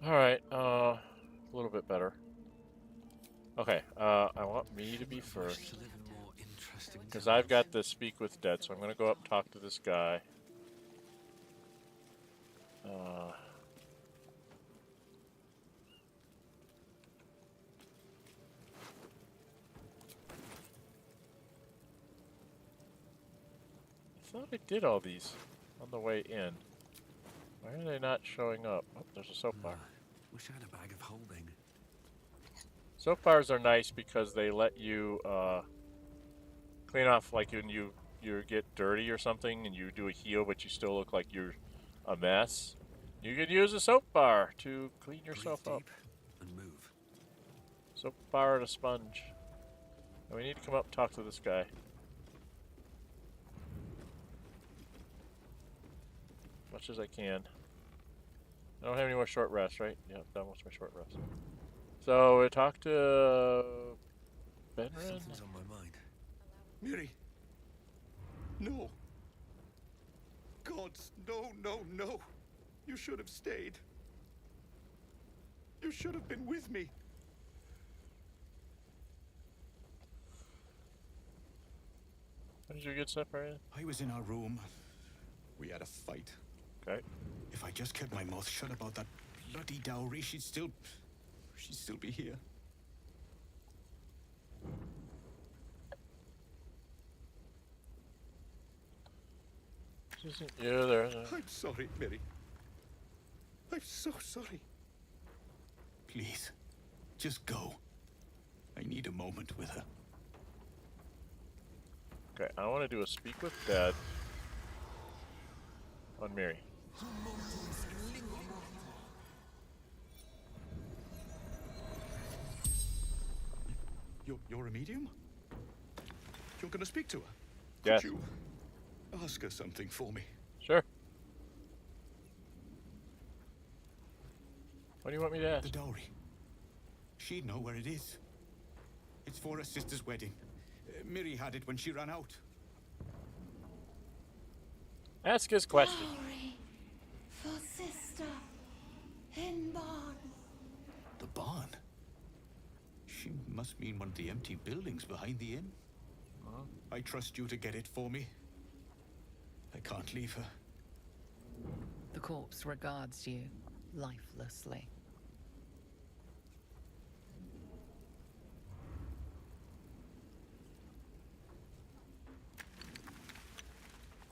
Alright, a little bit better. Okay, I want me to be first. Because I've got the speak with dead, so I'm going to go up and talk to this guy. I thought I did all these on the way in. Why are they not showing up? Oh, there's a soap bar. Wish I had a bag of holding. Soap bars are nice because they let you clean off, like when you get dirty or something and you do a heal but you still look like you're a mess. You could use a soap bar to clean yourself up. And move. Soap bar and a sponge. And we need to come up and talk to this guy. As much as I can. I don't have any more short rests, right? Yeah, done with my short rest. So we talked to Benryn. Something's on my mind. Miri. No. Gods, no, no, no. You should have stayed. You should have been with me. How did you get separated? I was in our room. We had a fight. Okay. If I just kept my mouth shut about that bloody dowry, she'd still be here. Isn't you there? I'm sorry, Miri. I'm so sorry. Please, just go. I need a moment with her. Okay, I want to do a speak with Dad on Miri. You're a medium? You're gonna speak to her? Yes. Could you ask her something for me? Sure. What do you want me to ask? The dowry. She'd know where it is. It's for her sister's wedding. Miri had it when she ran out. Ask his question. Dowry for sister in barn. The barn? She must mean one of the empty buildings behind the inn. I trust you to get it for me. I can't leave her. The corpse regards you lifelessly.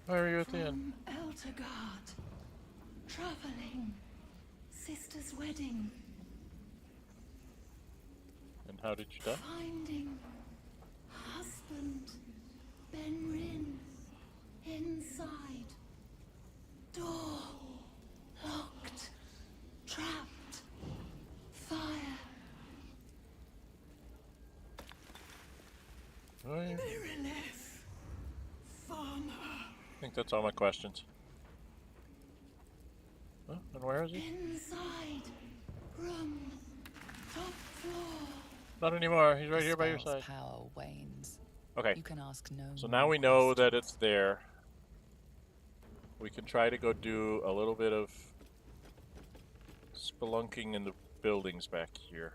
Why are you at the end? Eltergard. Traveling. Sister's wedding. And how did you die? Finding husband Benryn inside. Door locked. Trapped. Fire. Mirileth. Farmer. I think that's all my questions. Huh? And where is he? Inside. Room. Top floor. Not anymore. He's right here by your Spell's side. Power wanes. Okay. You can ask no So more now we know that it's there. We can try to go do a little bit of spelunking in the buildings back here.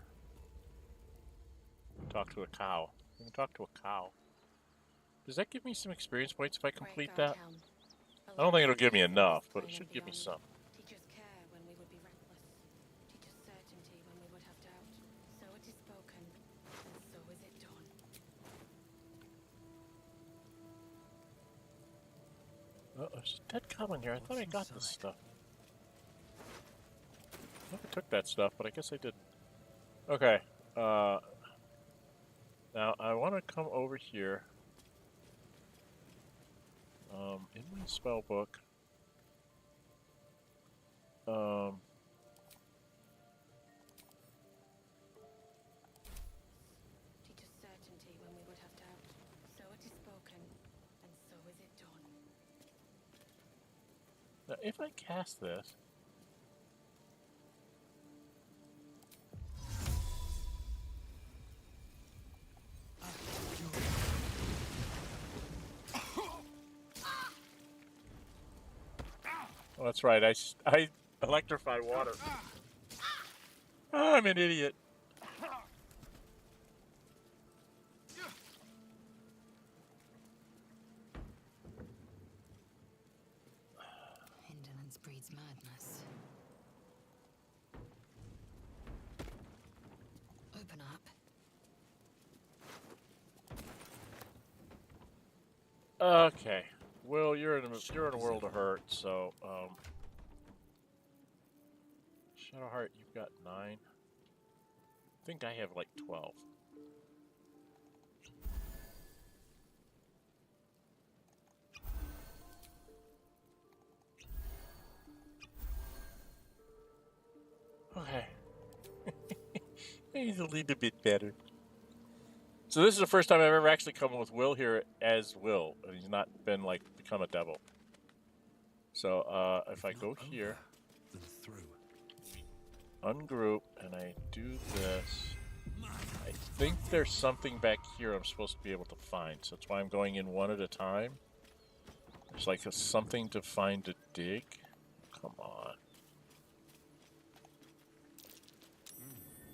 Talk to a cow. We can talk to a cow. Does that give me some experience points if I complete that? I don't think it'll give me enough, but it should give me some. Teach us care when we would be reckless. Teach us certainty when we would have doubt. So it is spoken, and so is it done. Oh, there's a dead goblin here. I thought I got this stuff. I thought I took that stuff, but I guess I didn't. Okay. Now I want to come over here. In my spell book. Teach us certainty when we would have doubt. So it is spoken, and so is it done. Now, if I cast this. Oh, that's right. I electrify water. Oh, I'm an idiot. Indolence breeds madness. Open up. Okay. Wyll, you're in a world of hurt, so Shadowheart, you've got 9. I think I have like 12. Okay. He's a little bit better. So this is the first time I've ever actually come with Wyll here as Wyll. And he's not been like become a devil. So if I go here, ungroup, and I do this, I think there's something back here I'm supposed to be able to find. So that's why I'm going in one at a time. There's like something to find to dig. Come on.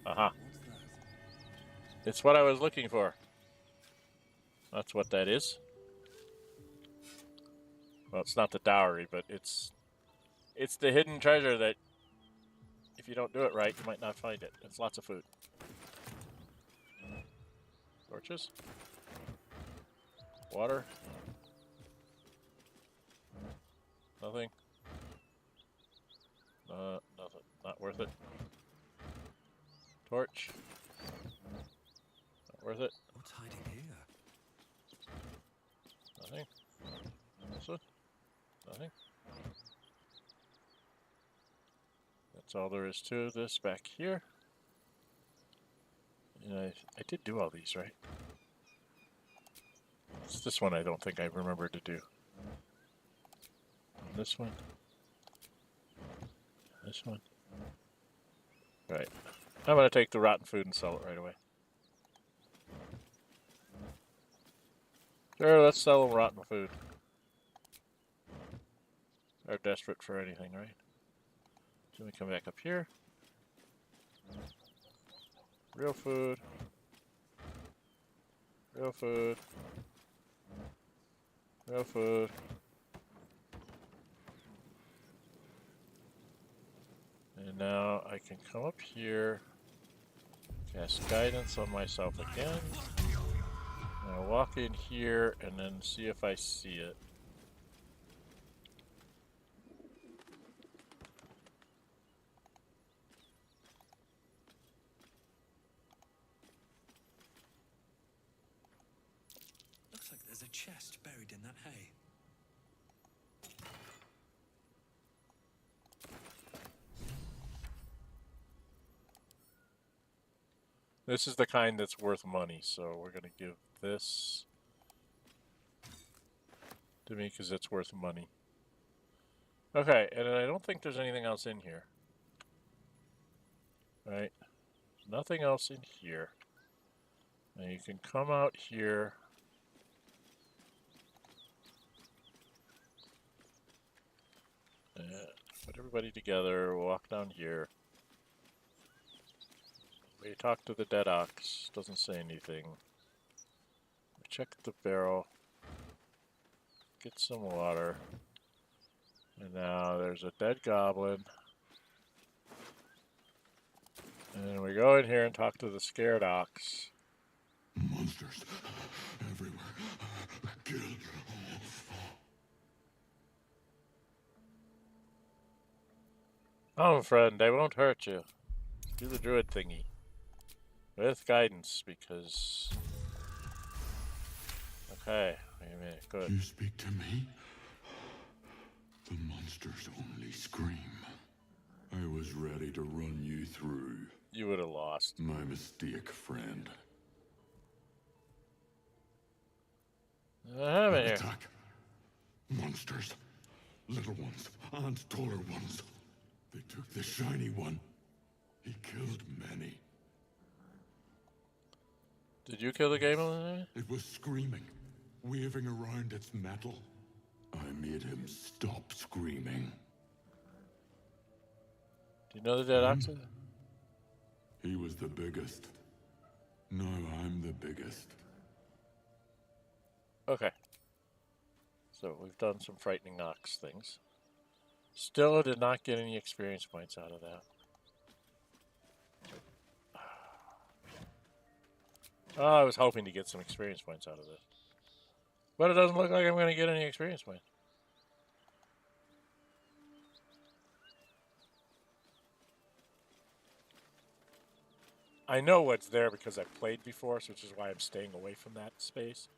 Aha. It's what I was looking for. That's what that is. Well, it's not the dowry, but it's the hidden treasure that if you don't do it right, you might not find it. It's lots of food. Torches. Water. Nothing. Nothing. Not worth it. Torch. Not worth it. What's hiding here? Nothing. This one. Nothing. That's all there is to this back here. And I did do all these, right? It's this one I don't think I remembered to do. And this one. This one. Right. I'm going to take the rotten food and sell it right away. Sure, let's sell them rotten food. are desperate for anything, right? So we come back up here. Real food. Real food. Real food. And now I can come up here, cast guidance on myself again. And I'll walk in here and then see if I see it. Looks like there's a chest buried in that hay. This is the kind that's worth money, so we're going to give this to me because it's worth money. Okay, and I don't think there's anything else in here. Right? There's nothing else in here. Now you can come out here. And put everybody together, walk down here. We talk to the dead ox, doesn't say anything. We check the barrel. Get some water. And now there's a dead goblin. And we go in here and talk to the scared ox. Monsters everywhere. Kill. Oh, friend, they won't hurt you. Do the druid thingy. With guidance, because... Okay, wait a minute, good. You speak to me? The monsters only scream. I was ready to run you through. You would have lost. My mistake, friend. Attack. Monsters. Little ones and taller ones. They took the shiny one. He killed many. Did you kill the game? It was screaming, waving around its metal. I made him stop screaming. Do you know the dead ox? He was the biggest. Now I'm the biggest. Okay. So we've done some frightening ox things. Still did not get any experience points out of that. Oh, I was hoping to get some experience points out of this. But it doesn't look like I'm going to get any experience points. I know what's there because I've played before, so which is why I'm staying away from that space.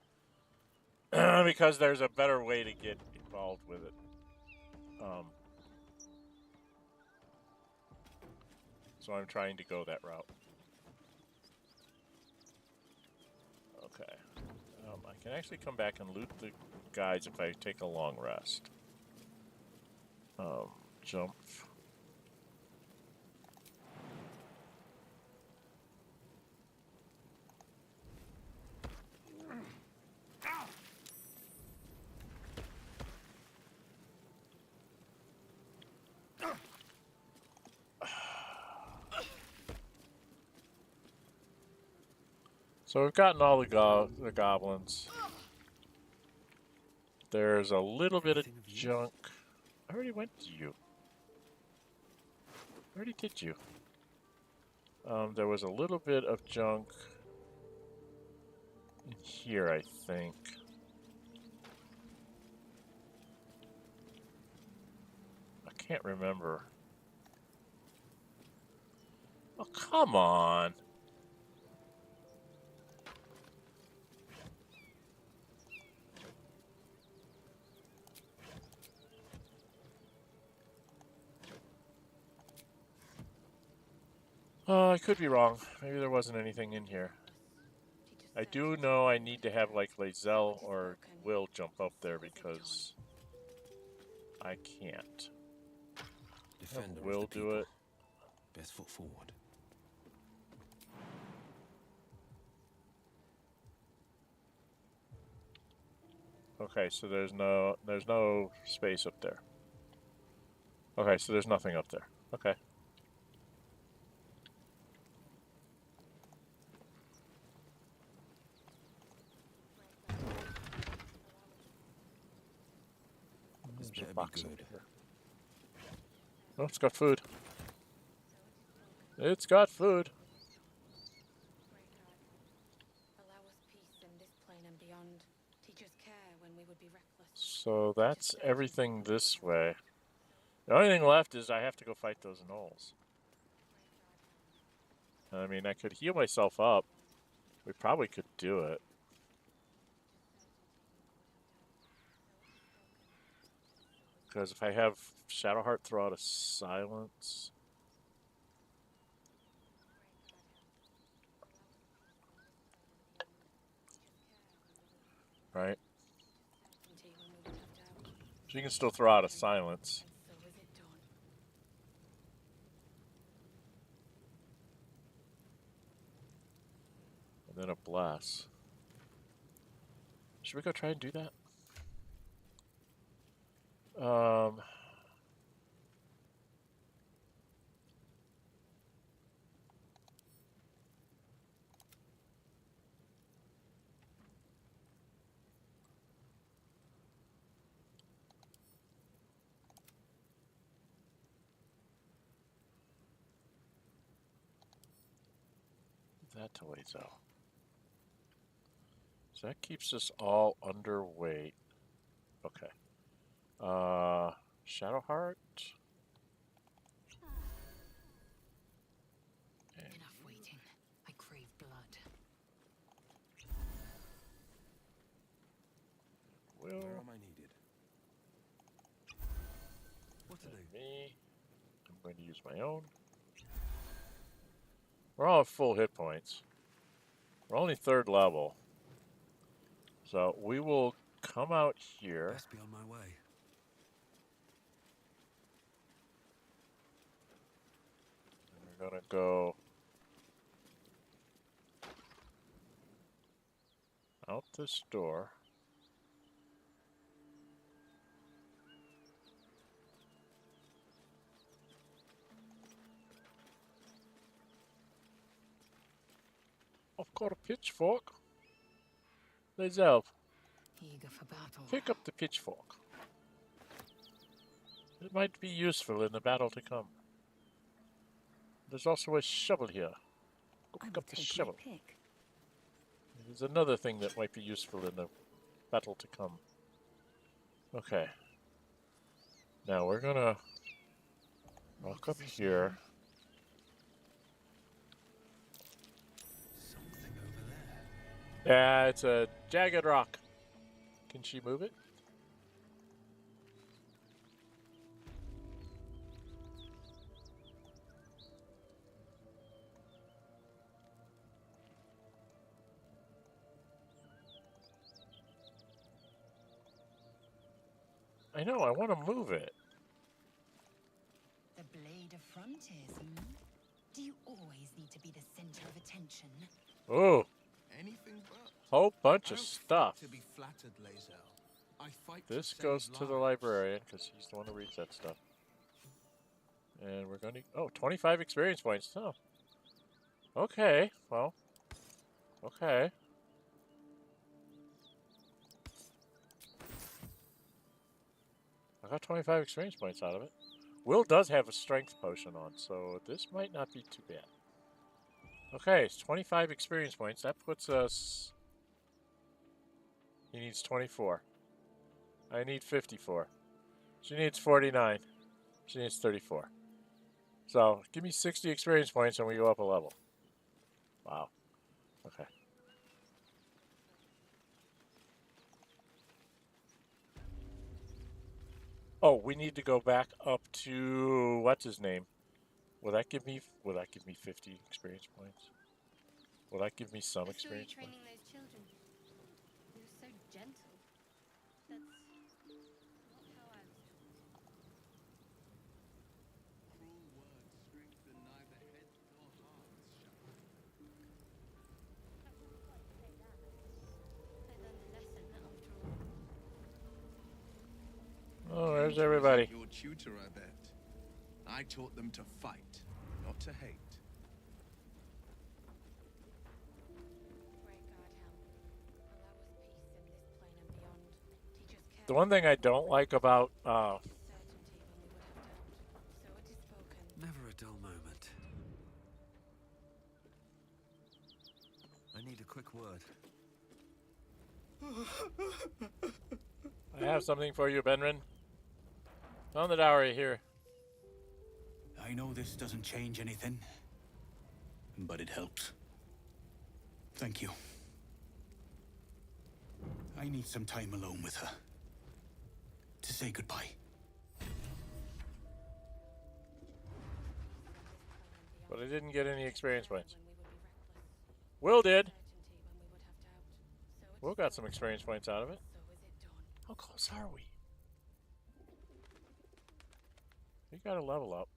Because there's a better way to get involved with it. So I'm trying to go that route. Okay. I can actually come back and loot the guides if I take a long rest. Jump. So we've gotten all the goblins. There's a little bit of junk. I already went to you. I already did you. There was a little bit of junk in here, I think. I can't remember. Oh, come on. I could be wrong. Maybe there wasn't anything in here. I do know I need to have like Lae'zel or Wyll jump up there because I can't. Defender of Wyll the do people. it. Best foot forward. Okay, so there's no space up there. Okay, so there's nothing up there. Okay. There's a box over here. Oh, it's got food. It's got food. Allow us peace in this plane and beyond. Teach us care when we would be reckless. So that's everything this way. The only thing left is I have to go fight those Gnolls. I mean, I could heal myself up. We probably could do it. Because if I have Shadowheart throw out a silence... Right? So you can still throw out a silence. And then a bless. Should we go try and do that? That to Lae'zel. So that keeps us all underweight. Okay. Shadowheart. Enough waiting. I crave blood. Wyll. Where am I needed? What to do? Me. I'm going to use my own. We're all at full hit points. We're only 3rd level. So we will come out here. Best be on my way. And we're going to go out this door. I've got a pitchfork. Lae'zel, Eager for battle. pick up the pitchfork. It might be useful in the battle to come. There's also a shovel here. Go pick up the shovel. There's another thing that might be useful in the battle to come. Okay. Now we're gonna walk up here. Yeah, it's a jagged rock. Can she move it? I know, I want to move it. The blade of frontiers, Do you always need to be the center of attention? Oh. Anything but. Whole bunch I of don't stuff. fight to be flattered, Lae'zel. I fight This to goes save to the lives. librarian because he's the one who reads that stuff. And we're going to... Oh, 25 experience points. Oh. Okay. Well. Okay. I got 25 experience points out of it. Wyll does have a strength potion on, so this might not be too bad. Okay, it's 25 experience points. That puts us... He needs 24. I need 54. She needs 49. She needs 34. So, give me 60 experience points and we go up a level. Wow. Okay. Oh, we need to go back up to... What's his name? Will that give me 50 experience points? Will that give me some experience points? Training those children. They were so gentle. That's not how I was taught. Cruel words strengthen neither head nor heart, I wouldn't quite say that. I learned a lesson after all. Oh, there's everybody. Your tutor, I bet. I taught them to fight, not to hate. The one thing I don't like about Never a dull moment. I need a quick word. I have something for you, Benryn. On the dowry here. I know this doesn't change anything, but it helps. Thank you. I need some time alone with her. To say goodbye. But I didn't get any experience points. Wyll did. Wyll got some experience points out of it. How close are we? We gotta level up.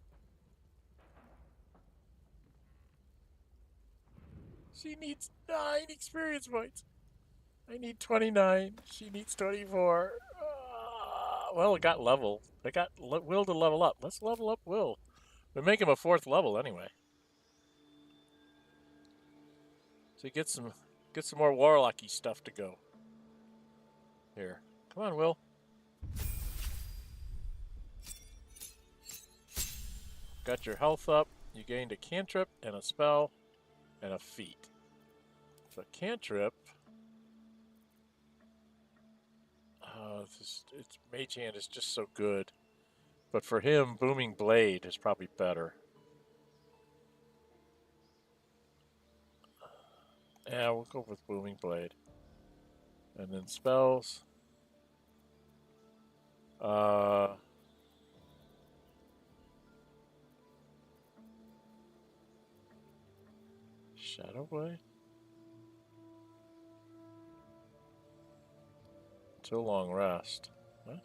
She needs 9 experience points. I need 29. She needs 24. Well, it got level. I got Wyll to level up. Let's level up Wyll. We make him a 4th level anyway. So get some more warlocky stuff to go. Here. Come on, Wyll. Got your health up. You gained a cantrip and a spell and a feat. So cantrip. It's Mage Hand is just so good. But for him, Booming Blade is probably better. Yeah, we'll go with Booming Blade. And then spells. Shadow Blade? Till long rest. What?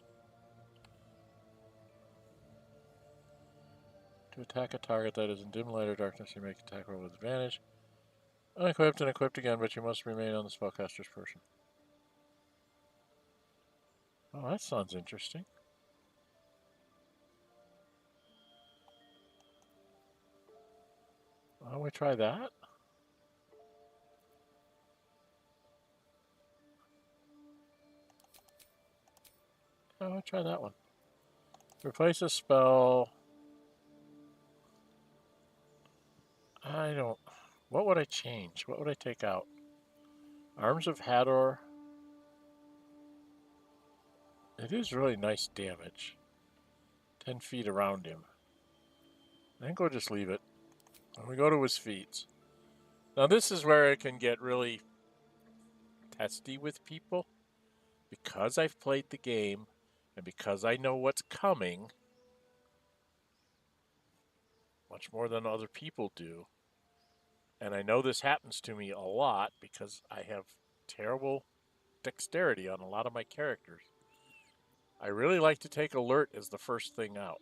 To attack a target that is in dim light or darkness, you make attack roll with advantage. Unequipped and equipped again, but you must remain on the spellcaster's person. Oh, that sounds interesting. Why don't we try that? Oh, I'll try that one. Replace a spell. What would I change? What would I take out? Arms of Hador. It is really nice damage. 10 feet around him. I think we'll just leave it. When we go to his feet. Now this is where it can get really testy with people. Because I've played the game, and because I know what's coming, much more than other people do, and I know this happens to me a lot because I have terrible dexterity on a lot of my characters. I really like to take alert as the first thing out.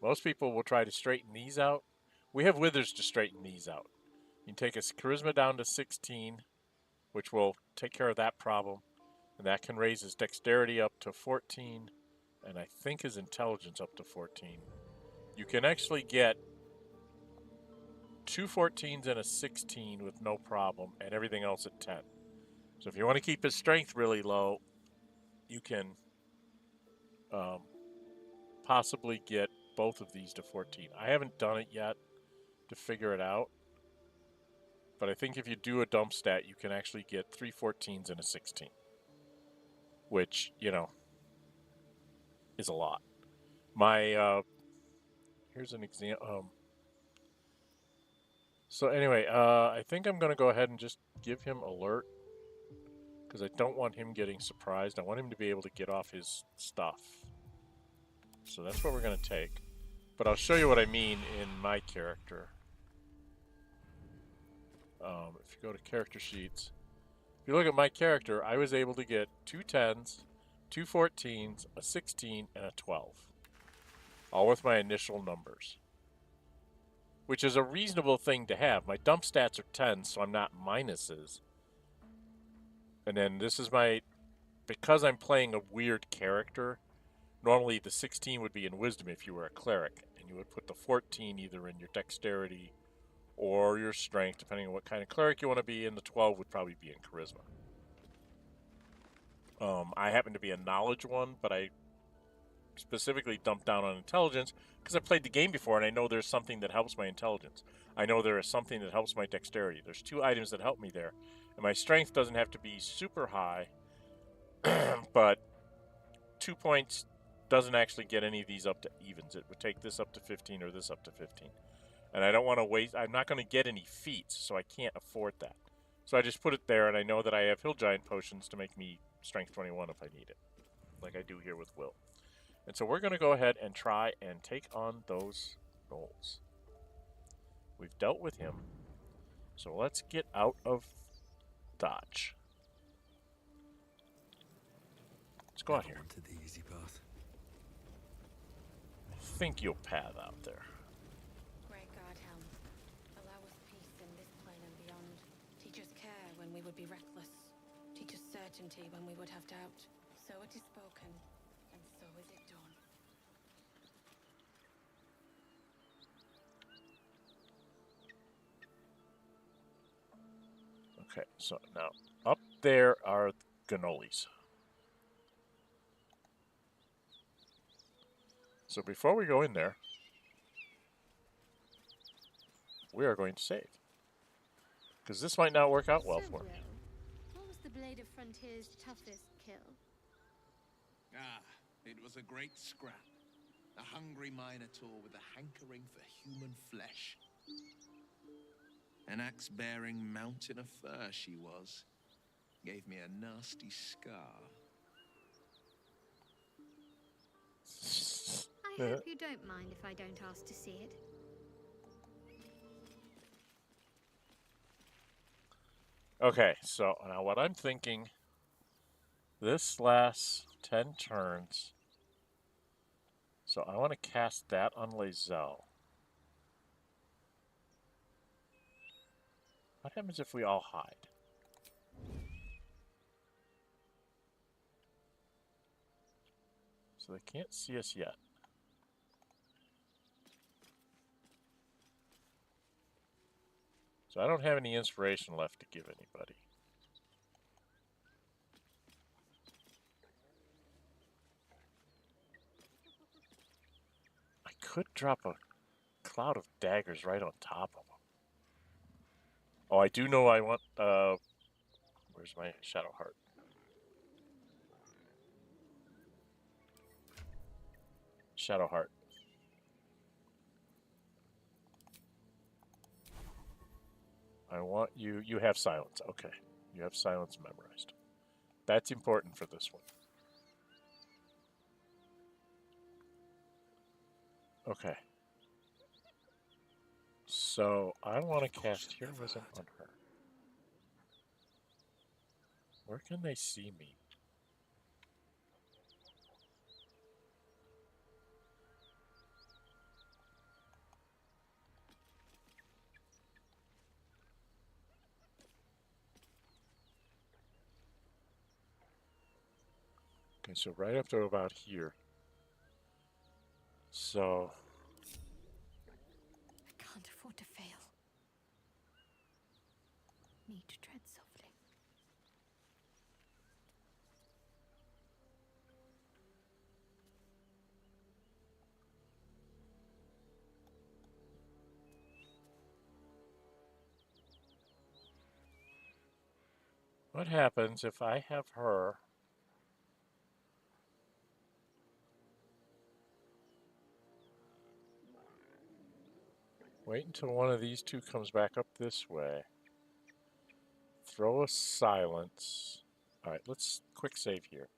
Most people will try to straighten these out. We have withers to straighten these out. You can take his charisma down to 16, which will take care of that problem. And that can raise his dexterity up to 14, and I think his intelligence up to 14. You can actually get 2 14s and a 16 with no problem, and everything else at 10. So if you want to keep his strength really low, you can possibly get both of these to 14. I haven't done it yet to figure it out, but I think if you do a dump stat, you can actually get 3 14s and a 16. Which, you know, is a lot. My, here's an example. So anyway, I think I'm going to go ahead and just give him alert. Because I don't want him getting surprised. I want him to be able to get off his stuff. So that's what we're going to take. But I'll show you what I mean in my character. If you go to character sheets. If you look at my character, I was able to get 2 10s, 2 14s, a 16, and a 12. All with my initial numbers. Which is a reasonable thing to have. My dump stats are 10s, so I'm not minuses. And then this is my... Because I'm playing a weird character, Normally, the 16 would be in wisdom if you were a cleric, and you would put the 14 either in your dexterity or your strength, depending on what kind of cleric you want to be, and the 12 would probably be in charisma. I happen to be a knowledge one, but I specifically dumped down on intelligence because I played the game before, and I know there's something that helps my intelligence. I know there is something that helps my dexterity. There's 2 items that help me there, and my strength doesn't have to be super high, but 2 points doesn't actually get any of these up to evens. It would take this up to 15 or this up to 15. And I don't want to waste... I'm not going to get any feats, so I can't afford that. So I just put it there, and I know that I have Hill Giant potions to make me Strength 21 if I need it. Like I do here with Wyll. And so we're going to go ahead and try and take on those Gnolls. We've dealt with him. So let's get out of dodge. Let's go out here. To the easy path. I think you'll path out there. Great God, Helm. Allow us peace in this plane and beyond. Teach us care when we would be reckless. Teach us certainty when we would have doubt. So it is spoken, and so is it done. Okay, so now up there are Gnolls. So before we go in there, we are going to save. Because this might not work out well for me. What was the Blade of Frontier's toughest kill? Ah, it was a great scrap. A hungry minotaur with a hankering for human flesh. An axe-bearing mountain of fur she was. Gave me a nasty scar. I hope you don't mind if I don't ask to see it. Okay, so now what I'm thinking, this lasts 10 turns. So I want to cast that on Lae'zel. What happens if we all hide? So they can't see us yet. So I don't have any inspiration left to give anybody. I could drop a cloud of daggers right on top of them. Oh, I do know I want, where's my Shadowheart? Shadowheart. I want you... You have silence. Okay. You have silence memorized. That's important for this one. Okay. So, I want to cast Heroism on her. Where can they see me? Okay, so right up to about here. So... I can't afford to fail. Need to tread softly. What happens if I have her... Wait until one of these two comes back up this way. Throw a silence. Alright, let's quick save here.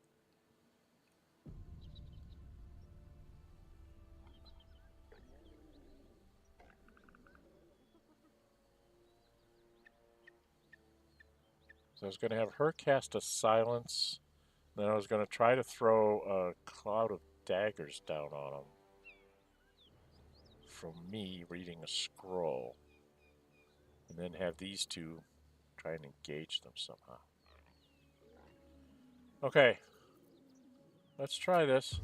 So I was going to have her cast a silence. Then I was going to try to throw a cloud of daggers down on them. From me reading a scroll. And then have these two try and engage them somehow. Okay. Let's try this.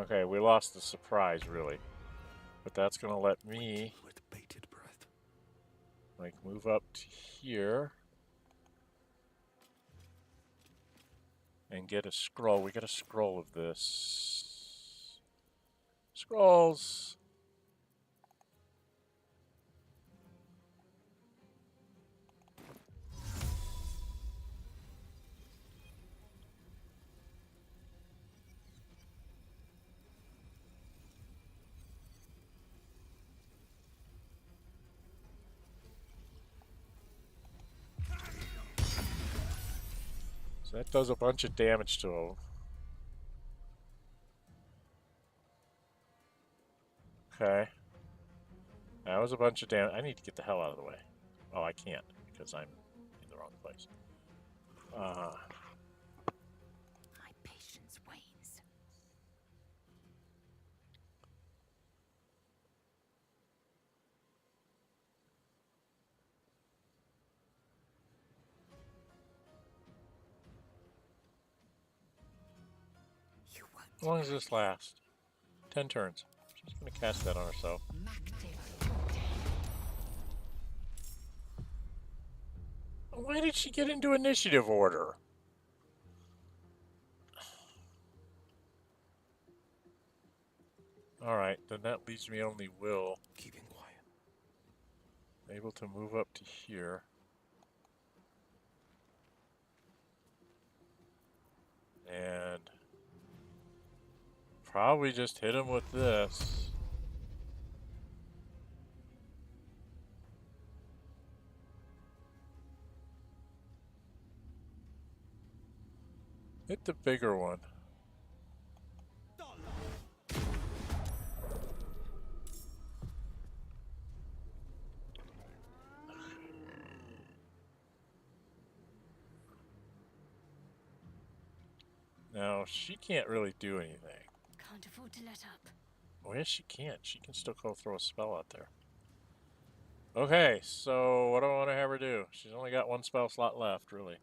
Okay, we lost the surprise, really. But that's going to let me, like, move up to here. And get a scroll. We got a scroll of this. Scrolls! So that does a bunch of damage to him. Okay. That was a bunch of damage. I need to get the hell out of the way. Oh, I can't because I'm in the wrong place. My patience wanes. How long does this last? 10 turns. She's going to cast that on herself. Why did she get into initiative order? Alright, then that leaves me only Wyll. Keeping quiet. Able to move up to here. And probably just hit him with this. Hit the bigger one. Now, she can't really do anything. Can't afford to let up. Oh, yes, she can. She can still go throw a spell out there. Okay, so what do I want to have her do? She's only got one spell slot left, really.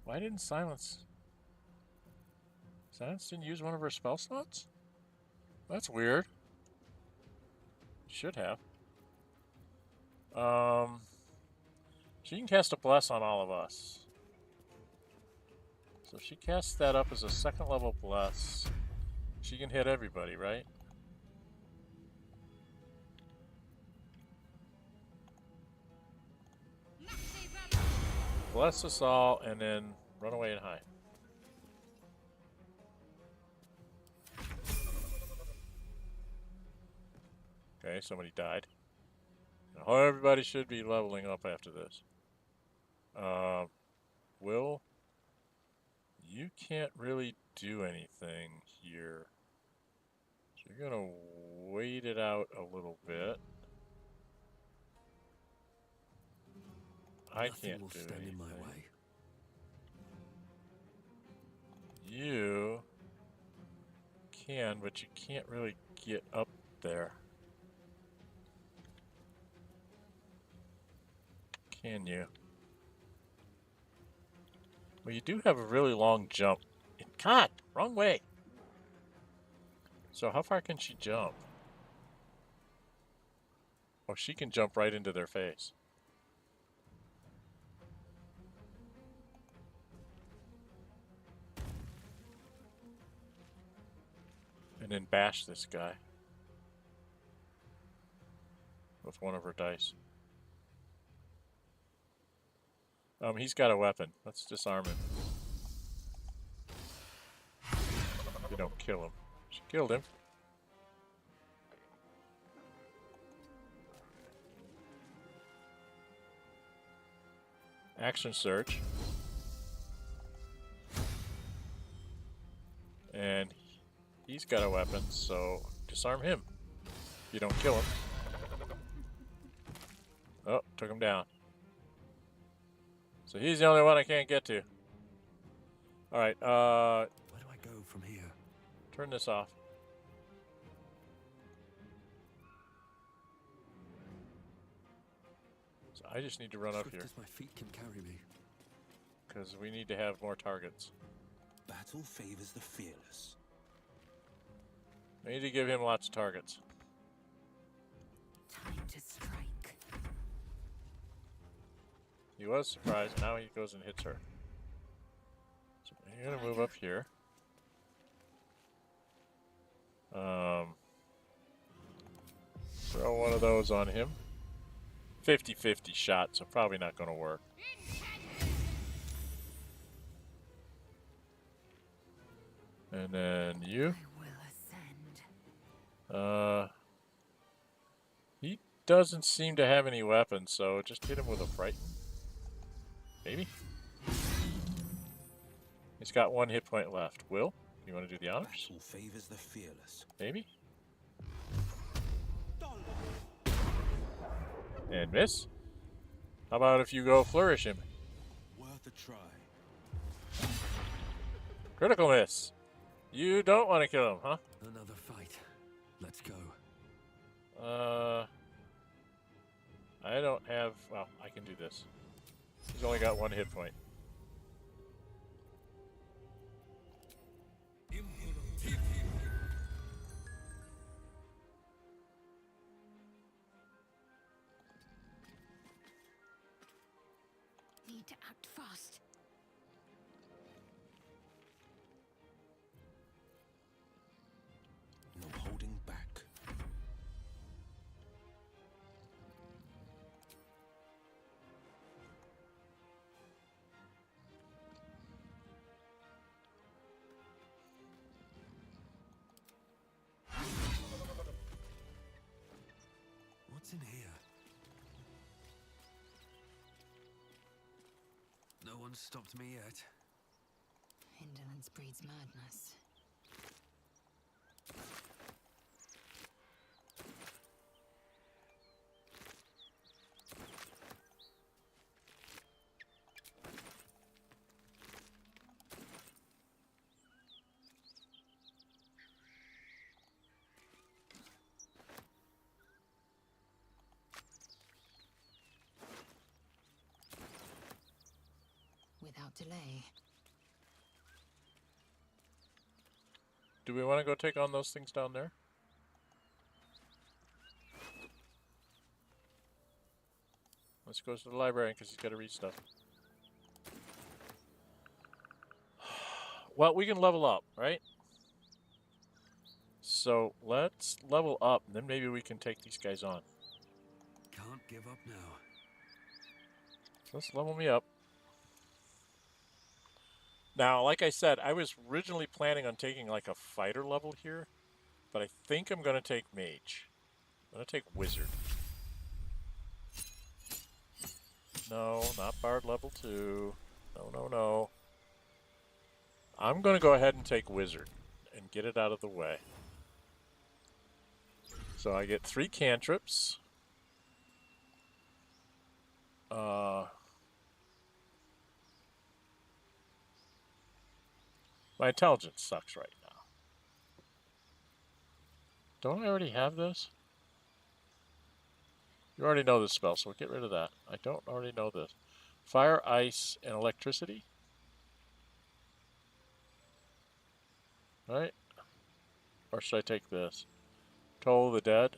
Why didn't Silence... Silence didn't use one of her spell slots? That's weird. Should have. She can cast a Bless on all of us. So if she casts that up as a second level Bless, she can hit everybody, right? Bless us all and then run away and hide. Okay, somebody died. Now everybody should be leveling up after this. Wyll, you can't really do anything here. So you're gonna wait it out a little bit. I can't do anything. In my way. You can, but you can't really get up there. Can you? Well, you do have a really long jump. God, wrong way. So how far can she jump? Oh, she can jump right into their face. And then bash this guy with one of her dice. He's got a weapon. Let's disarm him. We don't kill him. She killed him. Action search. And he's got a weapon, so disarm him. You don't kill him. Oh, took him down. So he's the only one I can't get to. Alright, where do I go from here? Turn this off. So I just need to run up here. As my feet can carry me. Because we need to have more targets. Battle favors the fearless. We need to give him lots of targets. Time to strike. He was surprised. Now he goes and hits her. So you're gonna move up here. Throw one of those on him. 50-50 shot, so probably not gonna work. And then you. He doesn't seem to have any weapons, so just hit him with a frighten. Maybe. He's got 1 hit point left. Wyll, you want to do the honors? Favors the fearless. Maybe. And miss. How about if you go flourish him? Worth a try. Critical miss. You don't want to kill him, huh? Another fight. Let's go. I don't have... Well, I can do this. He's only got 1 hit point. Need to act fast. No holding back. What's in here? No one's stopped me yet. Indolence breeds madness. Without delay. Do we want to go take on those things down there? Let's go to the librarian because he's got to read stuff. Well, we can level up, right? So let's level up, and then maybe we can take these guys on. Can't give up now. Let's level me up. Now, like I said, I was originally planning on taking like a fighter level here, but I think I'm going to take mage. I'm going to take wizard. No, not bard level 2. No, no, no. I'm going to go ahead and take wizard and get it out of the way. So I get 3 cantrips. My intelligence sucks right now. Don't I already have this? You already know this spell, so we'll get rid of that. I don't already know this. Fire, ice, and electricity? Right? Or should I take this? Toll the Dead?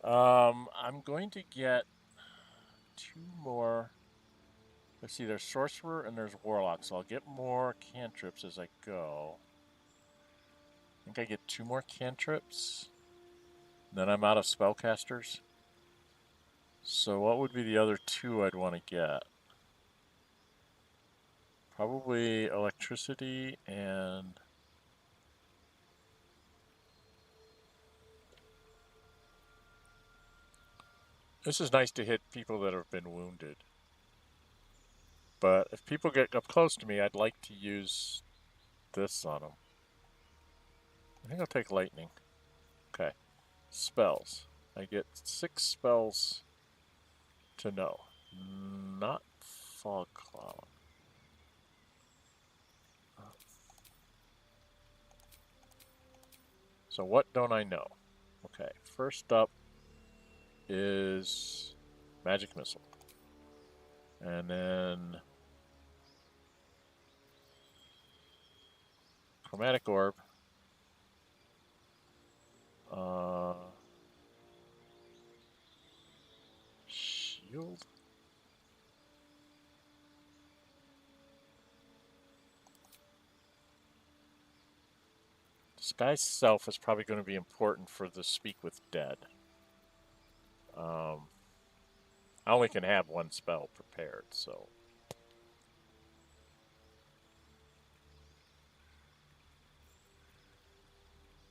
I'm going to get 2 more... Let's see, there's Sorcerer and there's Warlock, so I'll get more cantrips as I go. I think I get 2 more cantrips. Then I'm out of spellcasters. So what would be the other 2 I'd want to get? Probably electricity and... This is nice to hit people that have been wounded. But if people get up close to me, I'd like to use this on them. I think I'll take lightning. Okay. Spells. I get 6 spells to know. Not Fog Cloud. So what don't I know? Okay. First up is Magic Missile. And then Chromatic Orb, Shield. Disguise self is probably going to be important for the speak with dead. I only can have one spell prepared, so.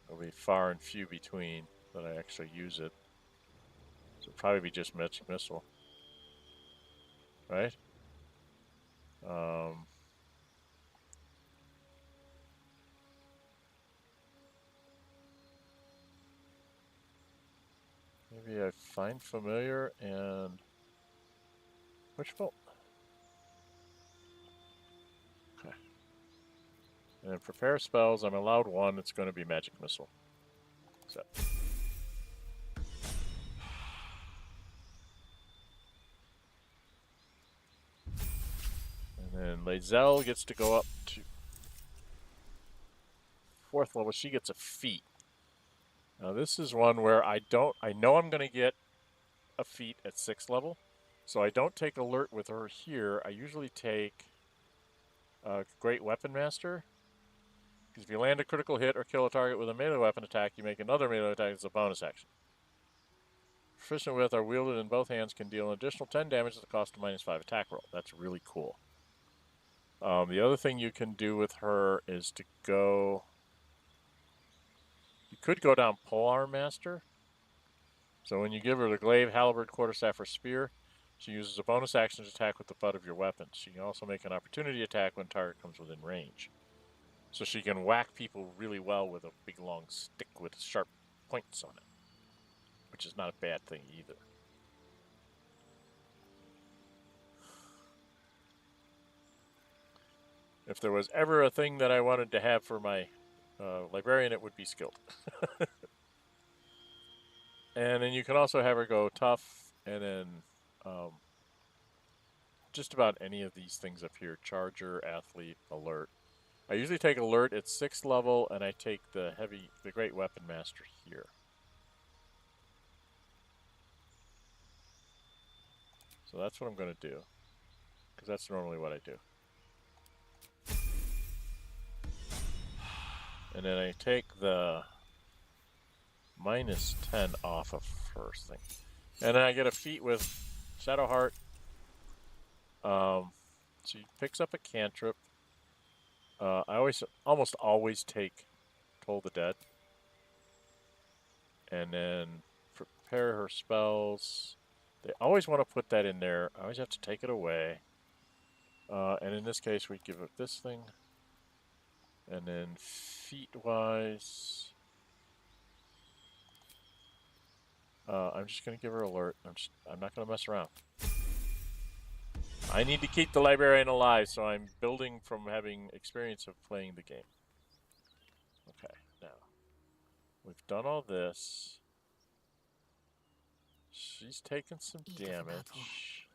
It'll be far and few between that I actually use it. So it'll probably be just Magic Missile. Right? Maybe I find familiar and Witchbolt. Okay. And then prepare spells. I'm allowed one. It's going to be Magic Missile. So. And then Lae'zel gets to go up to 4th level. She gets a feat. Now this is one where I know I'm going to get a feat at 6th level. So I don't take alert with her here. I usually take Great Weapon Master. Because if you land a critical hit or kill a target with a melee weapon attack, you make another melee attack as a bonus action. Proficient with are wielded in both hands can deal an additional 10 damage at the cost of -5 attack roll. That's really cool. The other thing you can do with her is to go... You could go down Polearm Master. So when you give her the glaive, halberd, quarterstaff, or spear, she uses a bonus action to attack with the butt of your weapon. She can also make an opportunity attack when target comes within range. So she can whack people really well with a big long stick with sharp points on it. Which is not a bad thing either. If there was ever a thing that I wanted to have for my Librarian, it would be skilled. And then you can also have her go tough, and then just about any of these things up here. Charger, athlete, alert. I usually take alert at 6th level, and I take the Great Weapon Master here. So that's what I'm going to do, because that's normally what I do. And then I take the -10 off of first thing. And then I get a feat with Shadowheart. She picks up a cantrip. I almost always take Toll the Dead. And then prepare her spells. They always want to put that in there. I always have to take it away. And in this case, we give it this thing. And then feat-wise, I'm just going to give her alert. I'm not going to mess around. I need to keep the Librarian alive, so I'm building from having experience of playing the game. Okay, now, we've done all this. She's taken some damage.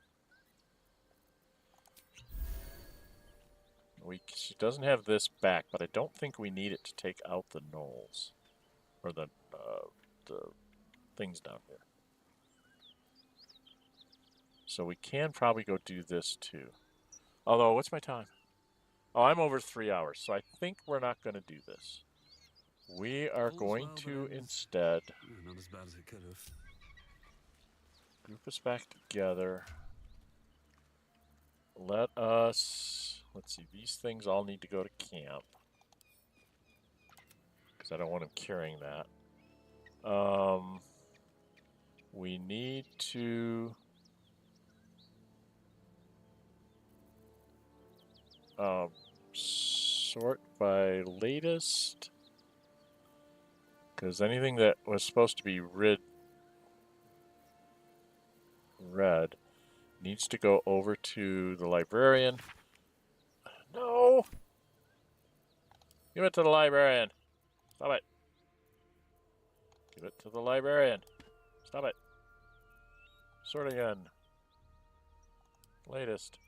She doesn't have this back, but I don't think we need it to take out the Gnolls. Or the things down here. So we can probably go do this too. Although, what's my time? Oh, I'm over 3 hours, so I think we're not going to do this. We are going to instead not as bad as it could have. Group us back together. Let us... Let's see, these things all need to go to camp. Because I don't want them carrying that. We need to... sort by latest. Because anything that was supposed to be red needs to go over to the Librarian. No! Give it to the Librarian. Stop it. Give it to the Librarian. Stop it. Sort again. Latest.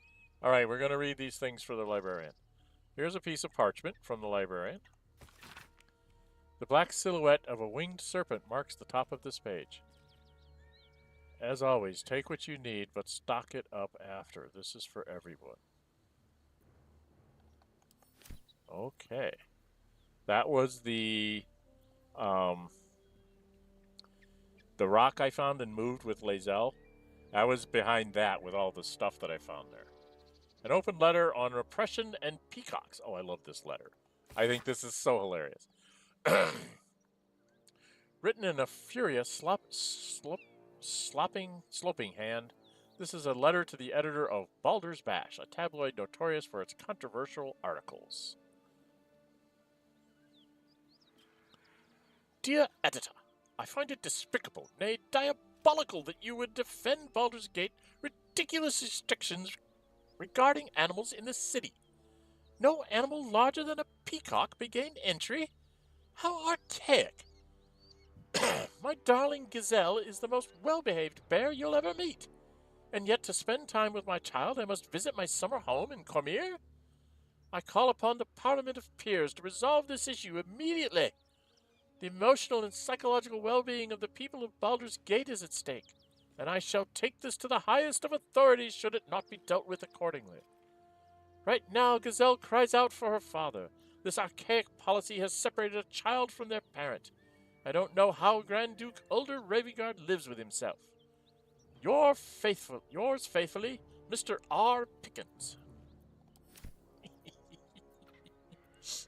Alright, we're going to read these things for the Librarian. Here's a piece of parchment from the Librarian. The black silhouette of a winged serpent marks the top of this page. As always, take what you need, but stock it up after. This is for everyone. Okay. That was the rock I found and moved with Lae'zel. I was behind that with all the stuff that I found there. An open letter on repression and peacocks. Oh, I love this letter. I think this is so hilarious. Written in a furious, sloping hand, this is a letter to the editor of Baldur's Bash, a tabloid notorious for its controversial articles. Dear Editor, I find it despicable, nay, diabolical that you would defend Baldur's Gate ridiculous restrictions regarding animals in the city. No animal larger than a peacock may gain entry? How archaic! My darling gazelle is the most well-behaved bear you'll ever meet. And yet to spend time with my child I must visit my summer home in Cormyr? I call upon the Parliament of Peers to resolve this issue immediately. The emotional and psychological well-being of the people of Baldur's Gate is at stake, and I shall take this to the highest of authorities should it not be dealt with accordingly. Right now, Gazelle cries out for her father. This archaic policy has separated a child from their parent. I don't know how Grand Duke Ulder Ravygard lives with himself. Yours faithfully, Mr. R. Pickens.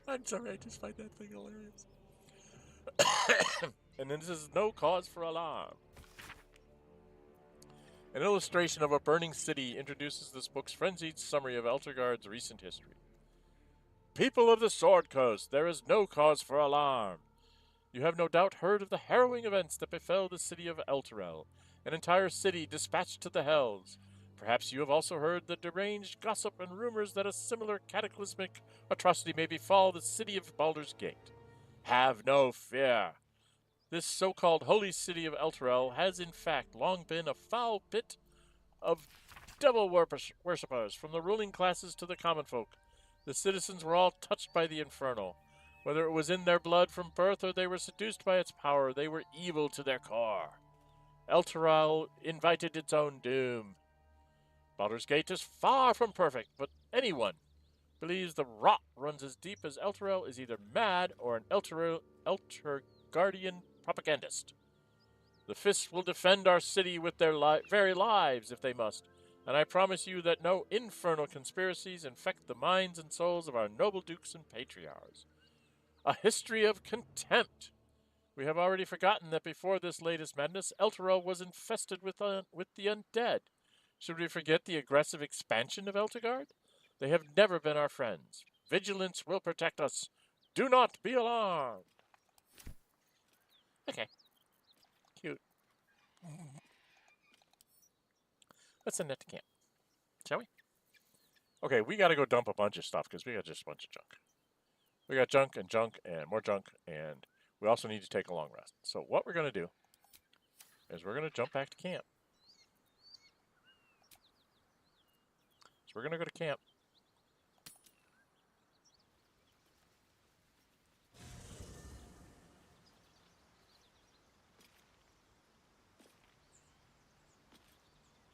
I'm sorry, I just find that thing hilarious. And then this is no cause for alarm. An illustration of a burning city introduces this book's frenzied summary of Eltergard's recent history. People of the Sword Coast, there is no cause for alarm. You have no doubt heard of the harrowing events that befell the city of Elturel, an entire city dispatched to the Hells. Perhaps you have also heard the deranged gossip and rumors that a similar cataclysmic atrocity may befall the city of Baldur's Gate. Have no fear. This so-called holy city of Elturel has in fact long been a foul pit of devil worshippers, from the ruling classes to the common folk. The citizens were all touched by the infernal. Whether it was in their blood from birth or they were seduced by its power, they were evil to their core. Elturel invited its own doom. Baldur's Gate is far from perfect, but anyone believes the rot runs as deep as Elturel is either mad or an Elturgardian propagandist. The Fists will defend our city with their very lives if they must, and I promise you that no infernal conspiracies infect the minds and souls of our noble dukes and patriarchs. A history of contempt. We have already forgotten that before this latest madness, Elturel was infested with the undead. Should we forget the aggressive expansion of Elturgard? They have never been our friends. Vigilance will protect us. Do not be alarmed. Okay. Cute. Let's send that to camp. Shall we? Okay, we got to go dump a bunch of stuff because we got just a bunch of junk. We got junk and more junk, and we also need to take a long rest. So what we're going to do is we're going to jump back to camp. So we're going to go to camp.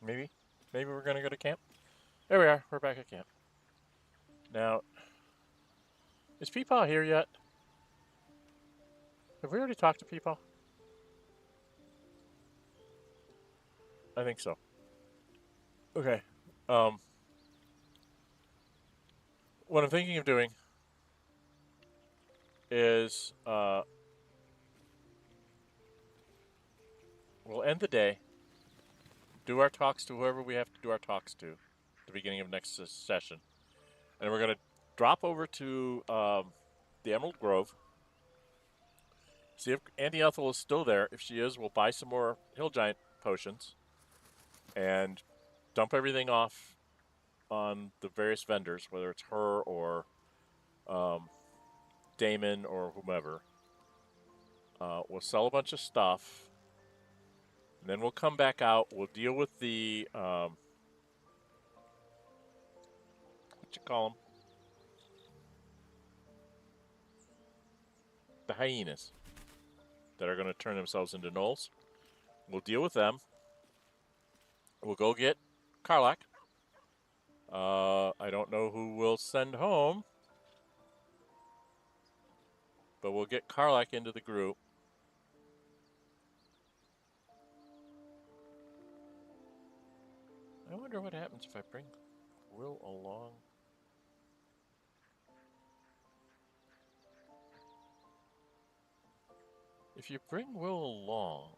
Maybe we're going to go to camp. There we are. We're back at camp. Now, is Peepaw here yet? Have we already talked to Peepaw? I think so. Okay. What I'm thinking of doing is we'll end the day, do our talks to whoever we have to do our talks to at the beginning of next session, and we're going to drop over to the Emerald Grove, see if Auntie Ethel is still there. If she is, we'll buy some more Hill Giant potions and dump everything off on the various vendors, whether it's her or Damon or whomever. We'll sell a bunch of stuff, and then we'll come back out. We'll deal with the what you call them? the hyenas that are going to turn themselves into gnolls. We'll deal with them. We'll go get Karlach. I don't know who we'll send home, but we'll get Karlach into the group. I wonder what happens if I bring Wyll along. If you bring Wyll along,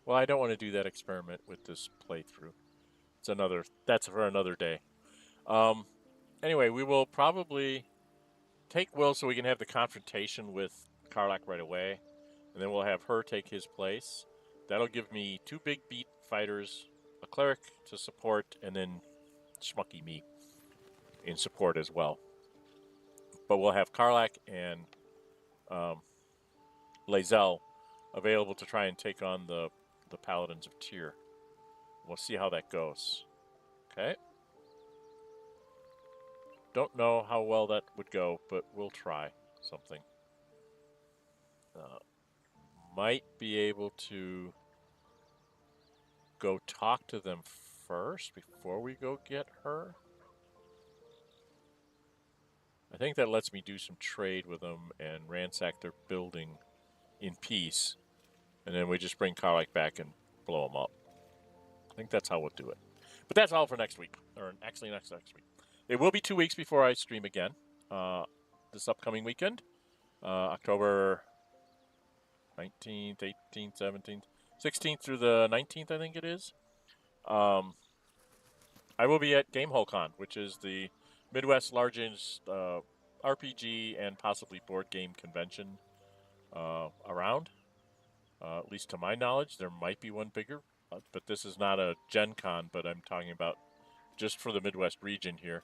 well, I don't want to do that experiment with this playthrough. That's for another day. Anyway, we will probably take Wyll so we can have the confrontation with Karlach right away, and then we'll have her take his place. That'll give me 2 big beat fighters, a cleric to support, and then schmucky me in support as well. But we'll have Karlach and Lae'zel available to try and take on the Paladins of Tyr. We'll see how that goes. Okay. Don't know how well that would go, but we'll try something. Might be able to go talk to them first before we go get her. I think that lets me do some trade with them and ransack their building in peace. And then we just bring Karlach back and blow them up. I think that's how we'll do it. But that's all for next week. Or actually next week. It will be 2 weeks before I stream again. This upcoming weekend. October 19th, 18th, 17th, 16th through the 19th, I think it is. I will be at GameholeCon, which is the Midwest's largest RPG and possibly board game convention around. At least to my knowledge, there might be one bigger, but this is not a Gen Con, but I'm talking about just for the Midwest region here.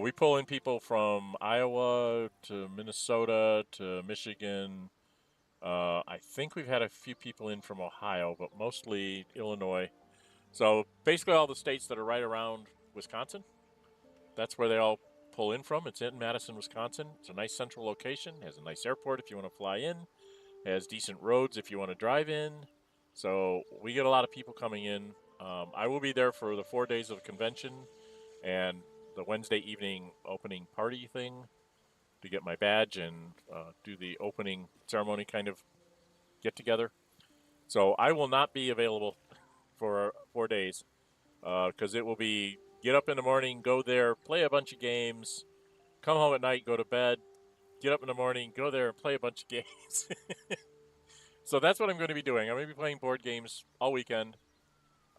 We pull in people from Iowa to Minnesota to Michigan. I think we've had a few people in from Ohio, but mostly Illinois. So basically all the states that are right around Wisconsin, that's where they all pull in from. It's in Madison, Wisconsin. It's a nice central location. It has a nice airport if you want to fly in. It has decent roads if you want to drive in. So we get a lot of people coming in. I will be there for the 4 days of the convention and the Wednesday evening opening party thing to get my badge and do the opening ceremony kind of get together. So I will not be available for 4 days because it will be get up in the morning, go there, play a bunch of games, come home at night, go to bed, get up in the morning, go there and play a bunch of games. So that's what I'm going to be doing. I'm going to be playing board games all weekend.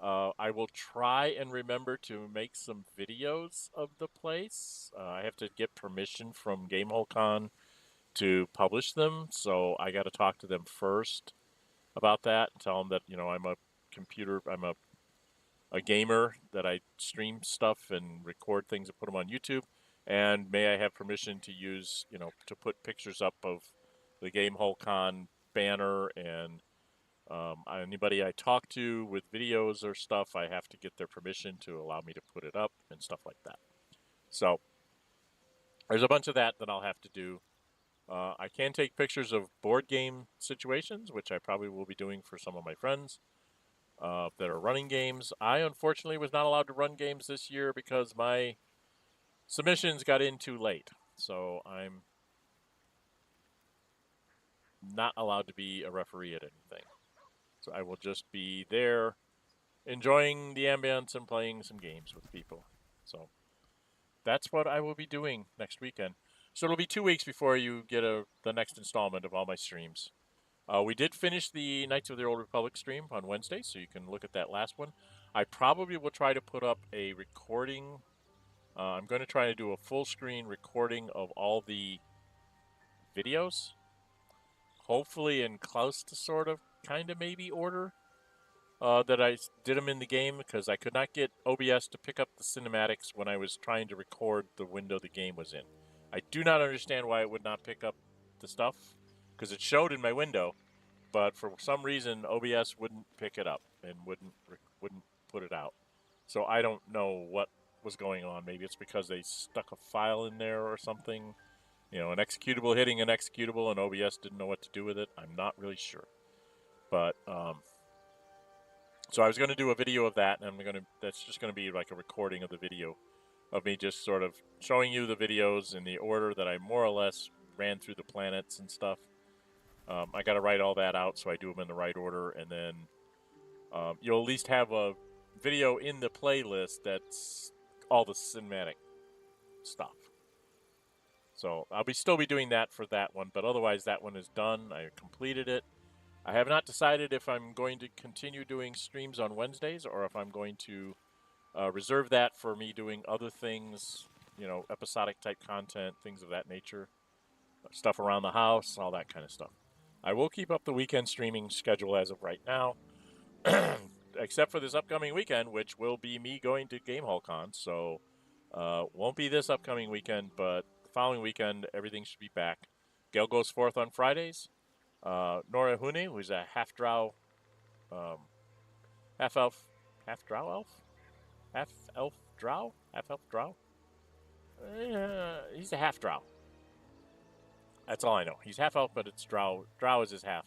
I will try and remember to make some videos of the place. I have to get permission from GameholeCon to publish them, so I got to talk to them first about that and tell them that, you know, I'm a gamer, that I stream stuff and record things and put them on YouTube, and may I have permission to use, you know, to put pictures up of the GameholeCon banner, and anybody I talk to with videos or stuff, I have to get their permission to allow me to put it up and stuff like that. So there's a bunch of that I'll have to do. I can take pictures of board game situations, which I probably will be doing for some of my friends that are running games. I unfortunately was not allowed to run games this year because my submissions got in too late. So I'm not allowed to be a referee at anything. So I will just be there enjoying the ambience and playing some games with people. So that's what I will be doing next weekend. So it'll be 2 weeks before you get the next installment of all my streams. We did finish the Knights of the Old Republic stream on Wednesday, so you can look at that last one. I probably will try to put up a recording. I'm going to try to do a full screen recording of all the videos. Hopefully in close to sort of, kind of maybe order that I did them in the game, because I could not get OBS to pick up the cinematics when I was trying to record the window the game was in. I do not understand why it would not pick up the stuff, because it showed in my window, but for some reason OBS wouldn't pick it up and wouldn't put it out. So I don't know what was going on. Maybe it's because they stuck a file in there or something. You know, an executable hitting an executable, and OBS didn't know what to do with it. I'm not really sure. But so I was going to do a video of that, and that's just going to be like a recording of the video of me just sort of showing you the videos in the order that I more or less ran through the planets and stuff. I got to write all that out so I do them in the right order, and then you'll at least have a video in the playlist that's all the cinematic stuff. So I'll still be doing that for that one, but otherwise that one is done. I completed it. I have not decided if I'm going to continue doing streams on Wednesdays or if I'm going to reserve that for me doing other things, you know, episodic type content, things of that nature, stuff around the house, all that kind of stuff. I will keep up the weekend streaming schedule as of right now, except for this upcoming weekend, which will be me going to Game Hall Con. So won't be this upcoming weekend, but the following weekend, everything should be back. Gale goes forth on Fridays. Nora Hune, who's a half-drow, half-elf, half-drow elf? Half-elf drow? Half-elf drow? He's a half-drow. That's all I know. He's half-elf, but it's drow. Drow is his half.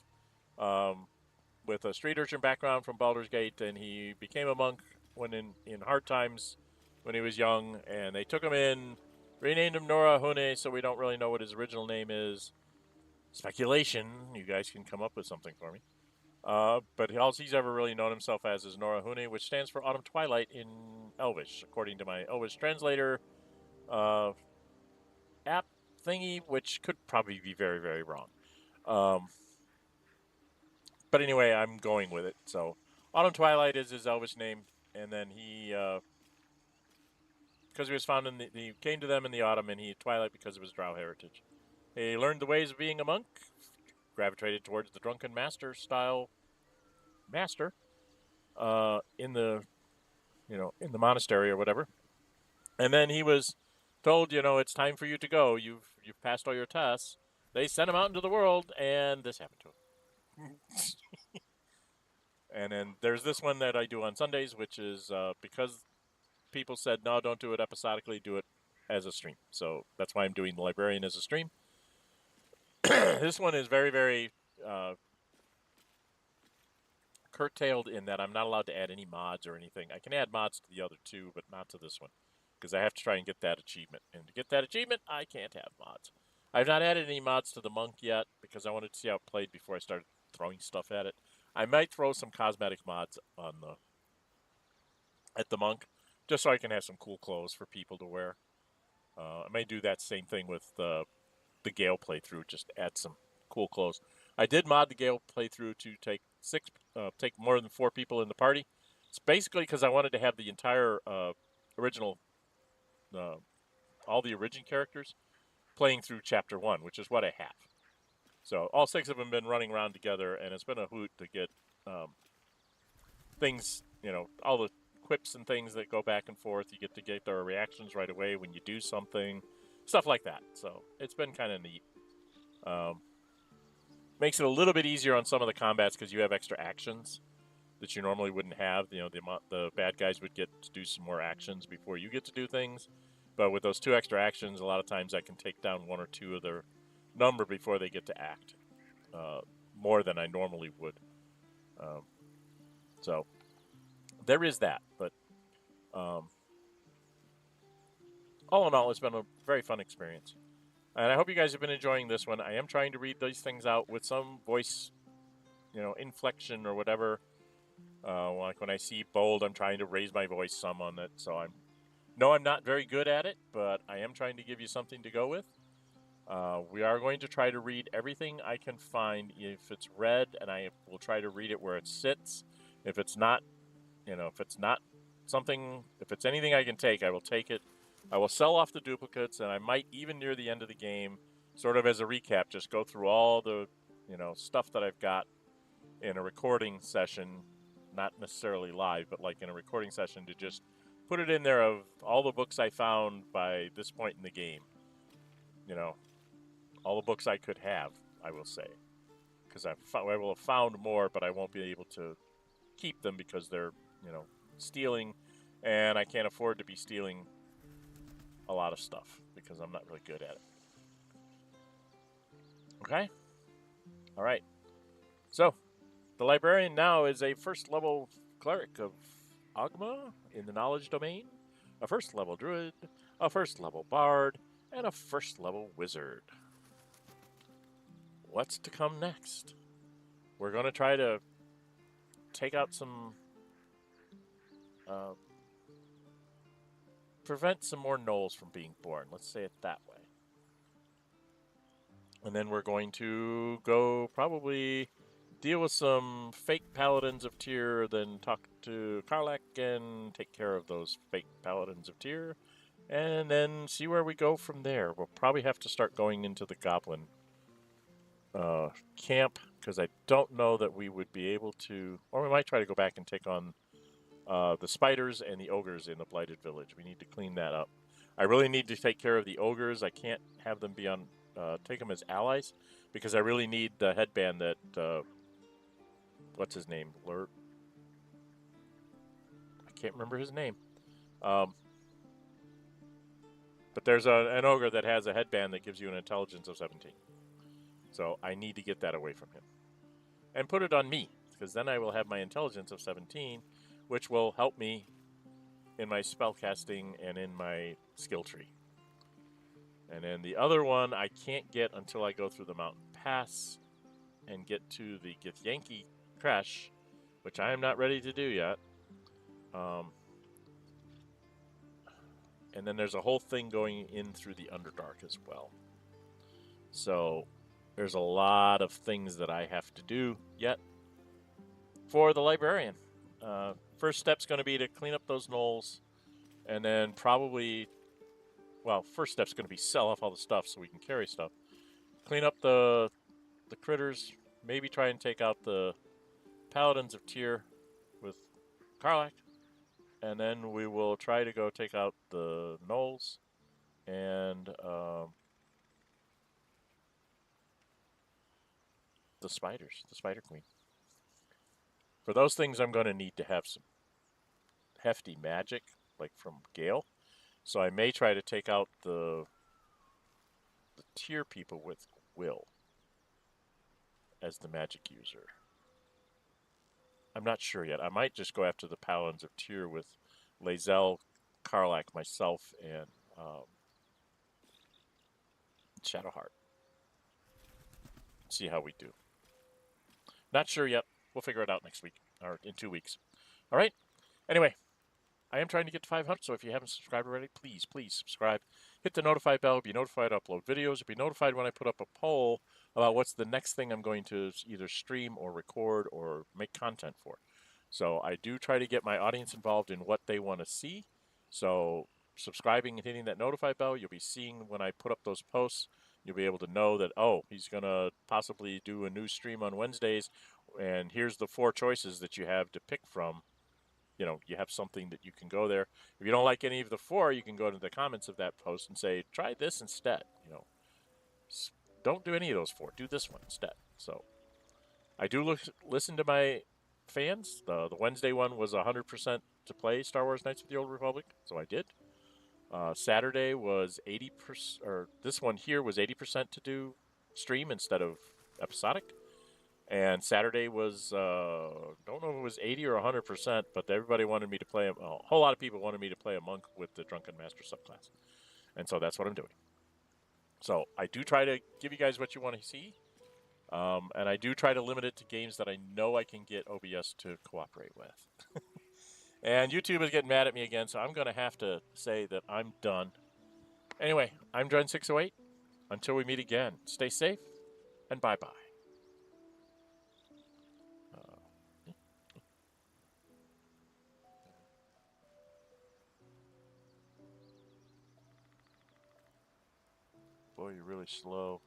With a street urchin background from Baldur's Gate, and he became a monk when in hard times when he was young, and they took him in, renamed him Nora Hune, so we don't really know what his original name is. Speculation. You guys can come up with something for me. But all he's ever really known himself as is Nora Hune, which stands for Autumn Twilight in Elvish, according to my Elvish translator app thingy, which could probably be very, very wrong. But anyway, I'm going with it. So Autumn Twilight is his Elvish name, and then he, because he was found he came to them in the autumn, and he Twilight because of his Drow heritage. He learned the ways of being a monk, gravitated towards the drunken master style master in the monastery or whatever. And then he was told, it's time for you to go. You've passed all your tests. They sent him out into the world, and this happened to him. And then there's this one that I do on Sundays, which is because people said, no, don't do it episodically, do it as a stream. So that's why I'm doing the Librarian as a stream. This one is very, very curtailed in that I'm not allowed to add any mods or anything. I can add mods to the other two, but not to this one, because I have to try and get that achievement. And to get that achievement, I can't have mods. I've not added any mods to the monk yet, because I wanted to see how it played before I started throwing stuff at it. I might throw some cosmetic mods on at the monk, just so I can have some cool clothes for people to wear. I may do that same thing with the Gale playthrough, just add some cool clothes. I did mod the Gale playthrough to take more than 4 people in the party. It's basically because I wanted to have the entire original, all the origin characters playing through Chapter 1, which is what I have. So all 6 of them have been running around together, and it's been a hoot to get things, all the quips and things that go back and forth. You get to get their reactions right away when you do something, stuff like that. So it's been kind of neat. Makes it a little bit easier on some of the combats because you have extra actions that you normally wouldn't have. The bad guys would get to do some more actions before you get to do things. But with those 2 extra actions, a lot of times I can take down 1 or 2 of their number before they get to act, more than I normally would. So there is that. But all in all, it's been a very fun experience. And I hope you guys have been enjoying this one. I am trying to read these things out with some voice, inflection or whatever. Like when I see bold, I'm trying to raise my voice some on it. So I'm not very good at it, but I am trying to give you something to go with. We are going to try to read everything I can find. If it's read, and I will try to read it where it sits. If it's not, if it's anything I can take, I will take it. I will sell off the duplicates, and I might, even near the end of the game, sort of as a recap, just go through all the, stuff that I've got in a recording session, not necessarily live, but like in a recording session, to just put it in there of all the books I found by this point in the game. you know, all the books I could have, I will say. Because I will have found more, but I won't be able to keep them because they're, you know, stealing, and I can't afford to be stealing a lot of stuff because I'm not really good at it. Okay? All right. So, the Librarian now is a first level cleric of Ohgma in the knowledge domain, a first level druid, a first level bard, and a first level wizard. What's to come next? We're going to try to take out some, prevent some more gnolls from being born. Let's say it that way. And then we're going to go probably deal with some fake paladins of Tyr, then talk to Karlach and take care of those fake paladins of Tyr, and then see where we go from there. We'll probably have to start going into the Goblin camp, because I don't know that we would be able to, or we might try to go back and take on the spiders and the ogres in the Blighted Village. We need to clean that up. I really need to take care of the ogres. I can't have them be on, take them as allies, because I really need the headband that, what's his name? I can't remember his name. But there's an ogre that has a headband that gives you an intelligence of 17. So I need to get that away from him. And put it on me, because then I will have my intelligence of 17, which will help me in my spellcasting and in my skill tree. And then the other one I can't get until I go through the mountain pass and get to the Githyanki Crash, which I am not ready to do yet. And then there's a whole thing going in through the Underdark as well. So there's a lot of things that I have to do yet for the Librarian. First step's going to be to clean up those gnolls, and then probably, well, first step's going to be sell off all the stuff so we can carry stuff. Clean up the critters, maybe try and take out the Paladins of Tyr with Karlach, and then we will try to go take out the Gnolls and the spiders, the Spider Queen. For those things, I'm going to need to have some hefty magic, like from Gale. So I may try to take out the Tyr people with Wyll as the magic user. I'm not sure yet. I might just go after the Paladins of Tyr with Lae'zel, Karlach, myself, and Shadowheart. See how we do. Not sure yet. We'll figure it out next week, or in 2 weeks. All right? Anyway, I am trying to get to 500, so if you haven't subscribed already, please, please subscribe. Hit the notify bell, be notified to upload videos, be notified when I put up a poll about what's the next thing I'm going to either stream or record or make content for. So I do try to get my audience involved in what they want to see. So subscribing and hitting that notify bell, you'll be seeing when I put up those posts. You'll be able to know that, oh, he's going to possibly do a new stream on Wednesdays, and here's the 4 choices that you have to pick from. You know, you have something that you can go there. If you don't like any of the 4, you can go to the comments of that post and say, try this instead. You know, don't do any of those 4. Do this one instead. So I do listen to my fans. The Wednesday one was 100% to play Star Wars Knights of the Old Republic, so I did. Saturday was 80%, or this one here was 80% to do stream instead of episodic. And Saturday was, don't know if it was 80 or 100%, but everybody wanted me to play, a whole lot of people wanted me to play a monk with the Drunken Master subclass. And so that's what I'm doing. So I do try to give you guys what you want to see. And I do try to limit it to games that I know I can get OBS to cooperate with. And YouTube is getting mad at me again, so I'm going to have to say that I'm done. Anyway, I'm Dren608. Until we meet again, stay safe, and bye-bye. Boy, you're really slow.